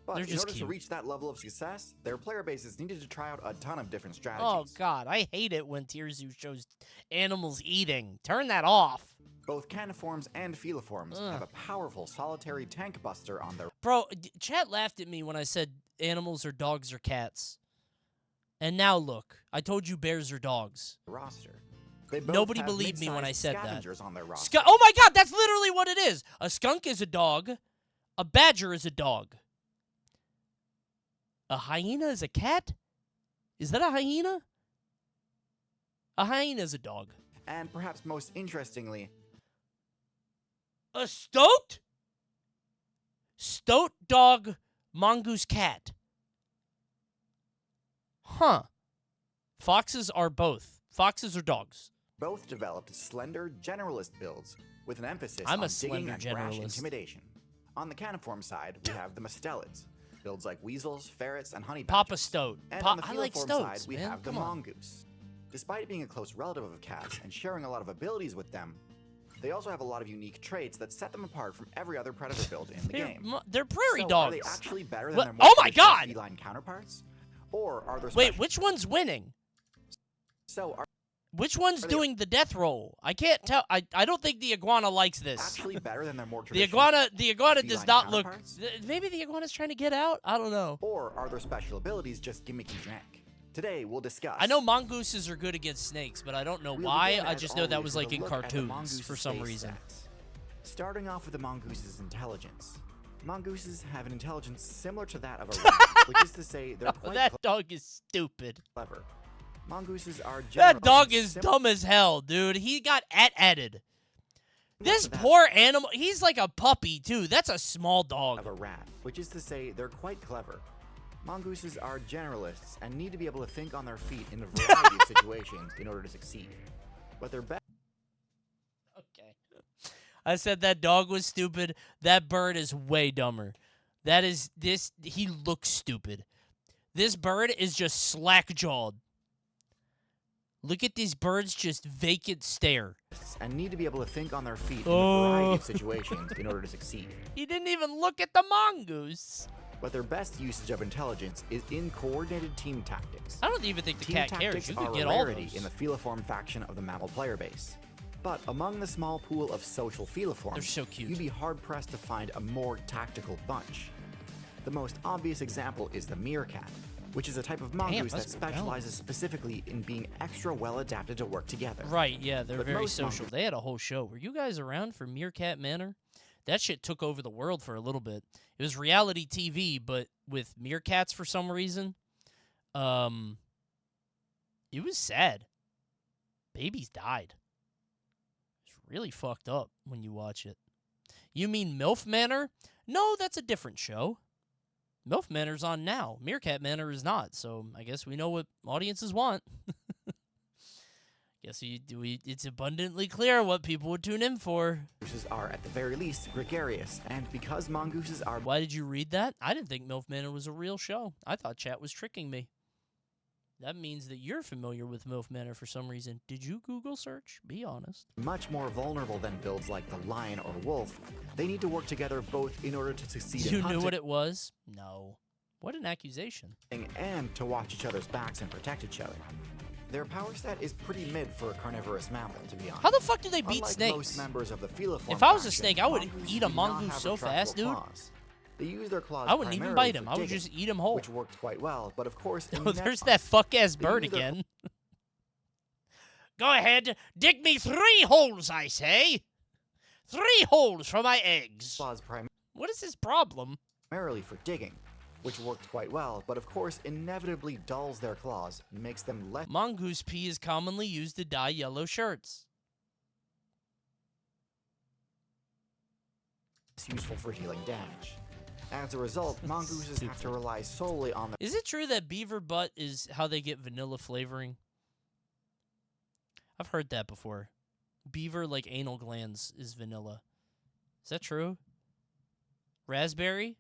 But They're in just order cute. to reach that level of success, their player bases needed to try out a ton of different Oh, strategies. God. I hate it when Tirzu shows animals eating. Turn that off. Both caniforms and feliforms have a powerful solitary tank buster on their Bro, chat laughed at me when I said animals are dogs or cats. And now look. I told you bears are dogs. roster. They both Nobody have believed me when I mid-sized said that. scavengers on their roster. Oh my God, that's literally what it is. A skunk is a dog. A badger is a dog. A hyena is a cat? Is that a hyena? A hyena is a dog. And perhaps most interestingly, A stoat? Stoat dog mongoose cat. Huh. Foxes are both. Foxes or dogs? Both developed slender generalist builds with an emphasis I'm a on digging slender and brash generalist. intimidation. On the caniform side, we have the mustelids, builds like weasels, ferrets, and honey Papa badgers. Stoat. And on the I like feliform stoats, side, we man. have the Come on. mongoose. Despite being a close relative of cats and sharing a lot of abilities with them, they also have a lot of unique traits that set them apart from every other predator build in the game. They're prairie So, dogs. are they actually better than What? their more Oh my traditional God! feline counterparts? Or are there Wait, special... which one's winning? So, are Which one's Are they- doing the death roll? I can't tell. I don't think the iguana likes this. actually better than their more The traditional... iguana does feline not look. counterparts? Maybe the iguana's trying to get out. I don't know. Or are their special abilities just gimmicky jank? Today, we'll discuss... I know mongooses are good against snakes, but I don't know We'll why. begin, I as just know that always, was with like a in look at the cartoons mongoose's for some base reason. stats. Starting off with the mongoose's intelligence. Mongooses have an intelligence similar to that of a rat, which is to say they're quite That dog is stupid. clever. Mongooses are That dog generally is similar dumb as hell, dude. He got added. This to that poor animal. He's like a puppy too. That's a small dog. of a rat, which is to say they're quite clever. Mongooses are generalists and need to be able to think on their feet in a variety of situations in order to succeed. But they're best Okay. I said that dog was stupid. That bird is way dumber. That is this. He looks stupid. This bird is just slack-jawed. Look at these birds just vacant stare. and need to be able to think on their feet in a Oh. variety of situations in order to succeed. He didn't even look at the mongoose. But their best usage of intelligence is in coordinated team tactics. I don't even think the Team cat cares. tactics You are could a get all rarity those. in the feliform faction of the mammal player base. But among the small pool of social feliforms, They're so cute. you'd be hard-pressed to find a more tactical bunch. The most obvious example is the meerkat, which is a type of mongoose that that's specializes specifically in being extra well-adapted to work together. Right, yeah, they're But very most social. mongoose- They had a whole show. Were you guys around for Meerkat Manor? That shit took over the world for a little bit. It was reality TV, but with meerkats for some reason. It was sad. Babies died. It's really fucked up when you watch it. You mean MILF Manor? No, that's a different show. MILF Manor's on now. Meerkat Manor is not, so I guess we know what audiences want. Guess it's abundantly clear what people would tune in for. Mongooses are, at the very least, gregarious, and because mongooses are Why did you read that? I didn't think MILF Manor was a real show. I thought chat was tricking me. That means that you're familiar with MILF Manor for some reason. Did you Google search? Be honest. much more vulnerable than builds like the lion or wolf, they need to work together both in order to succeed You in knew what hunting it was? No. What an accusation. and to watch each other's backs and protect each other. Their power stat is pretty mid for a carnivorous mammal, to be honest. How the fuck do they beat Unlike snakes? most members of the feliform If I was a faction, snake, I would mongooses eat a do not mongoose have so retractable fast, dude. claws. They use their claws I wouldn't even primarily bite him. for I would digging, just eat him whole. which worked quite well, but of course, in Oh, net there's hunting, that fuck-ass they bird use their again. Go ahead, dig me 3 holes, I say. 3 holes for my eggs. claws What is his problem? primarily for digging, which worked quite well, but of course inevitably dulls their claws and makes them less Mongoose pee is commonly used to dye yellow shirts. useful for dealing damage. As a result, mongooses have to rely solely on their Is it true that beaver butt is how they get vanilla flavoring? I've heard that before. Beaver, like anal glands, is vanilla. Is that true? Raspberry?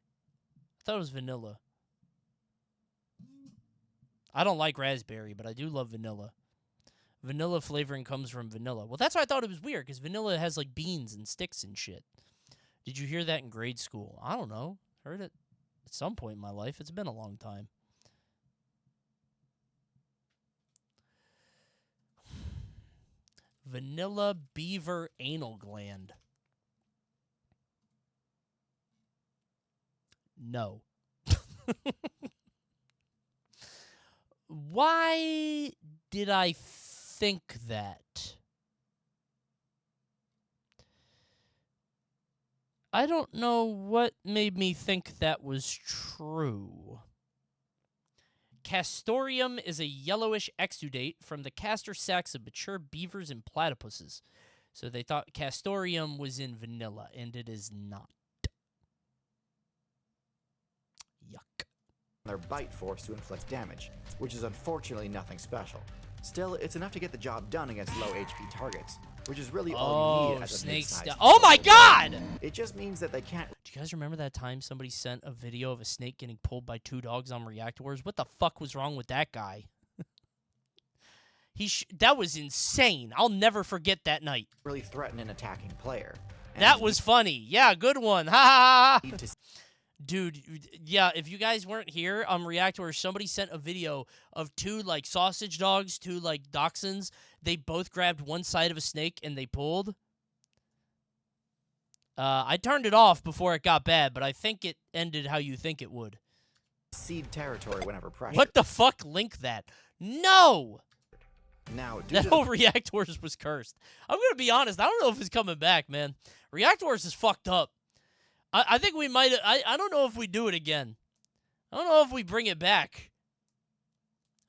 I thought it was vanilla. I don't like raspberry, but I do love vanilla. Vanilla flavoring comes from vanilla. Well, that's why I thought it was weird, because vanilla has, like, beans and sticks and shit. Did you hear that in grade school? I don't know. Heard it at some point in my life. It's been a long time. Vanilla beaver anal gland. No. Why did I think that? I don't know what made me think that was true. Castorium is a yellowish exudate from the castor sacs of mature beavers and platypuses. So they thought castorium was in vanilla, and it is not. Yuck. bite force to inflict damage, which is unfortunately nothing special. Still, it's enough to get the job done against low HP targets, which is really all you need as a snakes. mid-sized Oh my god! It just means that they can't Do you guys remember that time somebody sent a video of a snake getting pulled by 2 dogs on React Wars? What the fuck was wrong with that guy? That was insane. I'll never forget that night. really threaten an attacking player. And That was funny. Yeah, good one. Ha ha ha. need to Dude, yeah, if you guys weren't here on React where somebody sent a video of 2, like, sausage dogs, 2, like, dachshunds, they both grabbed one side of a snake and they pulled. I turned it off before it got bad, but I think it ended how you think it would. cede territory whenever pressured. What the fuck? Link that. No! Now, due That to whole React Wars was cursed. I'm going to be honest. I don't know if it's coming back, man. React Wars is fucked up. I think we might. I don't know if we do it again. I don't know if we bring it back.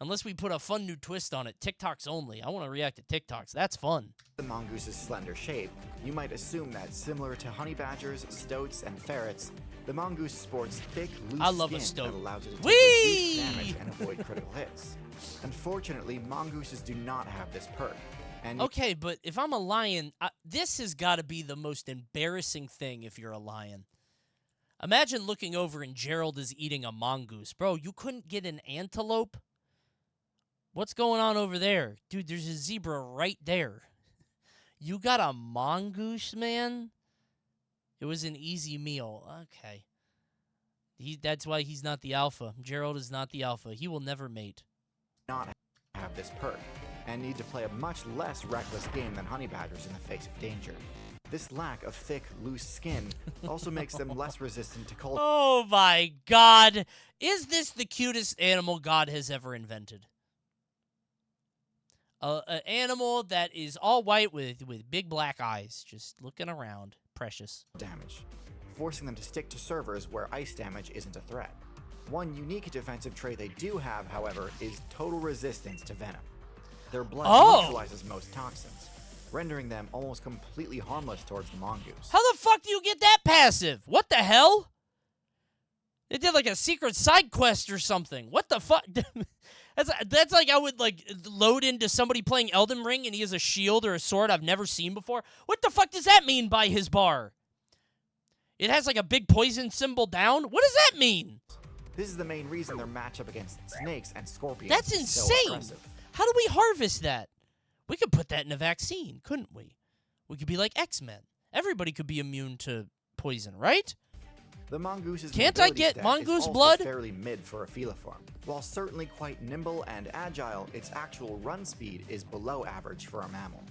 Unless we put a fun new twist on it. TikToks only. I want to react to TikToks. That's fun. the mongoose's slender shape, you might assume that similar to honey badgers, stoats, and ferrets, the mongoose sports thick, loose I love a skin stoat. that allows it to take Whee! reduced damage and avoid critical hits. Unfortunately, mongooses do not have this perk. And Okay, but if I'm a lion, this has got to be the most embarrassing thing if you're a lion. Imagine looking over and Gerald is eating a mongoose. Bro, you couldn't get an antelope? What's going on over there? Dude, there's a zebra right there. You got a mongoose, man? It was an easy meal. Okay. That's why he's not the alpha. Gerald is not the alpha. He will never mate. not have this perk, and need to play a much less reckless game than honey badgers in the face of danger. This lack of thick, loose skin also makes them less resistant to cold Oh my god. Is this the cutest animal God has ever invented? An animal that is all white with big black eyes, just looking around. Precious. damage, forcing them to stick to servers where ice damage isn't a threat. One unique defensive trait they do have, however, is total resistance to venom. Their blood neutralizes most toxins, rendering them almost completely harmless towards the mongoose. How the fuck do you get that passive? What the hell? They did like a secret side quest or something. What the fuck? That's like I would like load into somebody playing Elden Ring and he has a shield or a sword I've never seen before. What the fuck does that mean by his bar? It has like a big poison symbol down? What does that mean? This is the main reason their matchup against snakes and scorpions That's is so insane. aggressive. How do we harvest that? We could put that in a vaccine, couldn't we? We could be like X-Men. Everybody could be immune to poison, right? The mongoose's Can't I mobility get stat mongoose is also blood? fairly mid for a feliform. While certainly quite nimble and agile, its actual run speed is below average for a mammal.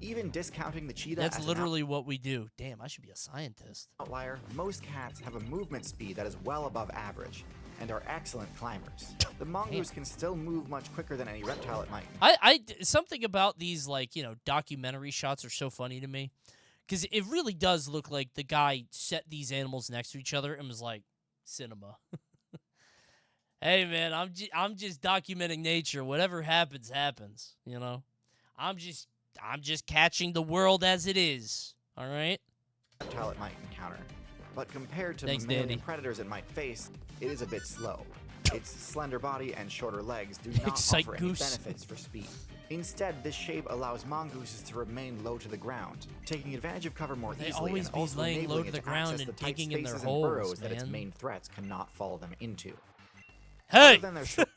Even discounting the cheetah That's as an literally what we do. Damn, I should be a scientist. outlier, most cats have a movement speed that is well above average and are excellent climbers. The mongoose can still move much quicker than any reptile it might. Something about these, like, documentary shots are so funny to me. Because it really does look like the guy set these animals next to each other and was like, cinema. Hey, man, I'm just documenting nature. Whatever happens, happens, I'm just catching the world as it is, all right? Reptile it might encounter. But compared to Thanks, mammalian Dandy. predators it might face, it is a bit slow. Its slender body and shorter legs do not Excite offer any goose. benefits for speed. Instead, this shape allows mongooses to remain low to the ground, taking advantage of cover more They easily always and be also laying low enabling to it the to ground access and the tight digging in their spaces and holes, burrows that its man. main threats cannot follow them into. Hey! Other than their short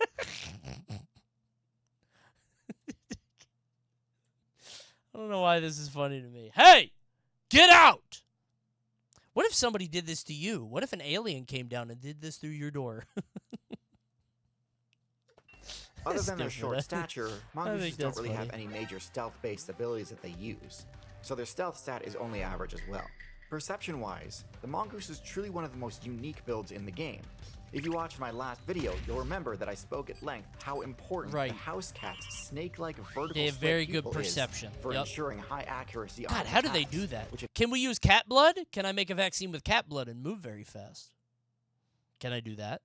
I don't know why this is funny to me. Hey! Get out! What if somebody did this to you? What if an alien came down and did this through your door? Other than their Stupid. short stature, mongooses don't that's really have funny. any major stealth-based abilities that they use, so their stealth stat is only average as well. Perception-wise, the mongoose is truly one of the most unique builds in the game. If you watched my last video, you'll remember that I spoke at length how important Right. the house cat's snake-like vertical They have slit very good pupil is perception. for Yep. ensuring high accuracy on God, its how do they attacks, do that? which Can we use cat blood? Can I make a vaccine with cat blood and move very fast? Can I do that?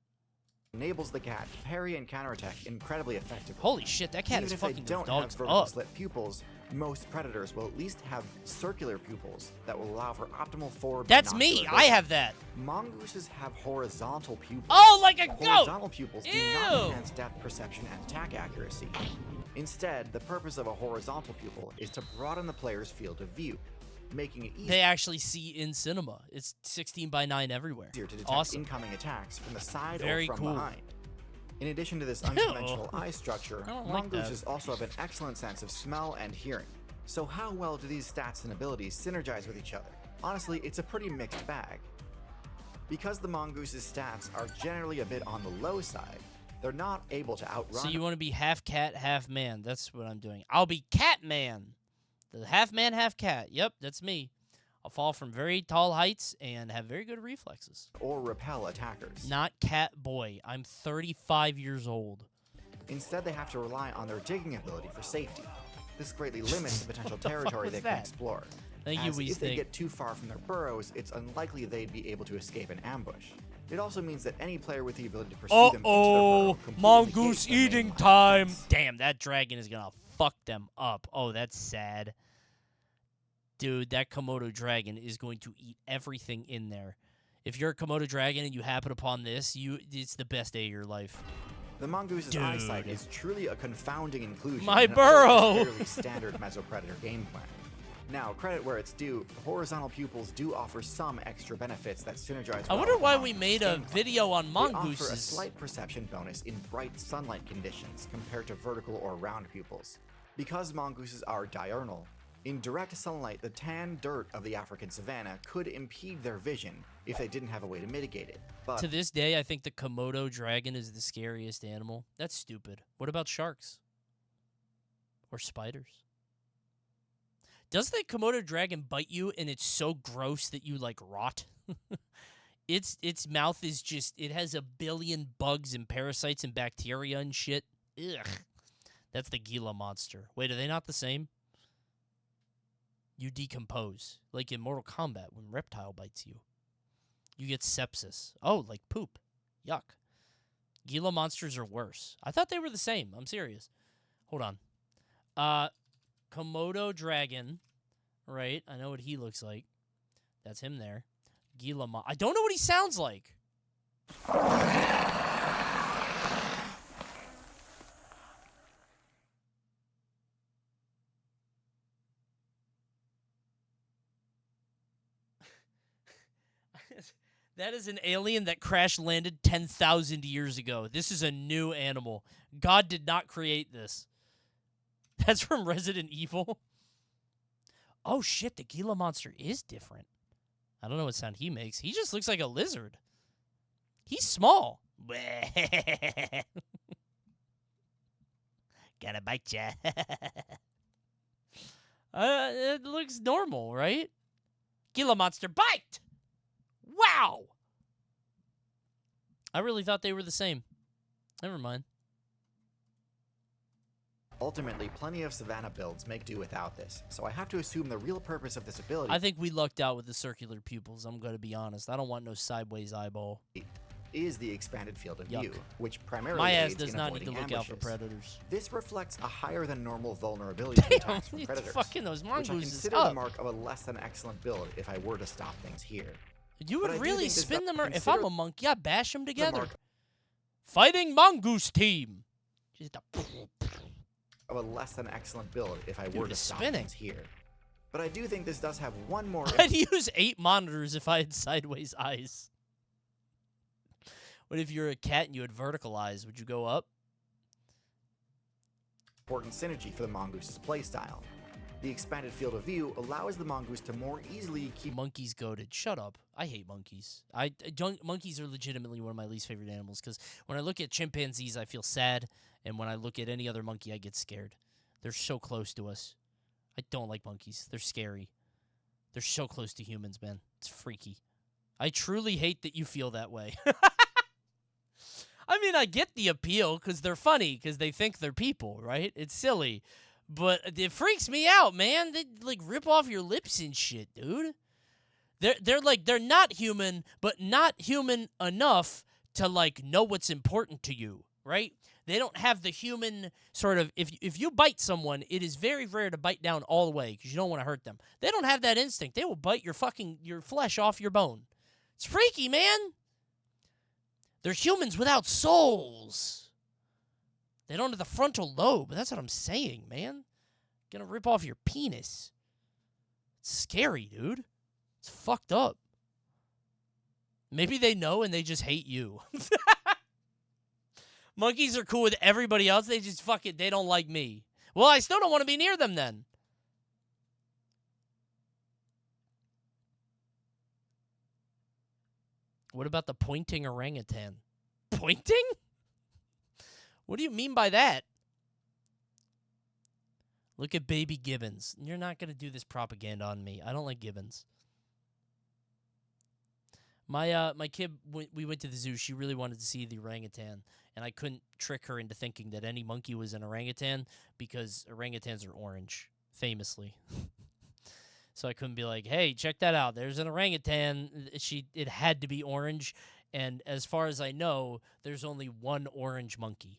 enables the cat to parry and counterattack incredibly effectively. Holy shit, that cat Even is if they fucking don't those have dogs vertical up. slit pupils, most predators will at least have circular pupils that will allow for optimal forward. That's me. binocular I vision. have that. Mongooses have horizontal pupils. Oh, like a goat. Horizontal pupils do not Ew. enhance depth perception and attack accuracy. Instead, the purpose of a horizontal pupil is to broaden the player's field of view, making it They actually see in cinema. It's 16 by 9 everywhere. easier to detect Awesome. incoming attacks from the side Very or from cool. behind. In addition to this unconventional eye structure, I don't like that. mongooses also have an excellent sense of smell and hearing. So how well do these stats and abilities synergize with each other? Honestly, it's a pretty mixed bag. Because the mongoose's stats are generally a bit on the low side, they're not able to outrun. So you want to be half cat, half man. That's what I'm doing. I'll be cat man. The half man, half cat. Yep, that's me. I'll fall from very tall heights and have very good reflexes. or repel attackers. Not cat boy. I'm 35 years old. Instead, they have to rely on their digging ability for safety. This greatly limits the potential territory was they can that? explore. Thank you, as if they Weeznick. get too far from their burrows, it's unlikely they'd be able to escape an ambush. It also means that any player with the ability to pursue them into their burrow completely mongoose negates their main eating line of time. defense. Damn, that dragon is gonna fuck them up. Oh, that's sad. Dude, that Komodo dragon is going to eat everything in there. If you're a Komodo dragon and you happen upon this, it's the best day of your life. The mongoose's Dude. eyesight is truly a confounding inclusion My in a burrow! fairly standard Mesopredator game plan. Now, credit where it's due, horizontal pupils do offer some extra benefits that synergize I well wonder with why the we mongoose's made a gameplay. video on They offer a mongooses. slight perception bonus in bright sunlight conditions compared to vertical or round pupils. Because mongooses are diurnal, in direct sunlight, the tan dirt of the African savanna could impede their vision if they didn't have a way to mitigate it. But To this day, I think the Komodo dragon is the scariest animal. That's stupid. What about sharks? Or spiders? Does the Komodo dragon bite you and it's so gross that you like rot? Its mouth is just, it has a billion bugs and parasites and bacteria and shit. Ugh. That's the Gila monster. Wait, are they not the same? You decompose. Like in Mortal Kombat when Reptile bites you. You get sepsis. Oh, like poop. Yuck. Gila monsters are worse. I thought they were the same. I'm serious. Hold on. Komodo dragon. Right. I know what he looks like. That's him there. Gila I don't know what he sounds like. That is an alien that crash landed 10,000 years ago. This is a new animal. God did not create this. That's from Resident Evil. Oh shit, the Gila monster is different. I don't know what sound he makes. He just looks like a lizard. He's small. Gonna bite ya. It looks normal, right? Gila monster bite! Wow! I really thought they were the same. Never mind. ultimately, plenty of Savannah builds make do without this, so I have to assume the real purpose of this ability I think we lucked out with the circular pupils. I'm going to be honest. I don't want no sideways eyeball. is the expanded field of Yuck. view, which primarily My ass aids does in not need to avoiding look out for ambushes. predators. This reflects a higher than normal vulnerability to Damn, attacks from it's predators, fucking those which I mongooses consider up. the mark of a less than excellent build if I were to stop things here. You But would I do really think this spin does them, if consider I'm a monkey, I'd bash them the together. mark Fighting mongoose team. Just a of a less than excellent build if I Dude, were to it's stop spinning. things here. But I do think this does have one more I'd use 8 monitors if I had sideways eyes. What if you're a cat and you had vertical eyes? Would you go up? important synergy for the Mongoose's playstyle. The expanded field of view allows the Mongoose to more easily keep Monkeys goated. Shut up. I hate monkeys. Monkeys are legitimately one of my least favorite animals because when I look at chimpanzees, I feel sad, and when I look at any other monkey, I get scared. They're so close to us. I don't like monkeys. They're scary. They're so close to humans, man. It's freaky. I truly hate that you feel that way. I mean, I get the appeal because they're funny because they think they're people, right? It's silly. But it freaks me out, man. They like rip off your lips and shit, dude. They're not human, but not human enough to like know what's important to you, right? They don't have the human sort of if you bite someone, it is very rare to bite down all the way because you don't want to hurt them. They don't have that instinct. They will bite your flesh off your bone. It's freaky, man. They're humans without souls. They don't have the frontal lobe. That's what I'm saying, man. Gonna rip off your penis. It's scary, dude. It's fucked up. Maybe they know and they just hate you. Monkeys are cool with everybody else. They just they don't like me. Well, I still don't want to be near them then. What about the pointing orangutan? Pointing? What do you mean by that? Look at baby gibbons. You're not going to do this propaganda on me. I don't like gibbons. My kid, we went to the zoo. She really wanted to see the orangutan, and I couldn't trick her into thinking that any monkey was an orangutan because orangutans are orange, famously. So I couldn't be like, hey, check that out. There's an orangutan. It had to be orange, and as far as I know, there's only one orange monkey.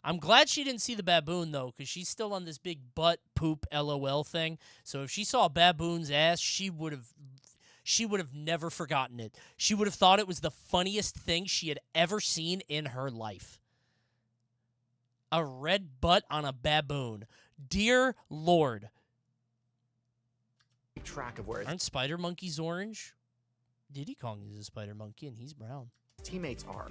I'm glad she didn't see the baboon, though, because she's still on this big butt poop LOL thing. So if she saw a baboon's ass, she would have never forgotten it. She would have thought it was the funniest thing she had ever seen in her life. A red butt on a baboon. Dear Lord. Track of where Aren't spider monkeys orange? Diddy Kong is a spider monkey, and he's brown. teammates are,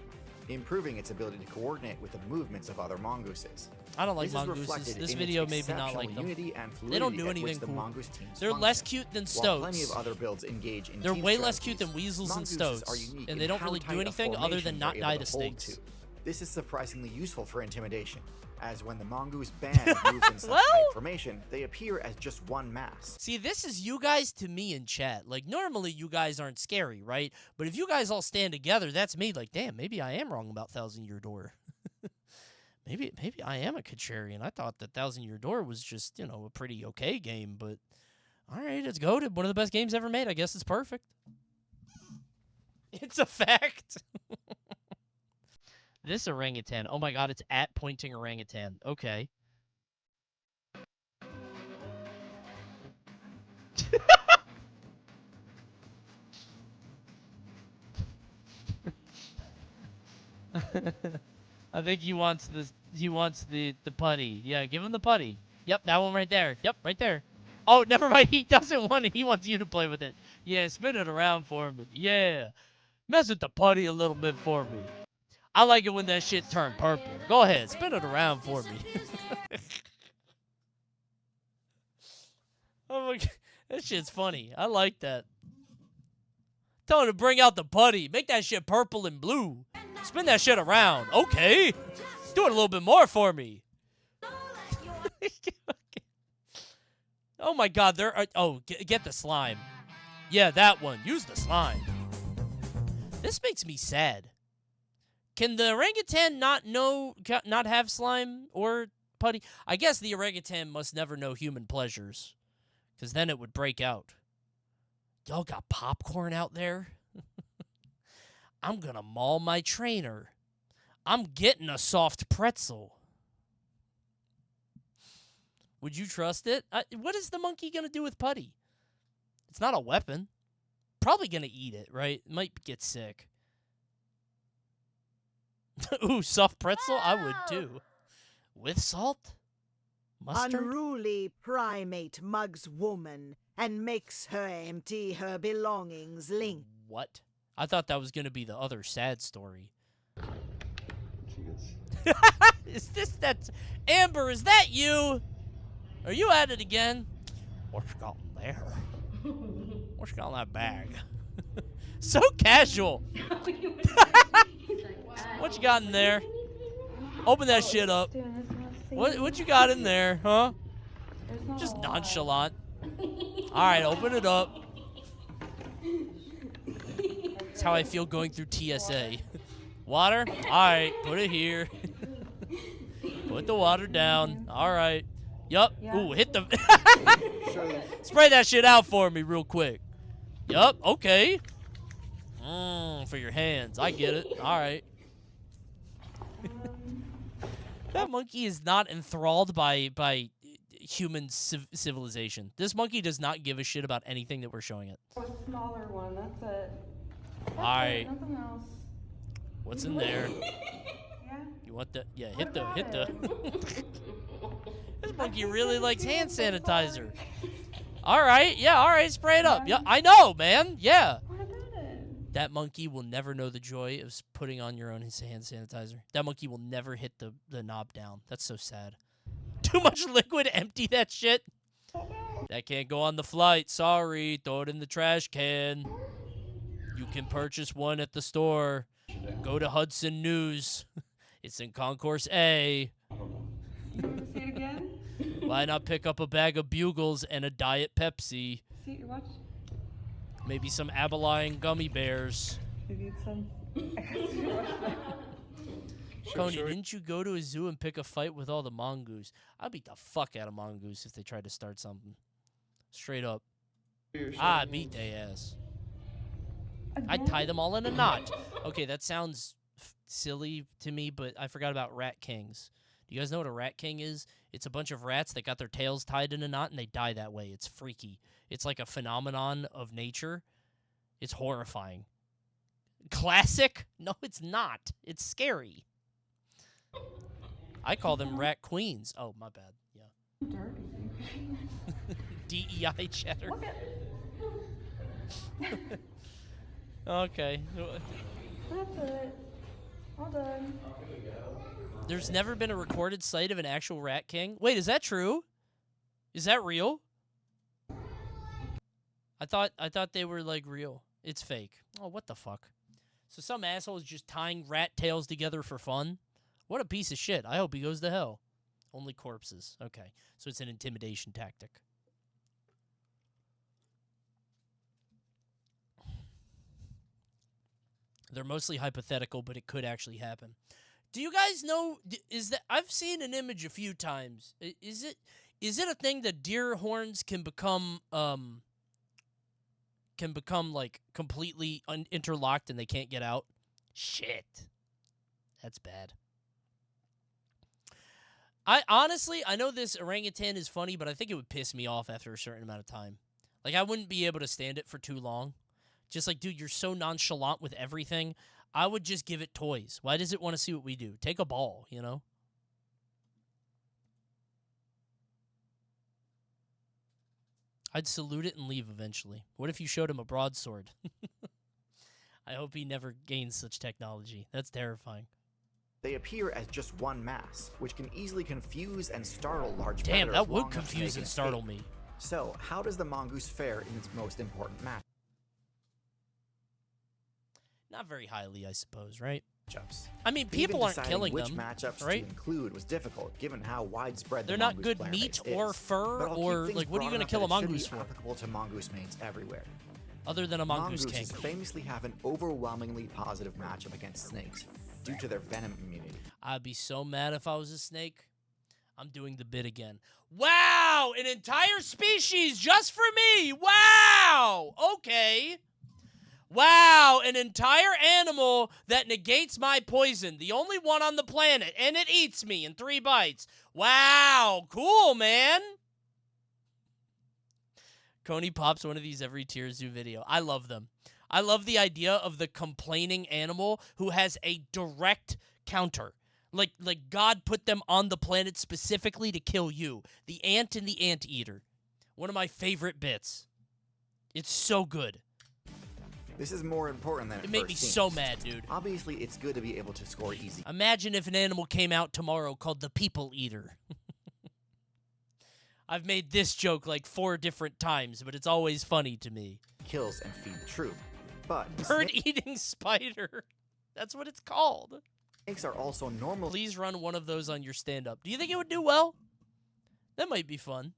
improving its ability to coordinate with the movements of other mongooses. I don't like This is mongooses. reflected This in video its made me not exceptional like them. unity and They don't fluidity do at which anything the cool. mongoose teams They're function. less cute than While plenty stoats. of other builds engage in They're team way less cute than strategies, weasels and mongooses stoats, are unique and in they don't how really tight do a anything other formation than not they're die able to hold snakes. This is surprisingly useful for intimidation, as when the mongoose band moves in such Well- tight formation, they appear as just one mass. See, this is you guys to me in chat. Like, normally you guys aren't scary, right? But if you guys all stand together, that's me. Like, damn, maybe I am wrong about Thousand Year Door. maybe I am a contrarian. I thought that Thousand Year Door was just, a pretty okay game. But, all right, it's goated. One of the best games ever made. I guess it's perfect. It's a fact. This orangutan. Oh, my God, it's at pointing orangutan. Okay. I think he wants this. He wants the putty. Yeah, give him the putty. Yep, that one right there. Yep, right there. Oh, never mind. He doesn't want it. He wants you to play with it. Yeah, spin it around for me. Yeah, mess with the putty a little bit for me. I like it when that shit turned purple. Go ahead, spin it around for me. Oh my God, that shit's funny. I like that. Tell him to bring out the putty. Make that shit purple and blue. Spin that shit around. Okay. Do it a little bit more for me. Oh my God, there are... Oh, get the slime. Yeah, that one. Use the slime. This makes me sad. Can the orangutan not have slime or putty? I guess the orangutan must never know human pleasures, because then it would break out. Y'all got popcorn out there? I'm gonna maul my trainer. I'm getting a soft pretzel. Would you trust it? What is the monkey gonna do with putty? It's not a weapon. Probably gonna eat it, right? It might get sick. Ooh, soft pretzel? I would too. With salt? Mustard? Unruly primate mugs woman and makes her empty her belongings. Link. What? I thought that was going to be the other sad story. Is this that... Amber, is that you? Are you at it again? What's got in there? What's got in that bag? So casual. What you got in there? Open that shit up. What you got in there, huh? Just nonchalant. Alright, open it up. That's how I feel going through TSA. Water? Alright, put it here. Put the water down. Alright. Yup. Ooh, hit the... Spray that shit out for me real quick. Yup, okay. For your hands. I get it. Alright. That monkey is not enthralled by human civilization. This monkey does not give a shit about anything that we're showing it. A smaller one, that's it. Alright. Nothing else. What's in there? Yeah. You want the hit the This monkey really likes hand sanitizer. All right, spray it up. Yeah, I know, man. Yeah. What about it? That monkey will never know the joy of putting on your own hand sanitizer. That monkey will never hit the knob down. That's so sad. Too much liquid, empty that shit. That can't go on the flight. Sorry, throw it in the trash can. You can purchase one at the store. Go to Hudson News. It's in Concourse A. You want to see it again? Why not pick up a bag of Bugles and a Diet Pepsi? See, watch. Maybe some Abilene gummy bears. You need some. Coney, didn't you go to a zoo and pick a fight with all the mongoose? I'd beat the fuck out of mongoose if they tried to start something. Straight up. I beat their ass. I'd tie them all in a knot. Okay, that sounds silly to me, but I forgot about rat kings. Do you guys know what a rat king is? It's a bunch of rats that got their tails tied in a knot and they die that way. It's freaky. It's like a phenomenon of nature. It's horrifying. Classic? No, it's not. It's scary. I call them rat queens. Oh, my bad. Yeah. DEI cheddar. Okay. That's it. All done. There's never been a recorded sight of an actual rat king. Wait, is that true? Is that real? I thought they were like real. It's fake. Oh, what the fuck? So some asshole is just tying rat tails together for fun? What a piece of shit. I hope he goes to hell. Only corpses. Okay. So it's an intimidation tactic. They're mostly hypothetical, but it could actually happen. Do you guys know, is that, I've seen an image a few times. Is it a thing that deer horns can become like completely interlocked and they can't get out? Shit. That's bad. I know this orangutan is funny, but I think it would piss me off after a certain amount of time. Like, I wouldn't be able to stand it for too long. Just like, dude, you're so nonchalant with everything. I would just give it toys. Why does it want to see what we do? Take a ball, you know? I'd salute it and leave eventually. What if you showed him a broadsword? I hope he never gains such technology. That's terrifying. They appear as just one mass, which can easily confuse and startle large Damn, predators. that would long enough to confuse make and an startle escape. me. So, how does the mongoose fare in its most important matchups? Not very highly, I suppose, right? I mean, people Even aren't deciding killing which them, matchups right? to include was difficult, given how widespread They're the not mongoose good player meat base or is. fur, But I'll keep or things like, what are you broad gonna enough kill a that it should be mongoose for? applicable to mongoose mates everywhere. Other than a mongoose king. Mongooses famously have an overwhelmingly positive matchup against snakes due to their venom immunity. I'd be so mad if I was a snake. I'm doing the bit again. Wow! An entire species just for me! Wow! Okay. Wow! An entire animal that negates my poison. The only one on the planet. And it eats me in 3 bites. Wow! Cool, man! Coney pops one of these every Tier Zoo video. I love them. I love the idea of the complaining animal who has a direct counter. Like God put them on the planet specifically to kill you. The ant and the anteater. One of my favorite bits. It's so good. This is more important than It made me so mad, dude. Obviously, it's good to be able to score easy Imagine if an animal came out tomorrow called the people eater. I've made this joke like 4 different times, but it's always funny to me. kills and feed the troop. But Bird-eating spider. That's what it's called. snakes are also normal. Please run one of those on your stand-up. Do you think it would do well? That might be fun.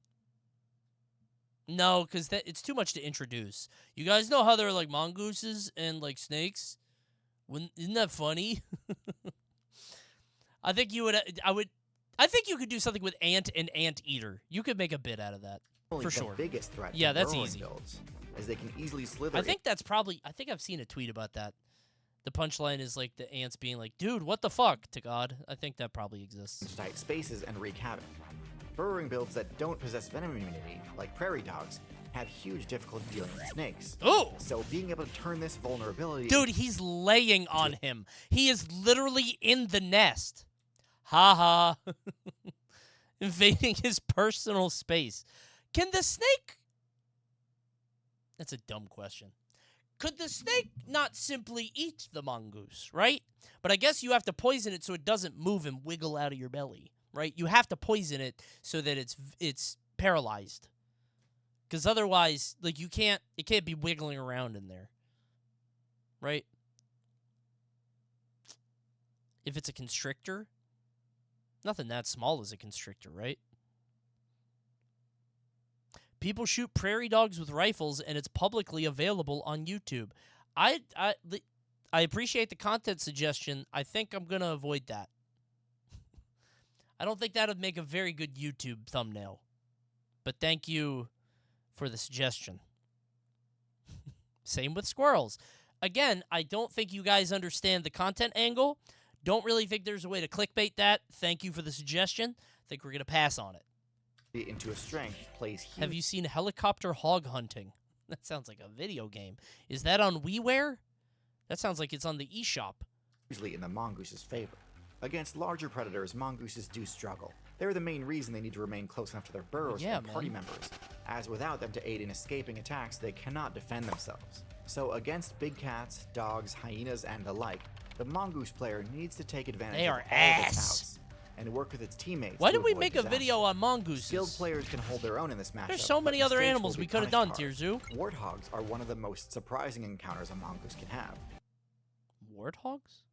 No, because it's too much to introduce. You guys know how there are like mongooses and like snakes? Isn't that funny? I think I think you could do something with ant and anteater. You could make a bit out of that. For the sure. biggest threat Yeah, to that's burrowing easy. builds, as they can easily slither I think I've seen a tweet about that. The punchline is like the ants being like, dude, what the fuck, to God. I think that probably exists. into tight spaces and wreak havoc. Burrowing builds that don't possess venom immunity, like prairie dogs, have huge difficulty dealing with snakes. Ooh! So being able to turn this vulnerability... Dude, he's laying on him. He is literally in the nest. Ha ha. Invading his personal space. Can the snake... That's a dumb question. Could the snake not simply eat the mongoose, right? But I guess you have to poison it so it doesn't move and wiggle out of your belly, right? You have to poison it so that it's paralyzed. Because otherwise, like, it can't be wiggling around in there, right? If it's a constrictor, nothing that small is a constrictor, right? People shoot prairie dogs with rifles, and it's publicly available on YouTube. I appreciate the content suggestion. I think I'm going to avoid that. I don't think that would make a very good YouTube thumbnail. But thank you for the suggestion. Same with squirrels. Again, I don't think you guys understand the content angle. Don't really think there's a way to clickbait that. Thank you for the suggestion. I think we're going to pass on it. Into a strength plays huge. Have you seen helicopter hog hunting? That sounds like a video game. Is that on WiiWare? That sounds like it's on the eShop. Usually in the mongoose's favor. Against larger predators, mongooses do struggle. They're the main reason they need to remain close enough to their burrows and party members, as without them to aid in escaping attacks, they cannot defend themselves. So against big cats, dogs, hyenas, and the like, the mongoose player needs to take advantage of all of its outs and work with its teammates. Why to did we avoid make disaster. a video on mongooses? Skilled players can hold their own in this matchup. There's so many but other mistakes animals will we be could have punished done, Tier Zoo. Warthogs are one of the most surprising encounters a mongoose can have. Warthogs?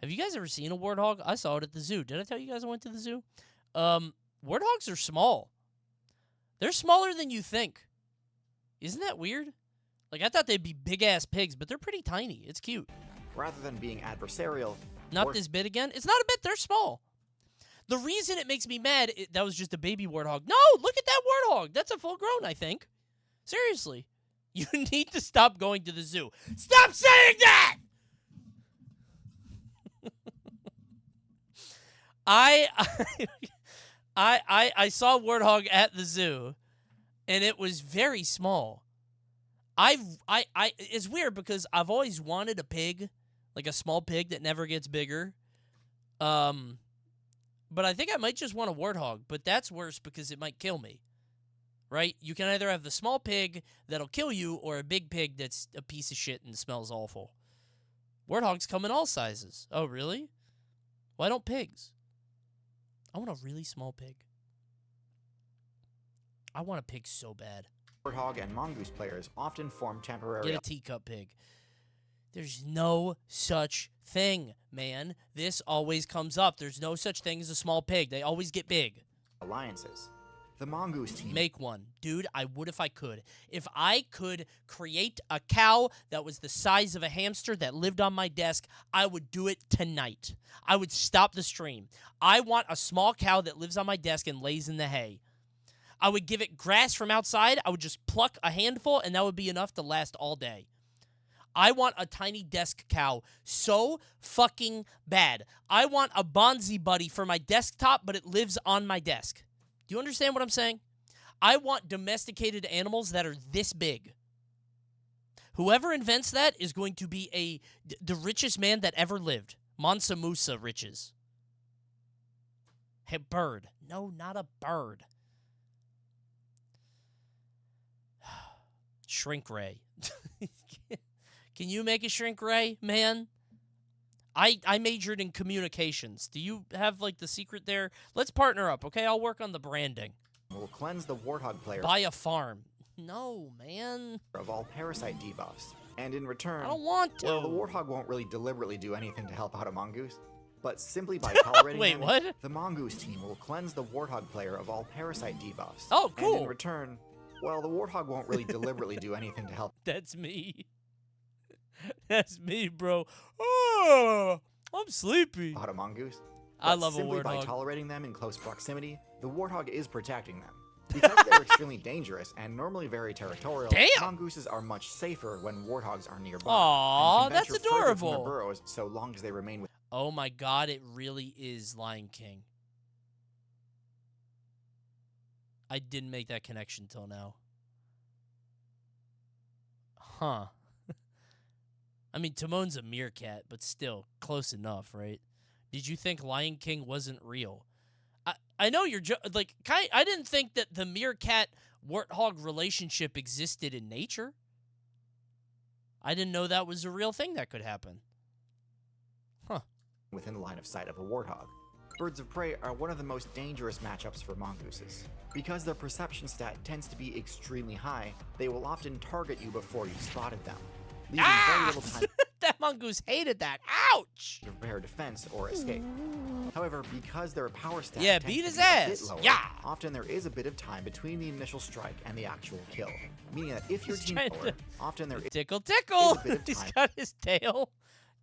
Have you guys ever seen a warthog? I saw it at the zoo. Did I tell you guys I went to the zoo? Warthogs are small. They're smaller than you think. Isn't that weird? Like, I thought they'd be big-ass pigs, but they're pretty tiny. It's cute. Rather than being adversarial... Not this bit again? It's not a bit. They're small. The reason it makes me mad, that was just a baby warthog. No, look at that warthog. That's a full-grown, I think. Seriously. You need to stop going to the zoo. Stop saying that! I saw warthog at the zoo, and it was very small. It's weird because I've always wanted a pig, like a small pig that never gets bigger. But I think I might just want a warthog, but that's worse because it might kill me. Right? You can either have the small pig that'll kill you or a big pig that's a piece of shit and smells awful. Warthogs come in all sizes. Oh, really? Why don't pigs? I want a really small pig. I want a pig so bad. Warthog and mongoose players often form temporary... Get a teacup pig. There's no such thing, man. This always comes up. There's no such thing as a small pig. They always get big. Alliances. The mongoose team... Make one. Dude, I would if I could. If I could create a cow that was the size of a hamster that lived on my desk, I would do it tonight. I would stop the stream. I want a small cow that lives on my desk and lays in the hay. I would give it grass from outside. I would just pluck a handful, and that would be enough to last all day. I want a tiny desk cow so fucking bad. I want a Bonzi buddy for my desktop, but it lives on my desk. Do you understand what I'm saying? I want domesticated animals that are this big. Whoever invents that is going to be the richest man that ever lived. Mansa Musa riches. Hey, bird. No, not a bird. Shrink ray. Can you make a shrink ray, man? I majored in communications. Do you have, like, the secret there? Let's partner up, okay? I'll work on the branding. Will cleanse the warthog player... Buy a farm. No, man. ...of all parasite debuffs. And in return... I don't want to. Well, the warthog won't really deliberately do anything to help out a mongoose. But simply by tolerating Wait, them, what? The mongoose team will cleanse the warthog player of all parasite debuffs. Oh, cool. And in return... Well, the warthog won't really deliberately do anything to help... That's me. That's me, bro. Oh, I'm sleepy. ...out a mongoose. I love a simply by warthog. tolerating them in close proximity, the warthog is protecting them. Because they're extremely dangerous and normally very territorial, Damn! mongooses are much safer when warthogs are nearby. Aw, and can that's venture further from their adorable. burrows so long as they remain with... Oh my god, it really is Lion King. I didn't make that connection till now. Huh. I mean, Timon's a meerkat, but still, close enough, right? Did you think Lion King wasn't real? I know you're like I didn't think that the meerkat warthog relationship existed in nature. I didn't know that was a real thing that could happen. Huh. Within the line of sight of a warthog. Birds of prey are one of the most dangerous matchups for mongooses. Because their perception stat tends to be extremely high, they will often target you before you spotted them, leaving very little time That mongoose hated that. Ouch! to prepare defense or escape. However, because their power stat Yeah, tends beat to his be a ass. bit lower, Yeah. often there is a bit of time between the initial strike and the actual kill. Meaning that if your He's team trying lower, to- often there is Tickle, tickle. Is a bit of He's time got his tail.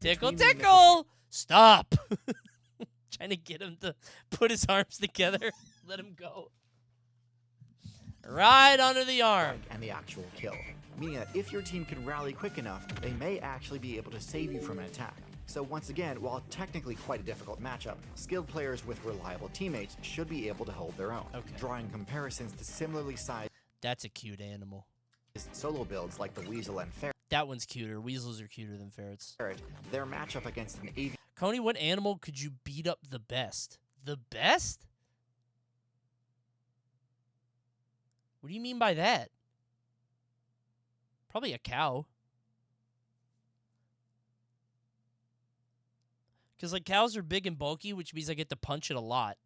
Tickle, between the tickle. Stop. Trying to get him to put his arms together. Let him go. Right under the arm. and the actual kill. Meaning that if your team can rally quick enough, they may actually be able to save you from an attack. So once again, while technically quite a difficult matchup, skilled players with reliable teammates should be able to hold their own, Okay. drawing comparisons to similarly sized That's a cute animal. solo builds like the Weasel and That one's cuter. Weasels are cuter than ferrets. Ferret. Their matchup against an avian Coney, what animal could you beat up the best? The best? What do you mean by that? Probably a cow. Because, like, cows are big and bulky, which means I get to punch it a lot.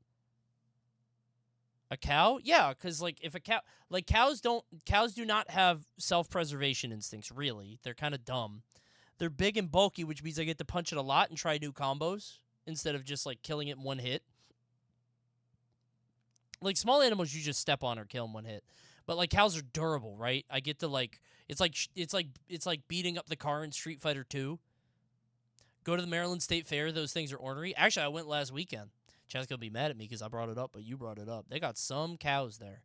A cow? Yeah, because, like, if a cow... Like, cows do not have self-preservation instincts, really. They're kind of dumb. They're big and bulky, which means I get to punch it a lot and try new combos instead of just, like, killing it in one hit. Like, small animals you just step on or kill in one hit. But, like, cows are durable, right? I get to, like... It's like beating up the car in Street Fighter 2. Go to the Maryland State Fair. Those things are ornery. Actually, I went last weekend. Chad's going to be mad at me because I brought it up, but you brought it up. They got some cows there.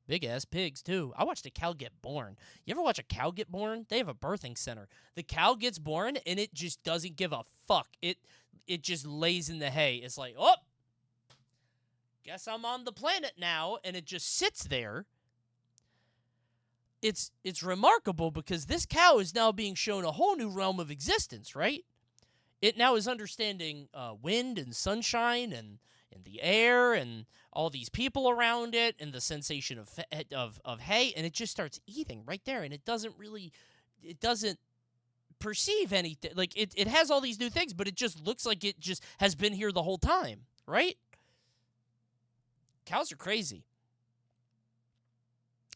Big-ass pigs, too. I watched a cow get born. You ever watch a cow get born? They have a birthing center. The cow gets born, and it just doesn't give a fuck. It just lays in the hay. It's like, oh, guess I'm on the planet now, and it just sits there. It's remarkable because this cow is now being shown a whole new realm of existence, right? It now is understanding wind and sunshine and the air and all these people around it and the sensation of hay, and it just starts eating right there, and it doesn't perceive anything. Like, it has all these new things, but it just looks like it just has been here the whole time, right? Cows are crazy.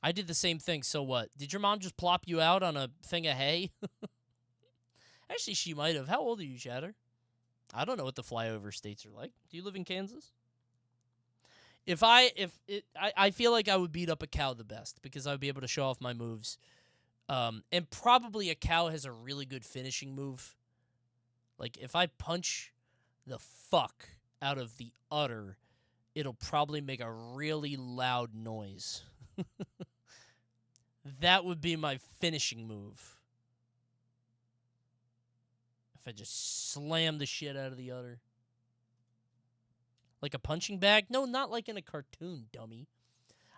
I did the same thing, so what? Did your mom just plop you out on a thing of hay? Actually, she might have. How old are you, Chatter? I don't know what the flyover states are like. Do you live in Kansas? I feel like I would beat up a cow the best because I would be able to show off my moves. And probably a cow has a really good finishing move. Like, if I punch the fuck out of the udder, it'll probably make a really loud noise. That would be my finishing move. If I just slam the shit out of the udder. Like a punching bag? No, not like in a cartoon, dummy.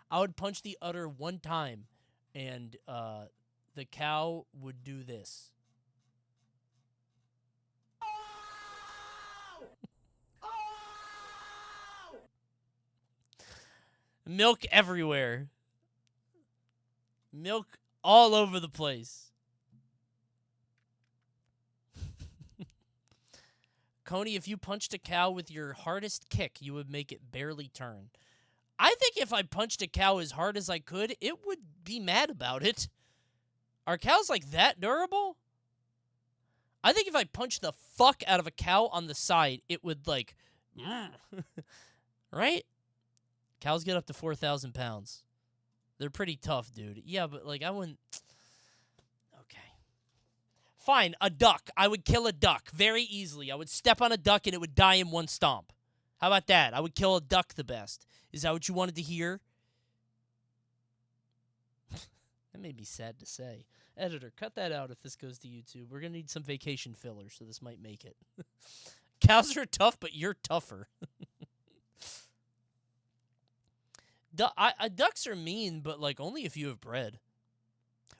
I would punch the udder one time, and the cow would do this. Milk everywhere. Milk all over the place. Coney, if you punched a cow with your hardest kick, you would make it barely turn. I think if I punched a cow as hard as I could, it would be mad about it. Are cows like that durable? I think if I punched the fuck out of a cow on the side, it would like... Right? Cows get up to 4,000 pounds. They're pretty tough, dude. Yeah, but, like, I wouldn't... Okay. Fine, a duck. I would kill a duck very easily. I would step on a duck and it would die in one stomp. How about that? I would kill a duck the best. Is that what you wanted to hear? That made me sad to say. Editor, cut that out if this goes to YouTube. We're going to need some vacation filler, so this might make it. Cows are tough, but you're tougher. Ducks are mean, but, like, only if you have bread.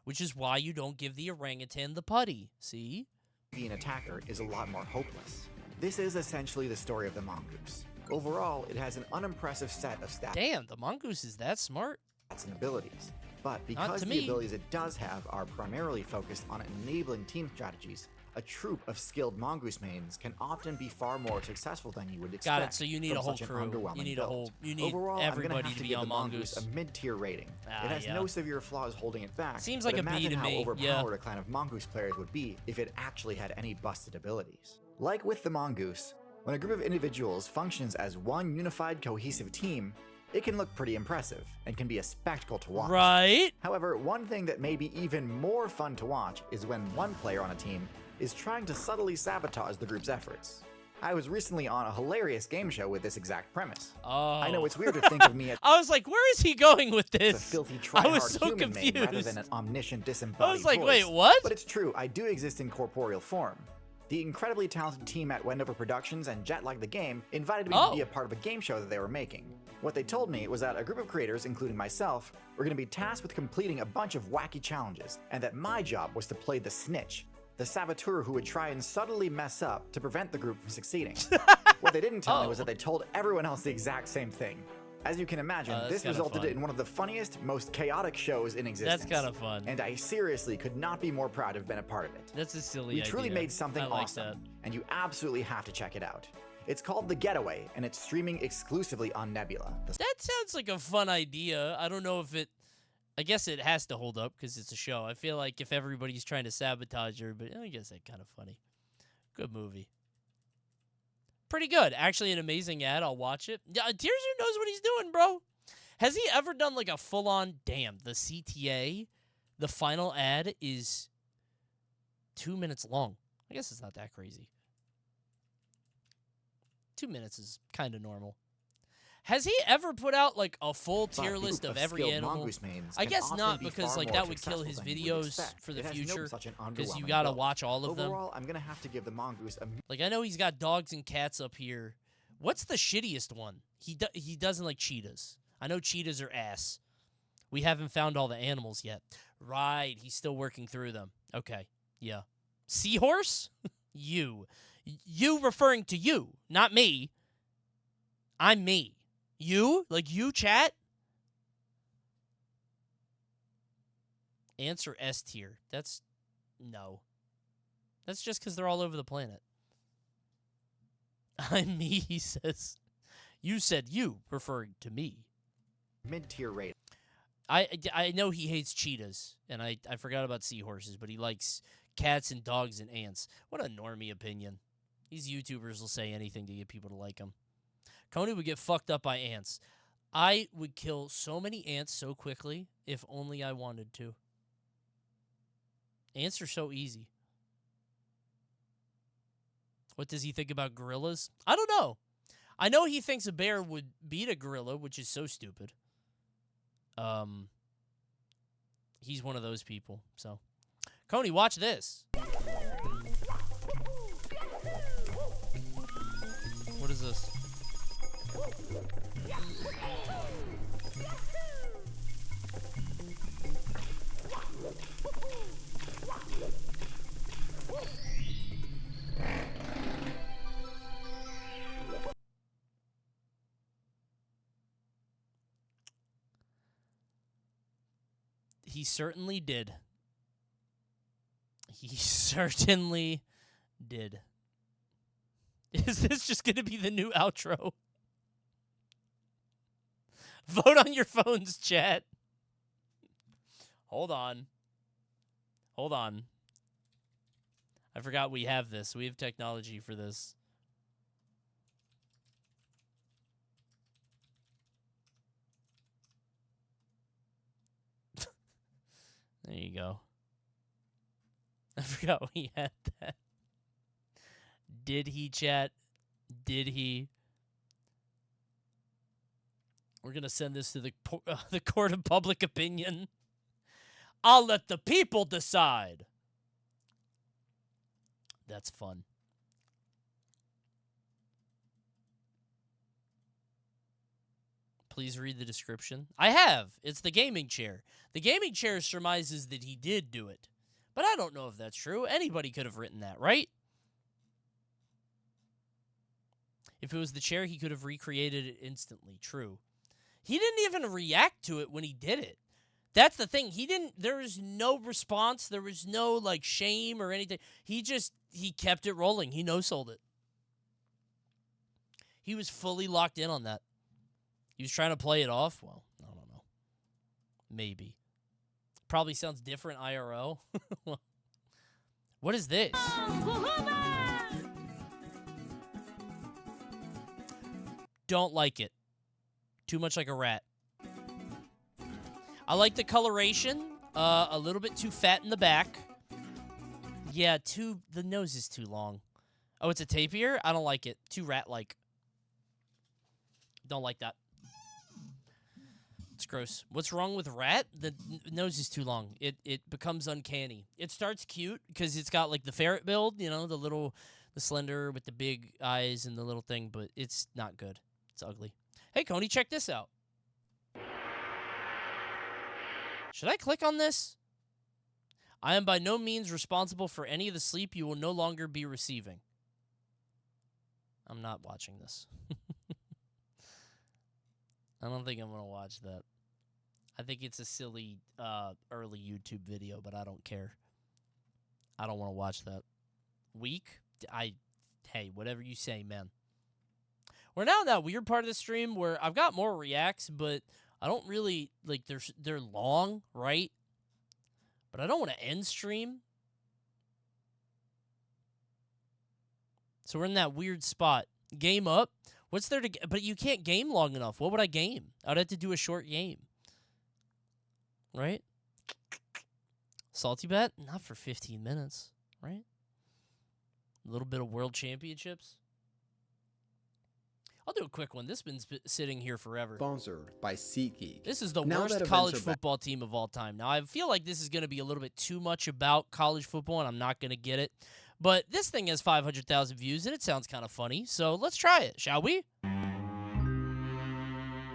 Which is why you don't give the orangutan the putty. See? Being an attacker is a lot more hopeless. This is essentially the story of the mongoose. Overall, it has an unimpressive set of stats Damn, the mongoose is that smart? and abilities. But because to the me. abilities it does have are primarily focused on enabling team strategies, a troop of skilled mongoose mains can often be far more successful than you would expect. Got it. So you need from a whole such an crew. You underwhelming need a build. whole. You need Overall, I'm everybody gonna have to be give on the mongoose mongoose. a mid-tier rating. Ah, It has yeah. no severe flaws holding it back. Seems but like a B imagine to how me, overpowered yeah. a clan of mongoose players would be if it actually had any busted abilities. Like with the mongoose, when a group of individuals functions as one unified, cohesive team, it can look pretty impressive and can be a spectacle to watch. Right? However, one thing that may be even more fun to watch is when one player on a team is trying to subtly sabotage the group's efforts. I was recently on a hilarious game show with this exact premise. Oh. I know it's weird to think of me as I was like, where is he going with a this? filthy I was tryhard so human main rather confused. than an omniscient disembodied I was like, voice. wait, what? But it's true, I do exist in corporeal form. The incredibly talented team at Wendover Productions and Jetlag the Game invited me to be a part of a game show that they were making. What they told me was that a group of creators, including myself, were going to be tasked with completing a bunch of wacky challenges, and that my job was to play the snitch, the saboteur who would try and subtly mess up to prevent the group from succeeding. What they didn't tell me was that they told everyone else the exact same thing. As you can imagine, That's this kinda resulted fun. in one of the funniest, most chaotic shows in existence. That's kind of fun. And I seriously could not be more proud to have been a part of it. That's a silly We idea. truly made something I like awesome, that. and you absolutely have to check it out. It's called The Getaway, and it's streaming exclusively on Nebula. That sounds like a fun idea. I don't know if it. I guess it has to hold up because it's a show. I feel like if everybody's trying to sabotage everybody, I guess that's kind of funny. Good movie. Pretty good. Actually, an amazing ad. I'll watch it. Yeah, Tearser knows what he's doing, bro. Has he ever done like a full-on, damn, the CTA, the final ad is 2 minutes long. I guess it's not that crazy. 2 minutes is kind of normal. Has he ever put out like a full But tier a list group of of every skilled animal? mongoose mains I can guess often not be because far like more that would kill his successful than you would videos expect. for the It has no future. such an Because you underwhelming gotta build. watch all of them. Overall, I'm gonna have to give the mongoose a Like I know he's got dogs and cats up here. What's the shittiest one? He doesn't like cheetahs. I know cheetahs are ass. We haven't found all the animals yet. Right, he's still working through them. Okay, yeah. Seahorse? You referring to you, not me. I'm me. You? Like you, chat? Answer S tier. That's no. That's just because they're all over the planet. I'm me, he says. You said you, referring to me. mid-tier rating. I know he hates cheetahs, and I forgot about seahorses, but he likes cats and dogs and ants. What a normie opinion. These YouTubers will say anything to get people to like them. Coney would get fucked up by ants. I would kill so many ants so quickly if only I wanted to. Ants are so easy. What does he think about gorillas? I don't know. I know he thinks a bear would beat a gorilla, which is so stupid. He's one of those people. So, Coney, watch this. What is this? He certainly did. He certainly did. Is this just going to be the new outro? Vote on your phones, chat. Hold on. Hold on. I forgot we have this. We have technology for this. There you go. I forgot we had that. Did he, chat? Did he? We're going to send this to the court of public opinion. I'll let the people decide. That's fun. Please read the description. I have. It's the gaming chair. The gaming chair surmises that he did do it. But I don't know if that's true. Anybody could have written that, right? If it was the chair, he could have recreated it instantly. True. He didn't even react to it when he did it. That's the thing. There was no response. There was no, like, shame or anything. He kept it rolling. He no-sold it. He was fully locked in on that. He was trying to play it off. Well, I don't know. Maybe. Probably sounds different IRL. What is this? Don't like it. Too much like a rat. I like the coloration. A little bit too fat in the back. Yeah, the nose is too long. Oh, it's a tapir? I don't like it. Too rat-like. Don't like that. It's gross. What's wrong with rat? The nose is too long. It becomes uncanny. It starts cute because it's got like the ferret build, you know, the slender with the big eyes and the little thing, but it's not good. It's ugly. Hey, Coney, check this out. Should I click on this? I am by no means responsible for any of the sleep you will no longer be receiving. I'm not watching this. I don't think I'm going to watch that. I think it's a silly early YouTube video, but I don't care. I don't want to watch that. Weak? Hey, whatever you say, man. We're now in that weird part of the stream where I've got more reacts, but I don't really, like, they're long, right? But I don't want to end stream. So we're in that weird spot. Game up. What's there to... But you can't game long enough. What would I game? I'd have to do a short game. Right? Salty bet? Not for 15 minutes. Right? A little bit of World Championships. I'll do a quick one. This has been sitting here forever. Sponsored by SeatGeek. This is the worst college football team of all time. Now, I feel like this is going to be a little bit too much about college football, and I'm not going to get it. But this thing has 500,000 views, and it sounds kind of funny. So let's try it, shall we?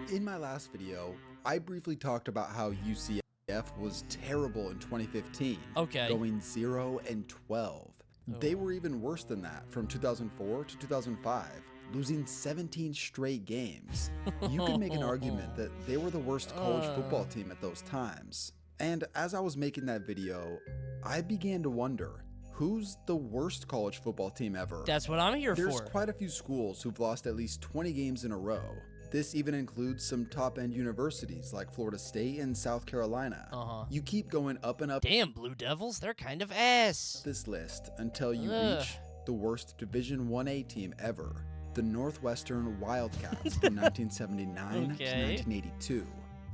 In my last video, I briefly talked about how UCF was terrible in 2015. Okay. Going 0-12. Oh. They were even worse than that from 2004 to 2005. Losing 17 straight games. You could make an argument that they were the worst college football team at those times. And as I was making that video, I began to wonder, who's the worst college football team ever? That's what I'm here for. There's quite a few schools who've lost at least 20 games in a row. This even includes some top-end universities like Florida State and South Carolina. You keep going up and up. Damn, Blue Devils, they're kind of ass. This list until you reach the worst Division 1A team ever. The Northwestern Wildcats from 1979 to 1982.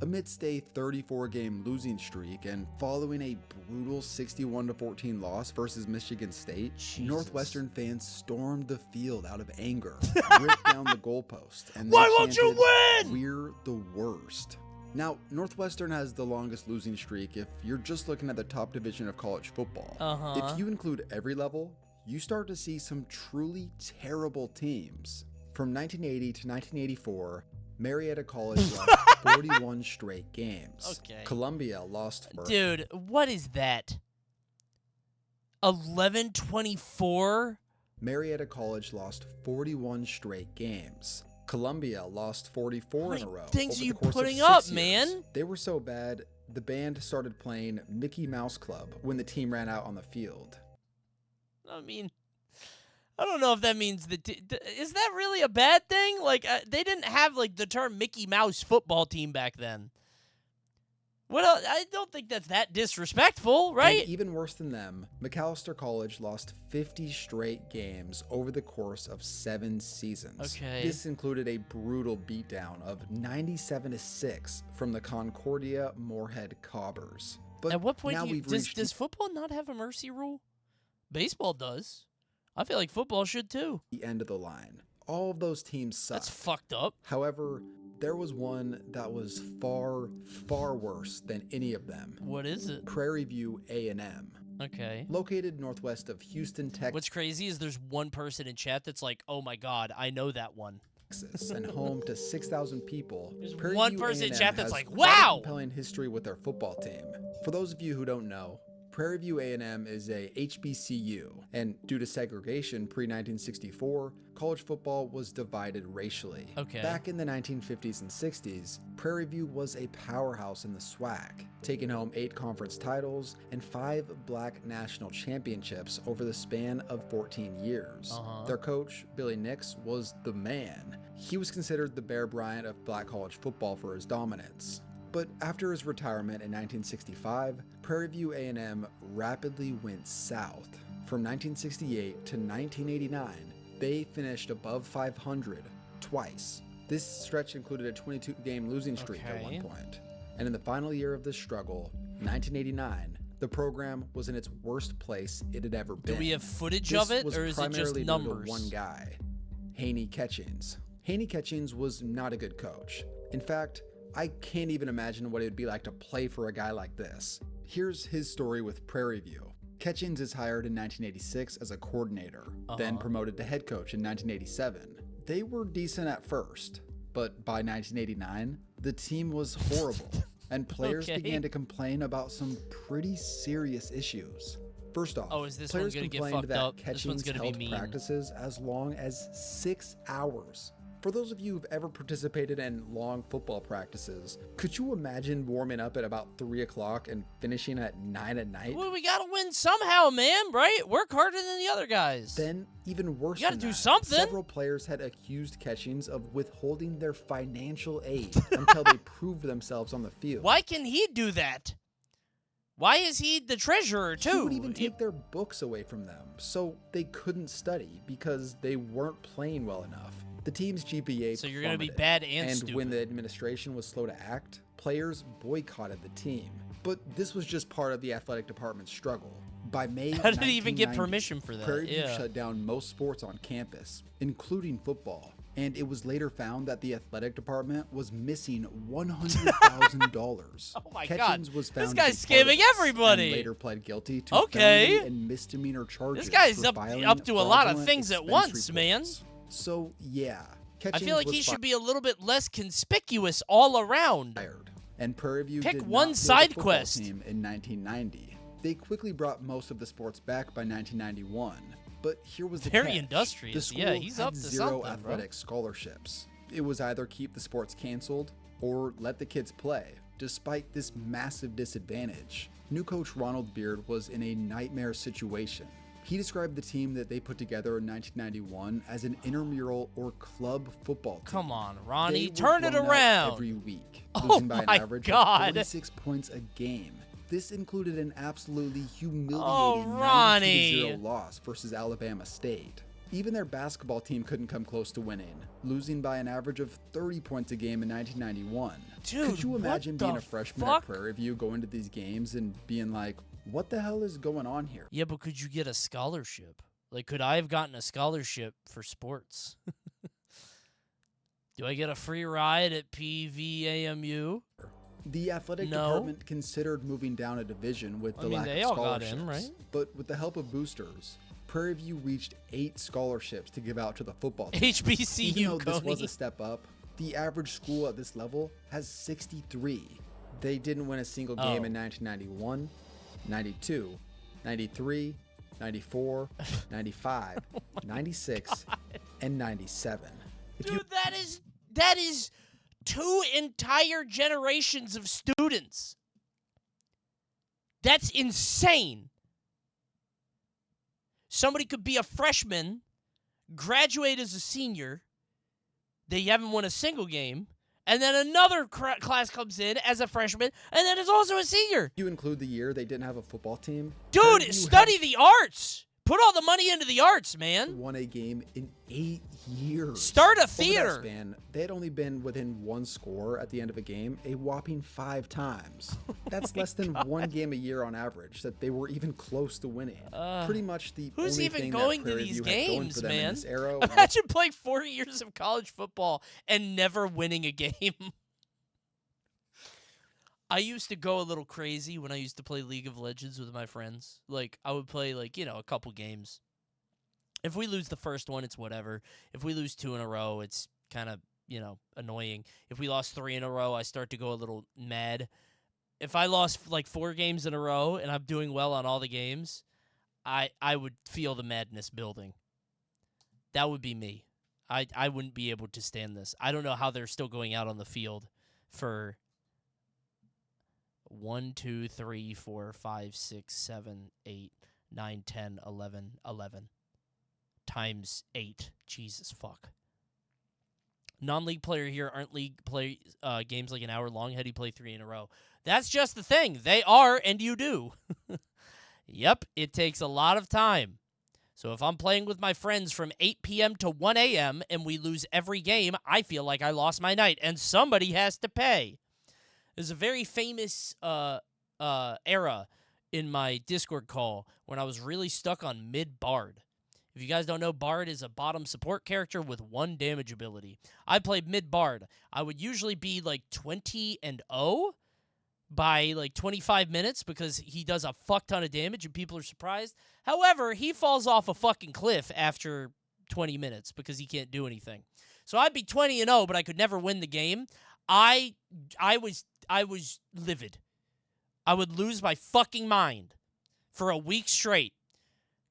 Amidst a 34-game losing streak and following a brutal 61-14 loss versus Michigan State, Northwestern fans stormed the field out of anger, ripped down the goalpost, and why won't you win? We're the worst. Now, Northwestern has the longest losing streak if you're just looking at the top division of college football. If you include every level, you start to see some truly terrible teams. From 1980 to 1984, Marietta College lost 41 straight games. Columbia lost for... Dude, what is that? 11-24? Marietta College lost 41 straight games. Columbia lost 44 in a row. Things are you putting up, man? They were so bad, the band started playing Mickey Mouse Club when the team ran out on the field. I mean, I don't know if that means that. Is that really a bad thing? Like, they didn't have like the term Mickey Mouse football team back then. Well, I don't think that's that disrespectful, right? And even worse than them, McAllister College lost 50 straight games over the course of 7 seasons. This included a brutal beatdown of 97-6 from the Concordia Moorhead Cobbers. But at what point does football not have a mercy rule? Baseball does. I feel like football should too. The end of the line. All of those teams suck. That's fucked up. However, there was one that was far, far worse than any of them. What is it? Prairie View A&M. Okay. Located northwest of Houston, Texas. What's crazy is there's one person in chat that's like, oh my God, I know that one. Texas, and home to 6,000 people. There's Prairie View person in A&M chat that's has like, quite a wow! compelling history with their football team. For those of you who don't know, Prairie View A&M is a HBCU, and due to segregation pre-1964, college football was divided racially. Okay. Back in the 1950s and 60s, Prairie View was a powerhouse in the SWAC, taking home 8 conference titles and 5 black national championships over the span of 14 years. Their coach, Billy Nix, was the man. He was considered the Bear Bryant of black college football for his dominance. But after his retirement in 1965, Prairie View A&M rapidly went south. From 1968 to 1989, they finished above 500 twice. This stretch included a 22-game losing streak at one point. And in the final year of this struggle, 1989, the program was in its worst place it had ever been. Do we have footage of it, or is it just numbers? One guy, Haney Catchings. Haney Catchings was not a good coach. In fact, I can't even imagine what it would be like to play for a guy like this. Here's his story with Prairie View. Catchings is hired in 1986 as a coordinator, then promoted to head coach in 1987. They were decent at first, but by 1989, the team was horrible, and players began to complain about some pretty serious issues. First off, players complained that Catchings held practices as long as 6 hours. For those of you who've ever participated in long football practices, could you imagine warming up at about 3 o'clock and finishing at 9 at night? Well, we gotta win somehow, man, right? Work harder than the other guys. Then, even worse, you gotta than do that, something. Several players had accused Catchings of withholding their financial aid until they proved themselves on the field. Why can he do that? Why is he the treasurer, too? He would even take their books away from them, so they couldn't study because they weren't playing well enough. The team's GPA So you're going to be plummeted, bad and stupid. when the administration was slow to act, players boycotted the team. But this was just part of the athletic department's struggle. By May How did he even get 1990, permission for that? Prairie View shut down most sports on campus, including football. And it was later found that the athletic department was missing $100,000. Oh my Catchings God. was found This guy's to be part of scamming this, everybody. And later pled guilty to Okay. felony and misdemeanor charges. This guy's for up filing to a lot of fraudulent things at expense once, reports. So, yeah. I feel like Catchings he was should be a little bit less conspicuous all around. fired, and Prairie View Pick did not one field a side football quest. team in 1990. They quickly brought most of the sports back by 1991, but here was the Very catch. industrious. The school Yeah, he's had up to zero something, bro. athletic scholarships. It was either keep the sports canceled or let the kids play. Despite this massive disadvantage, new coach Ronald Beard was in a nightmare situation. He described the team that they put together in 1991 as an intramural or club football team. Come on, Ronnie, They were turn it blown out around. every week, Oh losing by an my average God. of 46 points a game. This included an absolutely humiliating Oh, Ronnie. 92-0 loss versus Alabama State. Even their basketball team couldn't come close to winning, losing by an average of 30 points a game in 1991. Dude, could you what imagine the being a freshman fuck? at Prairie View going to these games and being like, what the hell is going on here? Yeah, but could you get a scholarship? Like, could I have gotten a scholarship for sports? Do I get a free ride at PVAMU? The athletic No. department considered moving down a division with the I mean, lack they of all got scholarships. in, right? But with the help of boosters, Prairie View reached 8 scholarships to give out to the football team. HBCU, Even though this was Coney. a step up, the average school at this level has 63. They didn't win a single game in 1991, 92, 93, 94, 95, 96, and 97. If you Dude, that is 2 entire generations of students. That's insane. Somebody could be a freshman, graduate as a senior, they haven't won a single game, and then another class comes in as a freshman, and then is also a senior. you include the year they didn't have a football team, Dude, Prairie View study the arts. Put all the money into the arts, man. won a game in 8 years. Start a Over theater. that span, they had only been within 1 score at the end of a game a whopping 5 times. That's less than 1 game a year on average that they were even close to winning. Pretty much the Who's only even thing going that to Prairie these View had going games, for them in man? this era was Imagine playing 4 years of college football and never winning a game. I used to go a little crazy when I used to play League of Legends with my friends. Like, I would play, like, a couple games. If we lose the first one, it's whatever. If we lose 2 in a row, it's kind of, annoying. If we lost 3 in a row, I start to go a little mad. if I lost like 4 games in a row and I'm doing well on all the games, I would feel the madness building. That would be me. I wouldn't be able to stand this. I don't know how they're still going out on the field for 1, 2, 3, 4, 5, 6, 7, 8, 9, 10, 11, 11 times 8. Jesus fuck. Non-league player here aren't league play games like an hour long. How do you play 3 in a row? That's just the thing. They are, and you do. Yep, it takes a lot of time. So if I'm playing with my friends from 8 p.m. to 1 a.m. and we lose every game, I feel like I lost my night, and somebody has to pay. There's a very famous era in my Discord call when I was really stuck on mid-Bard. If you guys don't know, Bard is a bottom support character with 1 damage ability. I played mid-Bard. I would usually be like 20-0 by like 25 minutes because he does a fuck ton of damage and people are surprised. However, he falls off a fucking cliff after 20 minutes because he can't do anything. So I'd be 20-0, but I could never win the game. I was livid. I would lose my fucking mind for a week straight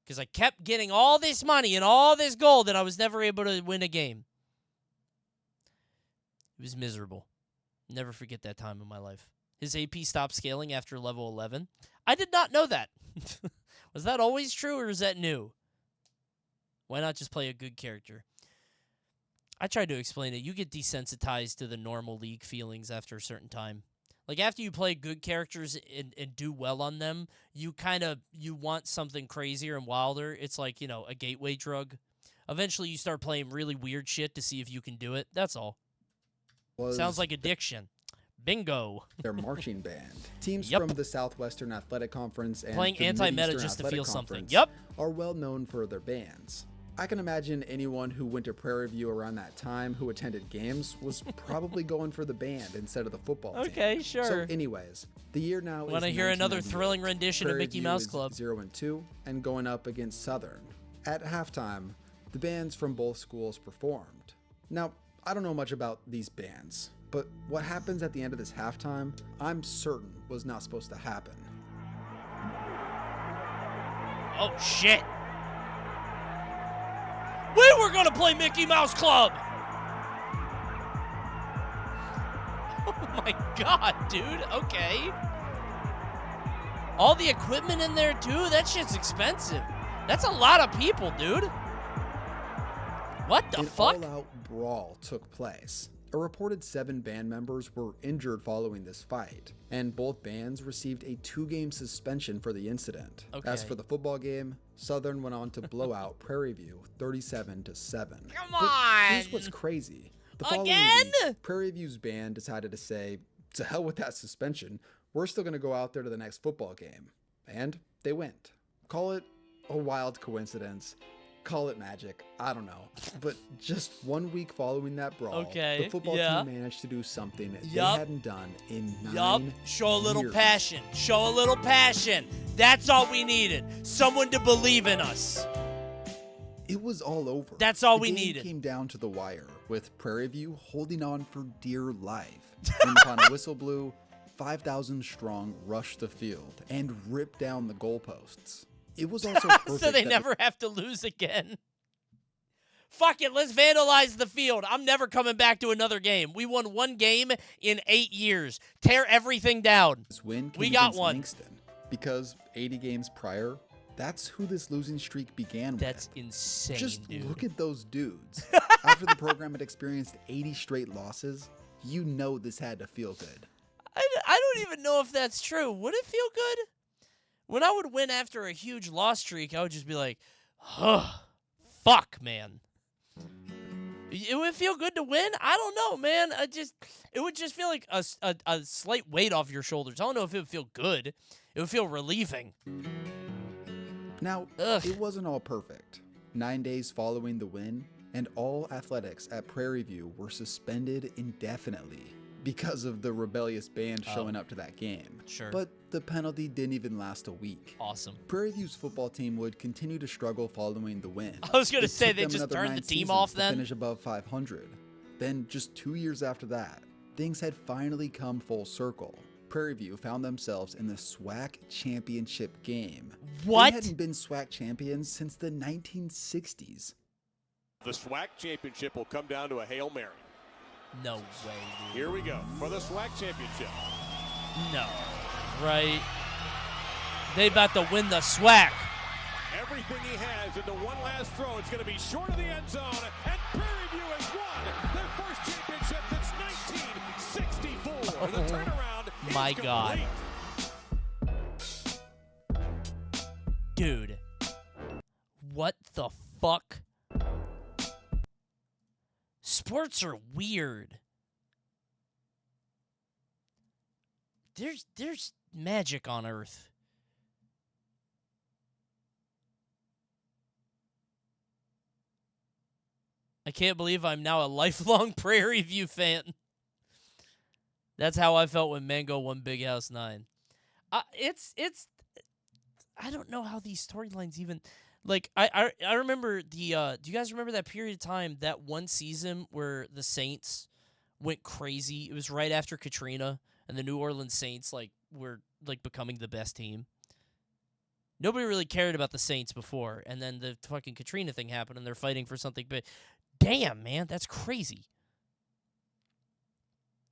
because I kept getting all this money and all this gold and I was never able to win a game. It was miserable. Never forget that time in my life. His AP stopped scaling after level 11. I did not know that. Was that always true or is that new? Why not just play a good character? I tried to explain it. You get desensitized to the normal league feelings after a certain time. Like, after you play good characters and do well on them, you want something crazier and wilder. It's like, a gateway drug. Eventually, you start playing really weird shit to see if you can do it. That's all. Sounds like addiction. Bingo. Their marching band. Teams from the Southwestern Athletic Conference and playing the anti-meta Mid-Eastern just to Athletic feel something. Conference Yep. are well known for their bands. I can imagine anyone who went to Prairie View around that time who attended games was probably going for the band instead of the football team. Okay, sure. So anyways, the year now is Want to hear another 1998. thrilling rendition Prairie of Mickey View Mouse is Club? 0-2 and going up against Southern. At halftime, the bands from both schools performed. Now, I don't know much about these bands, but what happens at the end of this halftime, I'm certain was not supposed to happen. Oh, shit. We were going to play Mickey Mouse Club. Oh, my God, dude. Okay. All the equipment in there, too? That shit's expensive. That's a lot of people, dude. What the fuck? An all-out brawl took place. A reported 7 band members were injured following this fight, and both bands received a 2-game suspension for the incident. Okay. As for the football game, Southern went on to blow out Prairie View 37-7. Come But on! here's what's crazy. The following Again? week, Prairie View's band decided to say, to hell with that suspension, we're still going to go out there to the next football game. And they went. Call it a wild coincidence. Call it magic. I don't know. But just 1 week following that brawl, the football team managed to do something they hadn't done in 9 years. Show a little passion. Show a little passion. That's all we needed. Someone to believe in us. It was all over. That's all we the game needed. Came down to the wire, with Prairie View holding on for dear life. And upon a whistle blew, 5,000 strong rushed the field and ripped down the goalposts. It was also perfect so they never have to lose again. Fuck it, let's vandalize the field. I'm never coming back to another game. We won 1 game in 8 years. Tear everything down. This win came We got against one. Langston, because 80 games prior, that's who this losing streak began with. That's insane, Just dude. look at those dudes. After the program had experienced 80 straight losses, you know this had to feel good. I don't even know if that's true. Would it feel good? When I would win after a huge loss streak, I would just be like, fuck, man. It would feel good to win? I don't know, man. It would just feel like a slight weight off your shoulders. I don't know if it would feel good. It would feel relieving. Now, it wasn't all perfect. 9 days following the win, and all athletics at Prairie View were suspended indefinitely because of the rebellious band showing up to that game. Sure. But the penalty didn't even last a week. Awesome. Prairie View's football team would continue to struggle following the win. I was going to It say, took they them just another turned 9 the team seasons off to then? finish above 500. Then, just 2 years after that, things had finally come full circle. Prairie View found themselves in the SWAC championship game. What? They hadn't been SWAC champions since the 1960s. The SWAC championship will come down to a Hail Mary. No way, dude. Here we go for the SWAC championship. No. Right? They about to win the SWAC. Everything he has into one last throw. It's going to be short of the end zone. And Prairie View has won their first championship since 1964. The turnaround My is God. complete. Dude. What the fuck? Sports are weird. There's magic on Earth. I can't believe I'm now a lifelong Prairie View fan. That's how I felt when Mango won Big House 9. It's I don't know how these storylines even like I remember the do you guys remember that period of time, that one season where the Saints went crazy? It was right after Katrina and the New Orleans Saints were becoming the best team. Nobody really cared about the Saints before, and then the fucking Katrina thing happened and they're fighting for something big. Damn, man, that's crazy.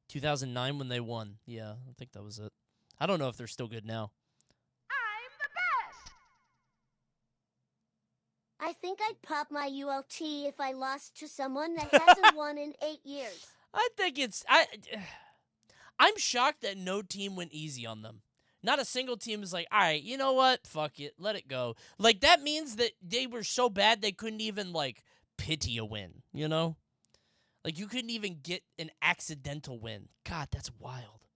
2009 when they won. Yeah, I think that was it. I don't know if they're still good now. I think I'd pop my ULT if I lost to someone that hasn't won in 8 years. I think I'm shocked that no team went easy on them. Not a single team is like, all right, you know what? Fuck it. Let it go. Like, that means that they were so bad they couldn't even, pity a win, you know? Like, you couldn't even get an accidental win. God, that's wild.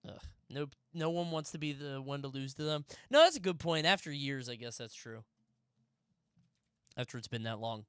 Ugh. No one wants to be the one to lose to them. No, that's a good point. After years, I guess that's true. After it's been that long.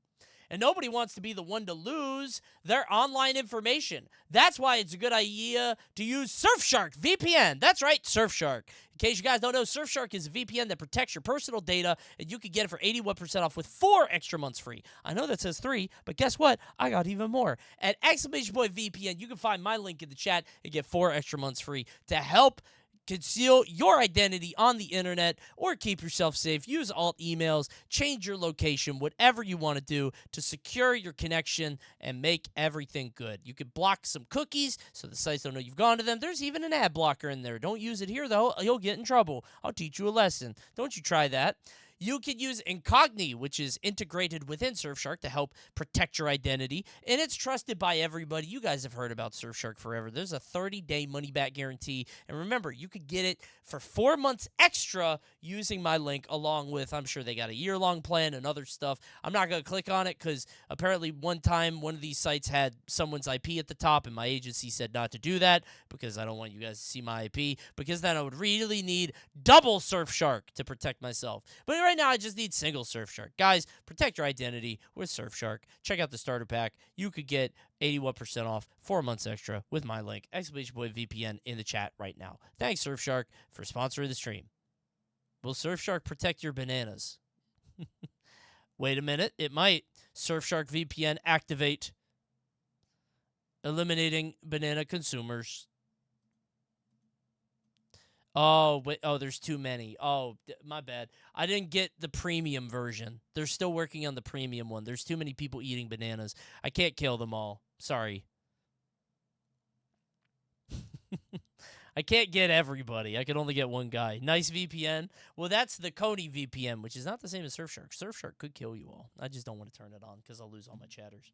And nobody wants to be the one to lose their online information. That's why it's a good idea to use Surfshark VPN. That's right, Surfshark. In case you guys don't know, Surfshark is a VPN that protects your personal data, and you can get it for 81% off with 4 extra months free. I know that says 3, but guess what? I got even more. At !VPN, you can find my link in the chat and get 4 extra months free to help conceal your identity on the internet or keep yourself safe. Use alt emails, change your location, whatever you want to do to secure your connection and make everything good. You can block some cookies so the sites don't know you've gone to them. There's even an ad blocker in there. Don't use it here, though. You'll get in trouble. I'll teach you a lesson. Don't you try that. You can use Incogni, which is integrated within Surfshark to help protect your identity, and it's trusted by everybody. You guys have heard about Surfshark forever. There's a 30-day money-back guarantee, and remember, you could get it for 4 months extra using my link, along with, I'm sure they got a year-long plan and other stuff. I'm not going to click on it because apparently one time one of these sites had someone's IP at the top, and my agency said not to do that because I don't want you guys to see my IP, because then I would really need double Surfshark to protect myself. But right now, I just need single Surfshark. Guys, protect your identity with Surfshark. Check out the starter pack. You could get 81% off, 4 months extra with my link, !VPN, in the chat right now. Thanks, Surfshark, for sponsoring the stream. Will Surfshark protect your bananas? Wait a minute. It might. Surfshark VPN activate, eliminating banana consumers. Oh, wait. Oh, there's too many. Oh, my bad. I didn't get the premium version. They're still working on the premium one. There's too many people eating bananas. I can't kill them all. Sorry. I can't get everybody. I can only get one guy. Nice VPN. Well, that's the Coney VPN, which is not the same as Surfshark. Surfshark could kill you all. I just don't want to turn it on because I'll lose all my chatters.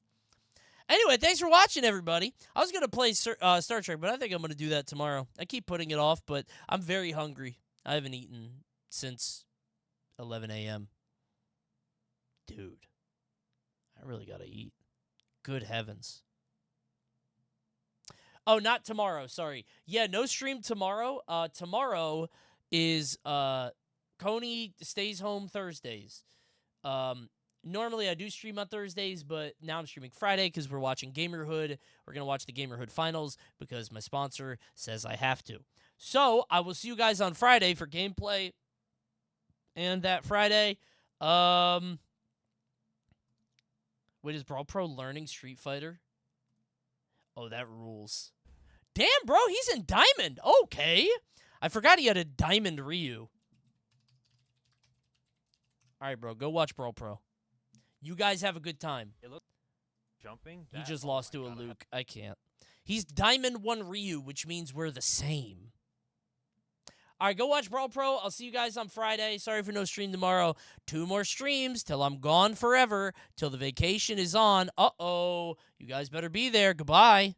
Anyway, thanks for watching, everybody. I was going to play Star Trek, but I think I'm going to do that tomorrow. I keep putting it off, but I'm very hungry. I haven't eaten since 11 a.m. Dude, I really got to eat. Good heavens. Oh, not tomorrow. Sorry. Yeah, no stream tomorrow. Tomorrow is Coney stays home Thursdays. Normally, I do stream on Thursdays, but now I'm streaming Friday because we're watching Gamerhood. We're going to watch the Gamerhood finals because my sponsor says I have to. So, I will see you guys on Friday for gameplay. And that Friday, wait, is Brawl Pro learning Street Fighter? Oh, that rules. Damn, bro, he's in Diamond. Okay. I forgot he had a Diamond Ryu. All right, bro, go watch Brawl Pro. You guys have a good time. It looks jumping. He just lost to a Luke. I can't. He's Diamond 1 Ryu, which means we're the same. All right, go watch Brawl Pro. I'll see you guys on Friday. Sorry for no stream tomorrow. 2 more streams till I'm gone forever, till the vacation is on. Uh-oh. You guys better be there. Goodbye.